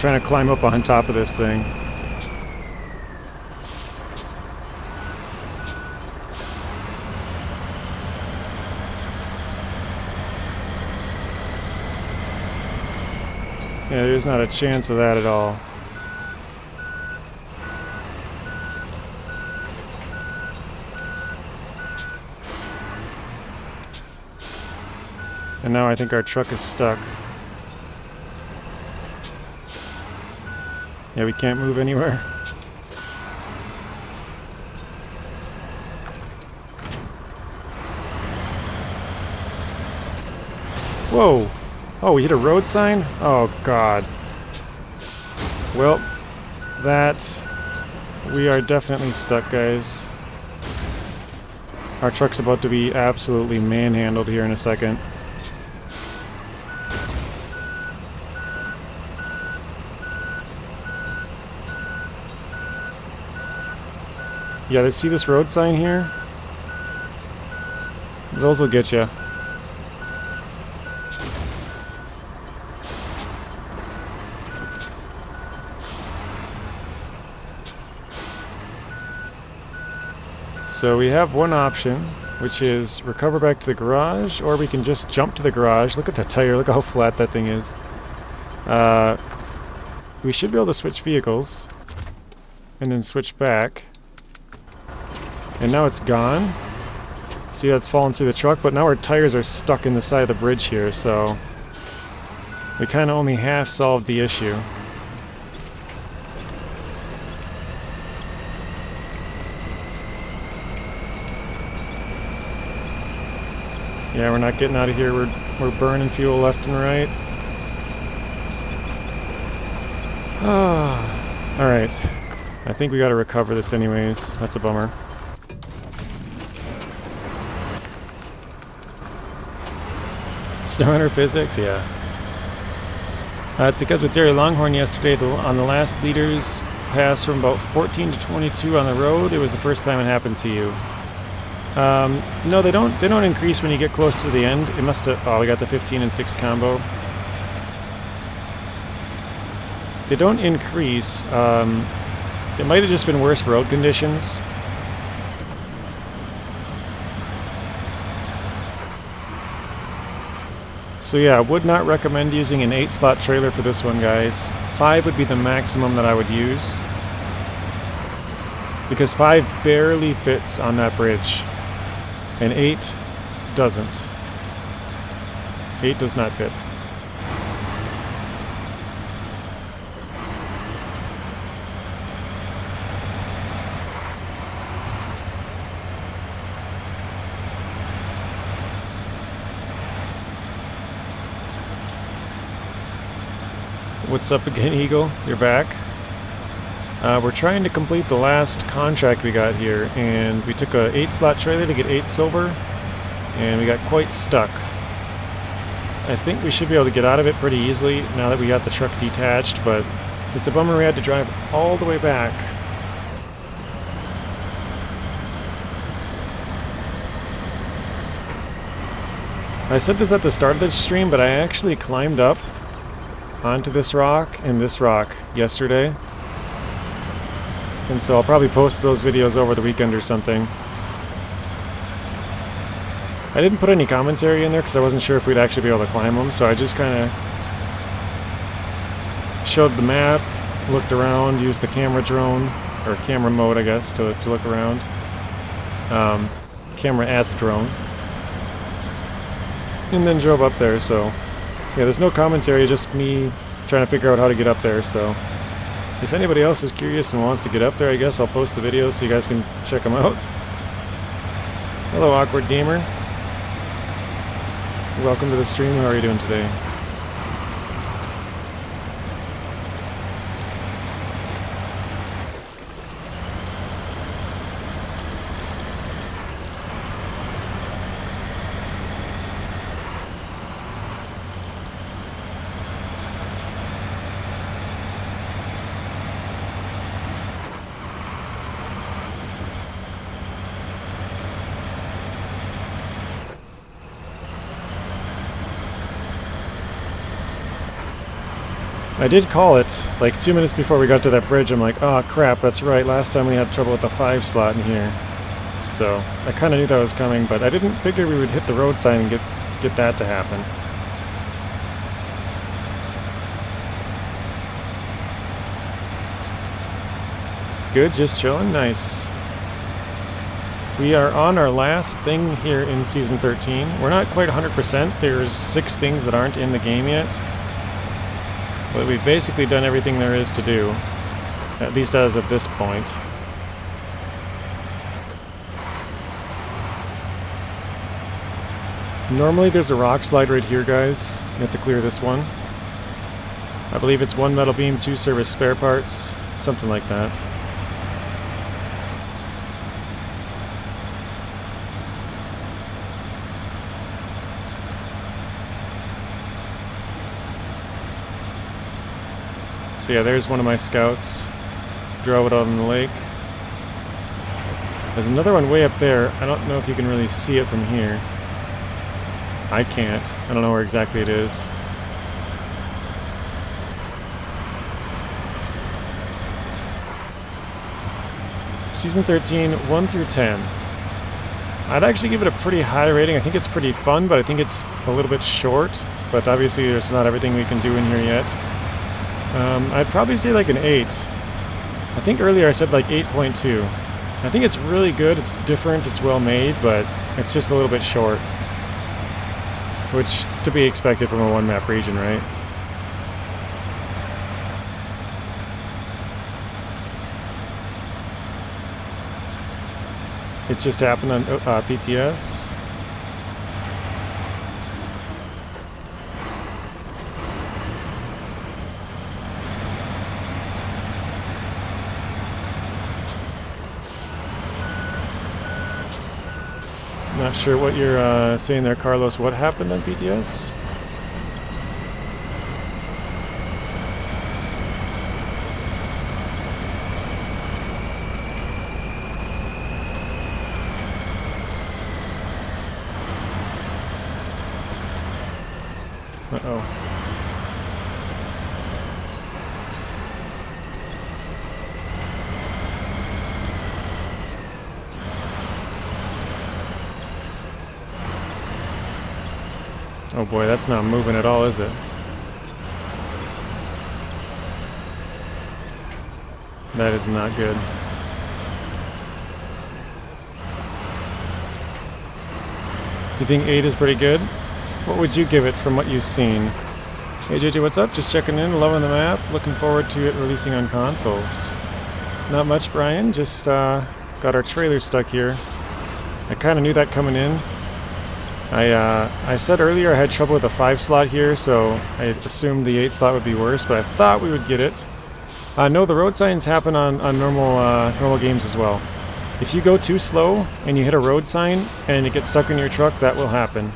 trying to climb up on top of this thing. Yeah, there's not a chance of that at all. And now I think our truck is stuck. Yeah, we can't move anywhere. Whoa! Oh, we hit a road sign? Oh, God. Well, we are definitely stuck, guys. Our truck's about to be absolutely manhandled here in a second. Yeah, see this road sign here? Those will get you. So we have one option, which is recover back to the garage, or we can just jump to the garage. Look at that tire, look how flat that thing is. We should be able to switch vehicles, and then switch back. And now it's gone. See, that's fallen through the truck, but now our tires are stuck in the side of the bridge here, so we kind of only half solved the issue. Yeah, we're not getting out of here. We're burning fuel left and right. Alright. I think we gotta recover this anyways. That's a bummer. SnowRunner physics? Yeah. It's because with Dairy Longhorn yesterday, on the last leaders pass from about 14 to 22 on the road, it was the first time it happened to you. No, they don't increase when you get close to the end. It must have... Oh, we got the 15 and 6 combo. They don't increase. It might have just been worse road conditions. So yeah, I would not recommend using an 8-slot trailer for this one, guys. 5 would be the maximum that I would use. Because 5 barely fits on that bridge. And 8 doesn't. 8 does not fit. What's up again, Eagle? You're back. We're trying to complete the last contract we got here, and we took a 8-slot trailer to get 8 silver, and we got quite stuck. I think we should be able to get out of it pretty easily now that we got the truck detached, but it's a bummer we had to drive all the way back. I said this at the start of this stream, but I actually climbed up onto this rock and this rock yesterday. And so I'll probably post those videos over the weekend or something. I didn't put any commentary in there because I wasn't sure if we'd actually be able to climb them, so I just kind of showed the map, looked around, used the camera drone, or camera mode I guess, to look around. Camera as a drone. And then drove up there, so yeah, there's no commentary, just me trying to figure out how to get up there, so if anybody else is curious and wants to get up there, I guess I'll post the videos so you guys can check them out. Hello, Awkward Gamer. Welcome to the stream. How are you doing today? I did call it, like 2 minutes before we got to that bridge. I'm like, oh crap, that's right, last time we had trouble with the 5 slot in here. So, I kind of knew that was coming, but I didn't figure we would hit the road sign and get that to happen. Good, just chilling, nice. We are on our last thing here in Season 13. We're not quite 100%, there's 6 things that aren't in the game yet. But we've basically done everything there is to do, at least as of this point. Normally there's a rock slide right here, guys. You have to clear this one. I believe it's 1 metal beam, 2 service spare parts, something like that. So yeah, there's one of my scouts. Drove it out in the lake. There's another one way up there. I don't know if you can really see it from here. I can't. I don't know where exactly it is. Season 13, 1 through 10. I'd actually give it a pretty high rating. I think it's pretty fun, but I think it's a little bit short. But obviously there's not everything we can do in here yet. I'd probably say like an 8. I think earlier I said like 8.2. I think it's really good, it's different, it's well made, but it's just a little bit short. Which, to be expected from a 1-map region, right? It just happened on PTS. Not sure what you're saying there, Carlos. What happened on PTS? Uh-oh. Oh boy, that's not moving at all, is it? That is not good. You think 8 is pretty good? What would you give it from what you've seen? Hey JJ, what's up? Just checking in, loving the map. Looking forward to it releasing on consoles. Not much, Brian. Just got our trailer stuck here. I kind of knew that coming in. I said earlier I had trouble with the 5 slot here, so I assumed the 8 slot would be worse, but I thought we would get it. No, the road signs happen on normal games as well. If you go too slow and you hit a road sign and it gets stuck in your truck, that will happen.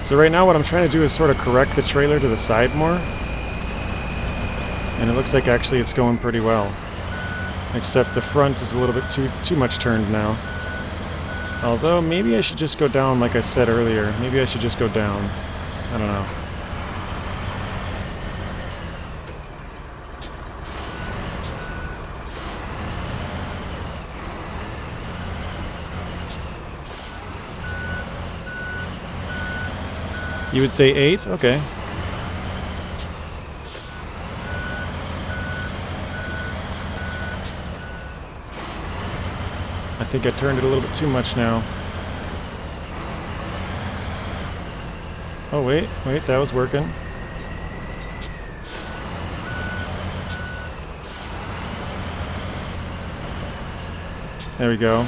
So right now what I'm trying to do is sort of correct the trailer to the side more. And it looks like actually it's going pretty well. Except the front is a little bit too much turned now. Although maybe I should just go down like I said earlier. Maybe I should just go down. I don't know. You would say 8? Okay. I think I turned it a little bit too much now. Oh wait, that was working. There we go.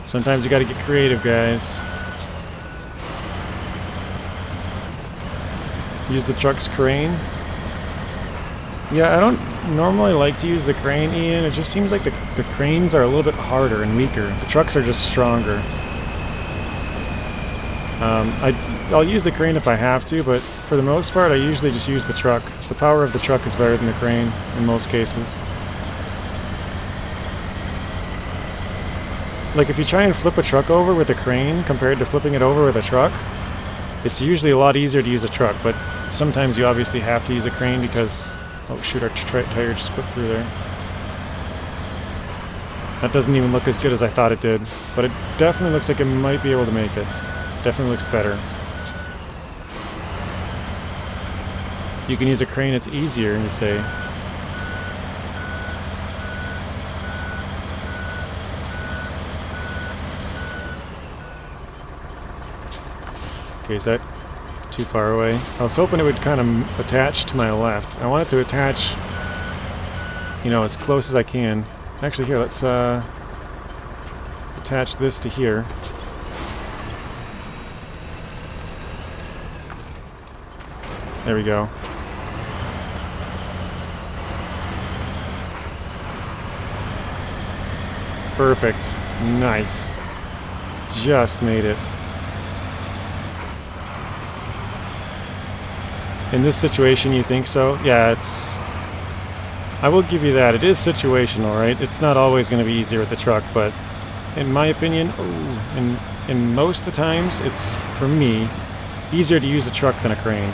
Sometimes you gotta get creative, guys. Use the truck's crane. Yeah, I don't normally like to use the crane, Ian. It just seems like the cranes are a little bit harder and weaker. The trucks are just stronger. I'll use the crane if I have to, but for the most part, I usually just use the truck. The power of the truck is better than the crane in most cases. like if you try and flip a truck over with a crane compared to flipping it over with a truck, it's usually a lot easier to use a truck, but sometimes you obviously have to use a crane because, oh shoot, our tire just clipped through there. That doesn't even look as good as I thought it did, but it definitely looks like it might be able to make it. Definitely looks better. You can use a crane, it's easier, you say. Okay, is that too far away? I was hoping it would kind of attach to my left. I want it to attach, you know, as close as I can. Actually, here, let's attach this to here. There we go. Perfect. Nice. Just made it. In this situation, you think so? Yeah, it's... I will give you that. It is situational, right? It's not always going to be easier with the truck, but in my opinion, in most of the times, it's, for me, easier to use a truck than a crane.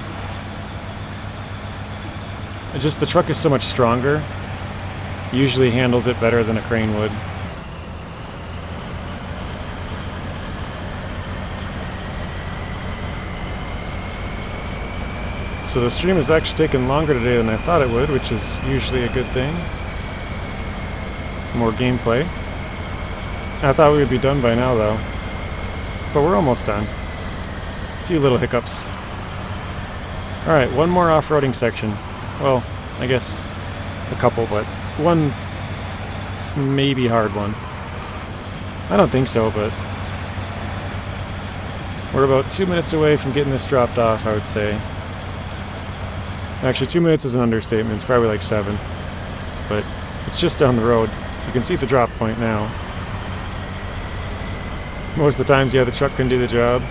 Just the truck is so much stronger. Usually handles it better than a crane would. So the stream has actually taken longer today than I thought it would, which is usually a good thing. More gameplay. I thought we would be done by now, though. But we're almost done. A few little hiccups. Alright, one more off-roading section. Well, I guess a couple, but one maybe hard one. I don't think so, but we're about 2 minutes away from getting this dropped off, I would say. Actually, 2 minutes is an understatement. It's probably like 7. But it's just down the road. You can see the drop point now. Most of the times, yeah, the truck can do the job.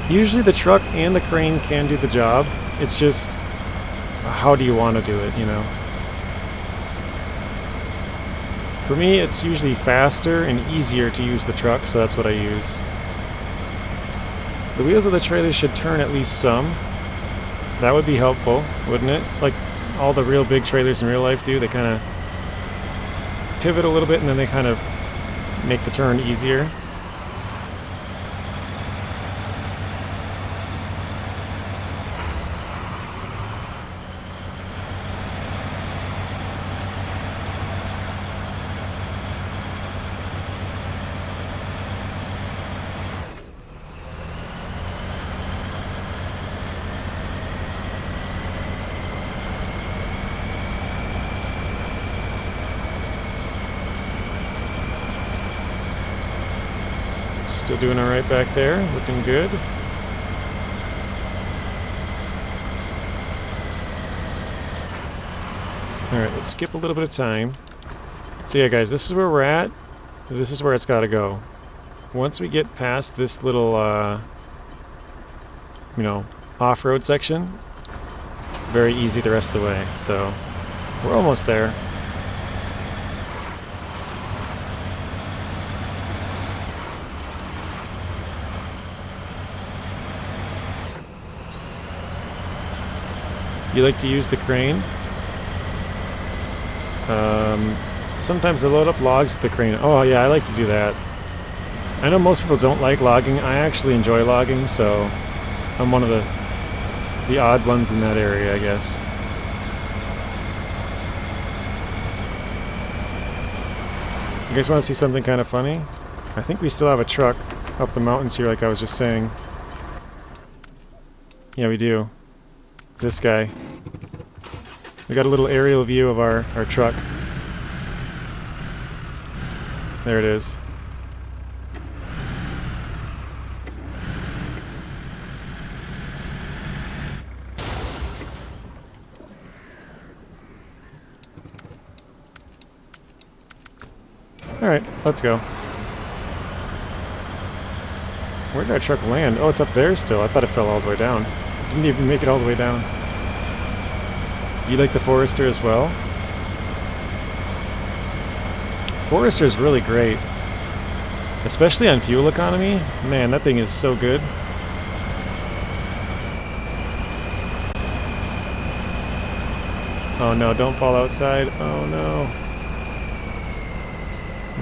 Usually the truck and the crane can do the job. It's just, how do you want to do it, you know? For me, it's usually faster and easier to use the truck, so that's what I use. The wheels of the trailer should turn at least some. That would be helpful, wouldn't it? Like all the real big trailers in real life do. They kind of pivot a little bit and then they kind of make the turn easier. Still doing all right back there, looking good. All right, let's skip a little bit of time. So yeah, guys, this is where we're at. This is where it's got to go. Once we get past this little, you know, off-road section, very easy the rest of the way. So we're almost there. You like to use the crane? Sometimes I load up logs with the crane. Oh yeah, I like to do that. I know most people don't like logging. I actually enjoy logging, so I'm one of the odd ones in that area, I guess. You guys want to see something kind of funny? I think we still have a truck up the mountains here, like I was just saying. Yeah, we do. This guy. We got a little aerial view of our truck. There it is. Alright, let's go. Where did our truck land? Oh, it's up there still. I thought it fell all the way down. Didn't even make it all the way down. You like the Forester as well? Forester is really great. Especially on fuel economy. Man, that thing is so good. Oh no, don't fall outside. Oh no.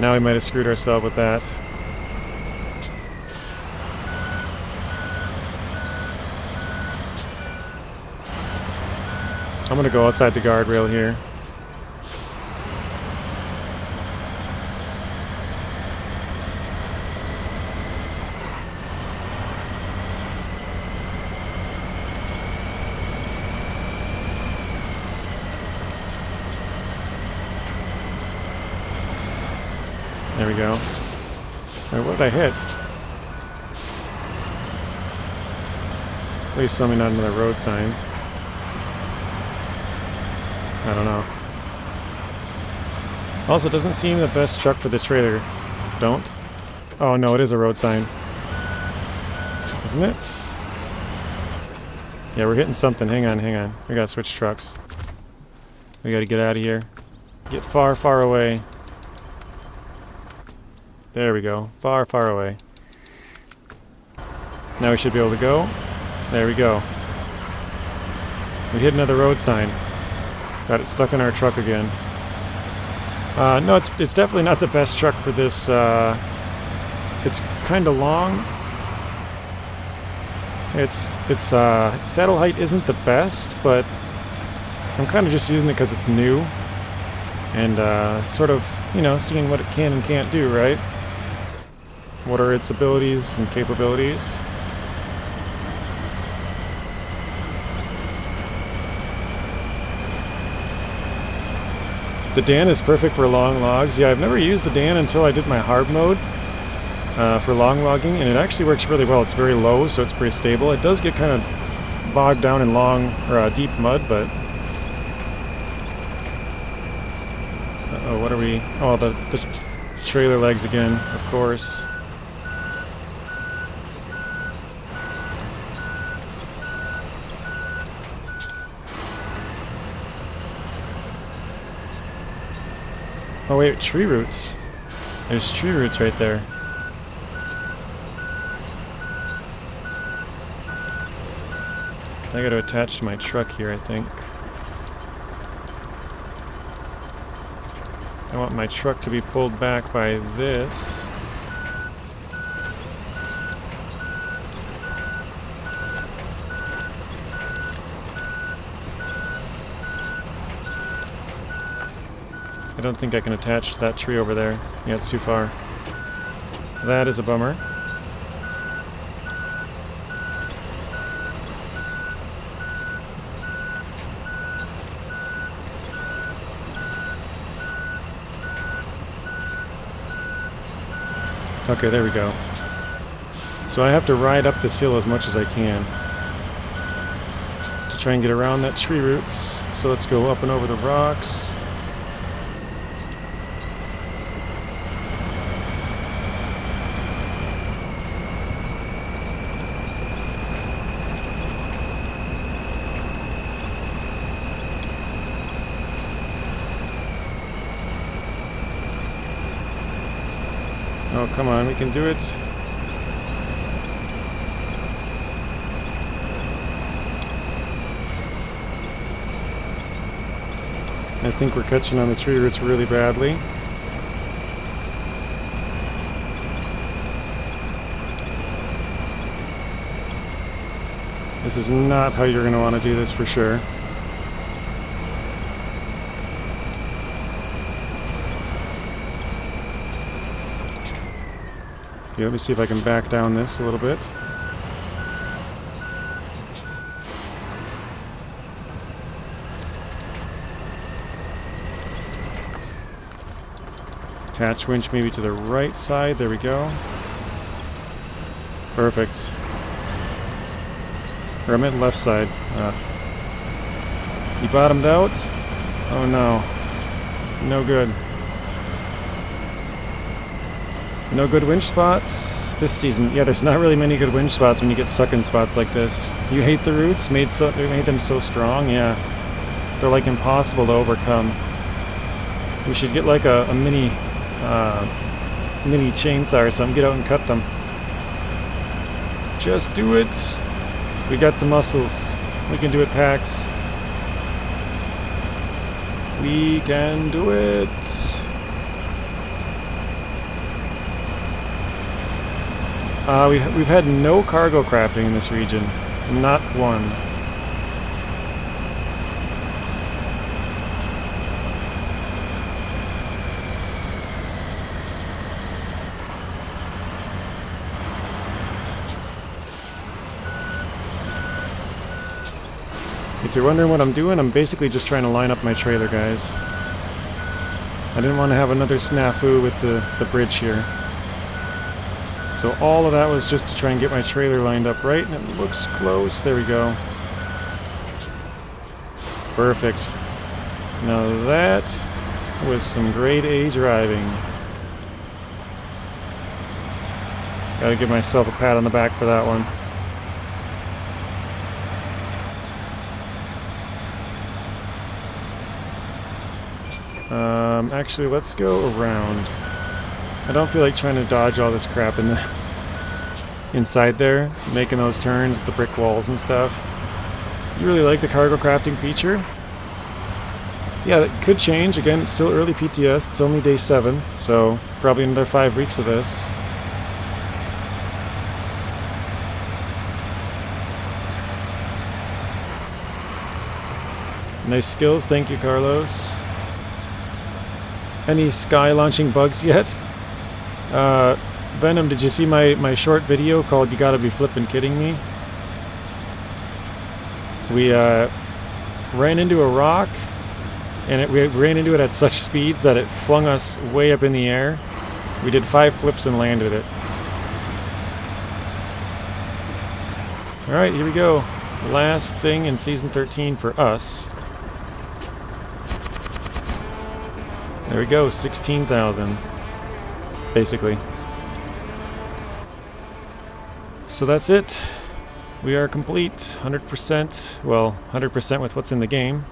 Now we might have screwed ourselves with that. I'm gonna go outside the guardrail here. There we go. Wait, what did I hit? Please tell me not another road sign. I don't know. Also, it doesn't seem the best truck for the trailer. Don't? Oh no, it is a road sign. Isn't it? Yeah, we're hitting something. Hang on, hang on. We gotta switch trucks. We gotta get out of here. Get far, far away. There we go. Far, far away. Now we should be able to go. There we go. We hit another road sign. Got it stuck in our truck again. No, it's definitely not the best truck for this. It's kind of long. Its saddle height isn't the best, but I'm kind of just using it because it's new and sort of, you know, seeing what it can and can't do, right? What are its abilities and capabilities? The Dan is perfect for long logs. Yeah, I've never used the Dan until I did my hard mode for long logging, and it actually works really well. It's very low, so it's pretty stable. It does get kind of bogged down in long or deep mud, but uh-oh, what are we? Oh, the trailer legs again, of course. Oh wait, tree roots. There's tree roots right there. I gotta attach to my truck here, I think. I want my truck to be pulled back by this. I don't think I can attach to that tree over there. Yeah, it's too far. That is a bummer. Okay, there we go. So I have to ride up this hill as much as I can to try and get around that tree roots. So let's go up and over the rocks. Oh, come on, we can do it. I think we're catching on the tree roots really badly. This is not how you're going to want to do this for sure. Okay, let me see if I can back down this a little bit. Attach winch maybe to the right side. There we go. Perfect. Or I meant left side. He bottomed out. Oh no. No good. No good winch spots this season. Yeah, there's not really many good winch spots when you get stuck in spots like this. You hate the roots? They made them so strong? Yeah. They're like impossible to overcome. We should get like a mini mini chainsaw or something. Get out and cut them. Just do it. We got the muscles. We can do it, Pax. We can do it. We've had no cargo crafting in this region. Not one. If you're wondering what I'm doing, I'm basically just trying to line up my trailer, guys. I didn't want to have another snafu with the bridge here. So all of that was just to try and get my trailer lined up right, and it looks close. There we go. Perfect. Now that was some grade A driving. Gotta give myself a pat on the back for that one. Actually, let's go around. I don't feel like trying to dodge all this crap in the inside there, making those turns with the brick walls and stuff. You really like the cargo crafting feature? Yeah, that could change. Again, it's still early PTS. It's only day 7, so probably another 5 weeks of this. Nice skills. Thank you, Carlos. Any sky launching bugs yet? Venom, did you see my short video called "You Gotta Be Flippin' Kidding Me"? We ran into a rock, and we ran into it at such speeds that it flung us way up in the air. We did 5 flips and landed it. Alright, here we go. Last thing in Season 13 for us. There we go, 16,000, basically. So that's it. We are complete, 100%, well, 100% with what's in the game.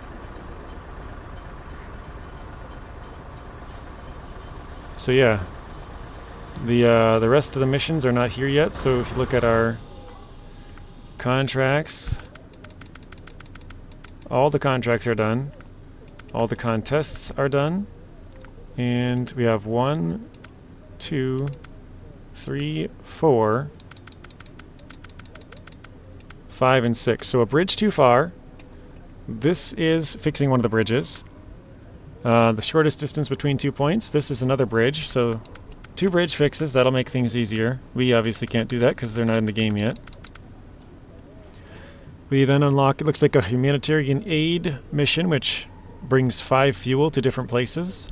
So yeah, the rest of the missions are not here yet, so if you look at our contracts, all the contracts are done, all the contests are done. And we have 1, 2, 3, 4, 5, and 6. So a bridge too far. This is fixing one of the bridges. The shortest distance between 2 points. This is another bridge. So 2 bridge fixes. That'll make things easier. We obviously can't do that because they're not in the game yet. We then unlock, it looks like a humanitarian aid mission, which brings 5 fuel to different places.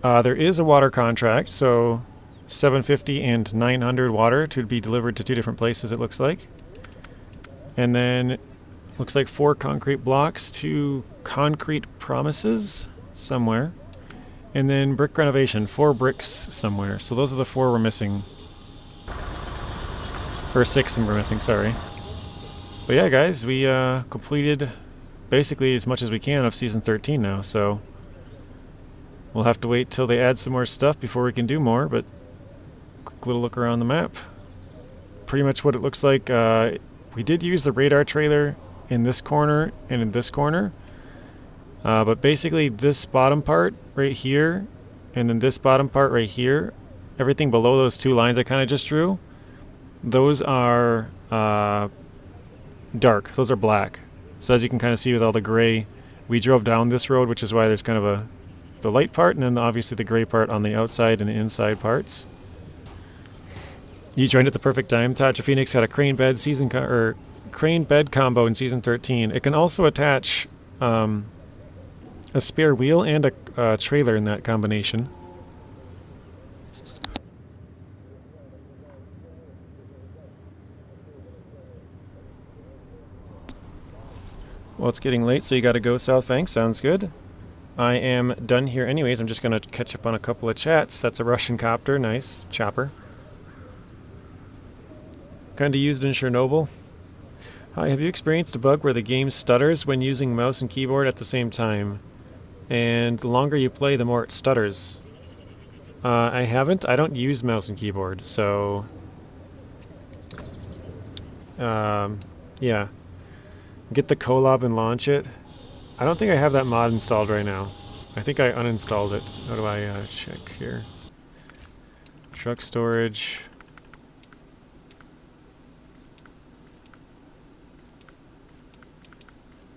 There is a water contract, so 750 and 900 water to be delivered to 2 different places, it looks like. And then looks like 4 concrete blocks, 2 concrete promises somewhere. And then brick renovation, 4 bricks somewhere. So those are the 4 we're missing. Or 6 we're missing, sorry. But yeah, guys, we completed basically as much as we can of Season 13 now, so we'll have to wait till they add some more stuff before we can do more, but quick little look around the map. Pretty much what it looks like. We did use the radar trailer in this corner and in this corner, but basically this bottom part right here and then this bottom part right here, everything below those 2 lines I kind of just drew, those are dark. Those are black. So as you can kind of see with all the gray, we drove down this road, which is why there's kind of the light part, and then obviously the gray part on the outside and inside parts. You joined at the perfect time. Tatcha Phoenix had a crane bed crane bed combo in Season 13. It can also attach a spare wheel and a trailer in that combination. Well, it's getting late, so you gotta go, Southbank. Sounds good. I am done here anyways. I'm just gonna catch up on a couple of chats. That's a Russian copter. Nice. Chopper. Kinda used in Chernobyl. Hi, have you experienced a bug where the game stutters when using mouse and keyboard at the same time? And the longer you play, the more it stutters. I haven't. I don't use mouse and keyboard, so... yeah. Get the collab and launch it. I don't think I have that mod installed right now. I think I uninstalled it. How do I check here? Truck storage.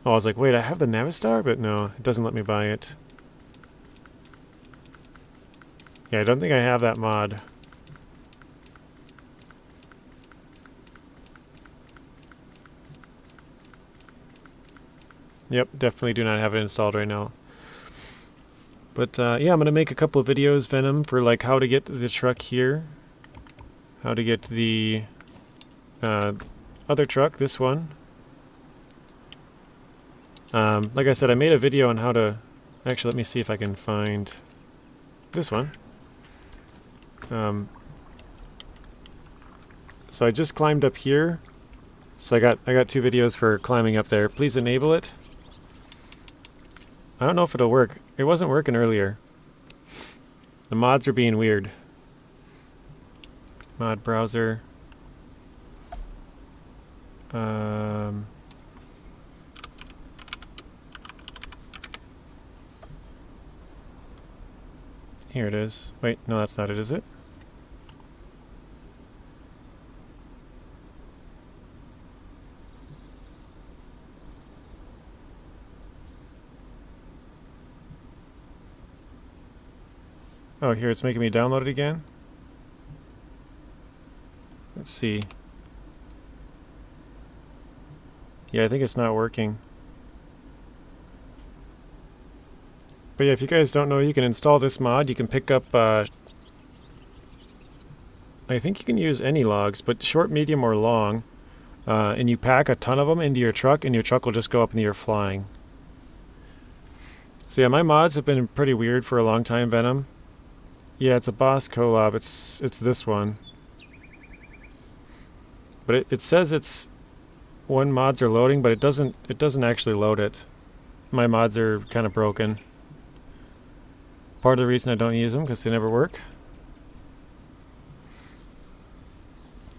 Oh, I was like, wait, I have the Navistar? But no, it doesn't let me buy it. Yeah, I don't think I have that mod. Yep, definitely do not have it installed right now. But yeah, I'm going to make a couple of videos, Venom, for like how to get the truck here. How to get the other truck, this one. Like I said, I made a video on how to... Actually, let me see if I can find this one. So I just climbed up here. So I got 2 videos for climbing up there. Please enable it. I don't know if it'll work. It wasn't working earlier. The mods are being weird. Mod browser. Here it is. Wait, no, that's not it, is it? Oh, here, it's making me download it again. Let's see. Yeah, I think it's not working. But yeah, if you guys don't know, you can install this mod. You can pick up, I think you can use any logs, but short, medium, or long. And you pack a ton of them into your truck, and your truck will just go up in the air flying. So yeah, my mods have been pretty weird for a long time, Venom. Yeah, it's a boss collab. It's this one. But it says it's when mods are loading, but it doesn't actually load it. My mods are kind of broken. Part of the reason I don't use them because they never work.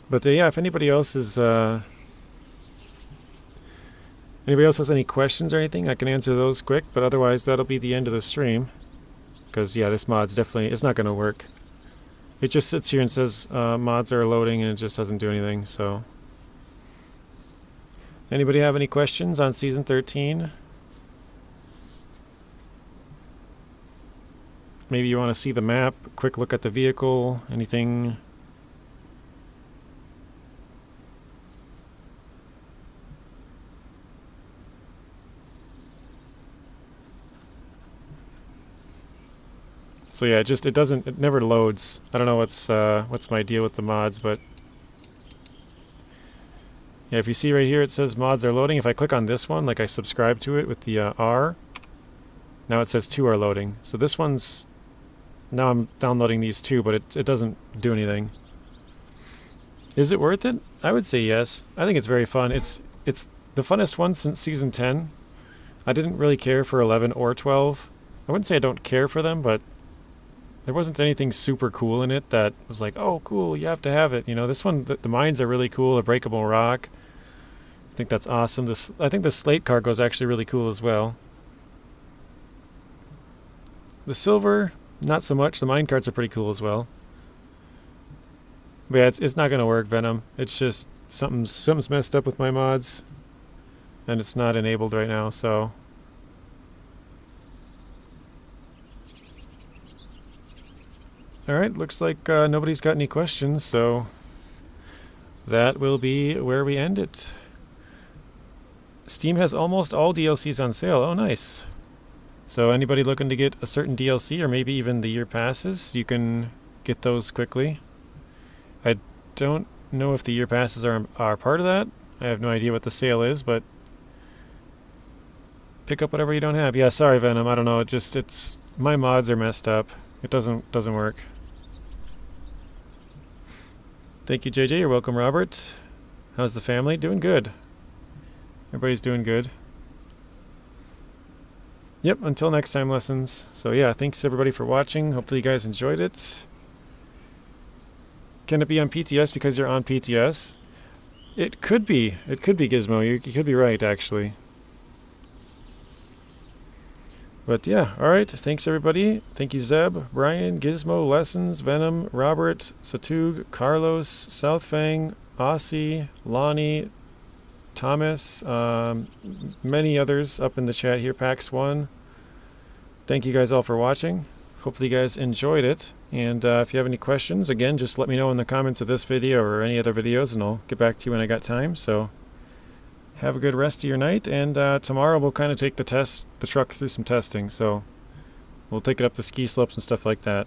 But yeah, if anybody else is anybody else has any questions or anything, I can answer those quick. But otherwise, that'll be the end of the stream. Because yeah, this mod's definitely, it's not going to work. It just sits here and says mods are loading and it just doesn't do anything, so. Anybody have any questions on Season 13? Maybe you want to see the map, quick look at the vehicle, anything? So yeah, it never loads. I don't know what's my deal with the mods, but yeah, if you see right here it says mods are loading. If I click on this one, like I subscribe to it with the R, now it says 2 are loading. So this one's, now I'm downloading these 2, but it doesn't do anything. Is it worth it? I would say yes. I think it's very fun. It's the funnest one since Season 10. I didn't really care for 11 or 12. I wouldn't say I don't care for them, but there wasn't anything super cool in it that was like, oh, cool, you have to have it. You know, this one, the mines are really cool, a breakable rock. I think that's awesome. I think the slate cargo is actually really cool as well. The silver, not so much. The mine carts are pretty cool as well. But yeah, it's not going to work, Venom. It's just something's messed up with my mods. And it's not enabled right now, so... Alright, looks like nobody's got any questions, so that will be where we end it. Steam has almost all DLCs on sale. Oh, nice. So anybody looking to get a certain DLC, or maybe even the year passes, you can get those quickly. I don't know if the year passes are part of that. I have no idea what the sale is, but pick up whatever you don't have. Yeah, sorry, Venom, I don't know, it's my mods are messed up. It doesn't work. Thank you, JJ. You're welcome, Robert. How's the family? Doing good. Everybody's doing good. Yep, until next time, lessons. So yeah, thanks everybody for watching. Hopefully you guys enjoyed it. Can it be on PTS because you're on PTS? It could be. It could be, Gizmo. You could be right, actually. But yeah, alright. Thanks everybody. Thank you, Zeb, Brian, Gizmo, Lessons, Venom, Robert, Satug, Carlos, Southfang, Aussie, Lonnie, Thomas, many others up in the chat here, PAX1. Thank you guys all for watching. Hopefully you guys enjoyed it. And if you have any questions, again, just let me know in the comments of this video or any other videos, and I'll get back to you when I got time. So have a good rest of your night, and tomorrow we'll kind of take the truck through some testing. So we'll take it up the ski slopes and stuff like that.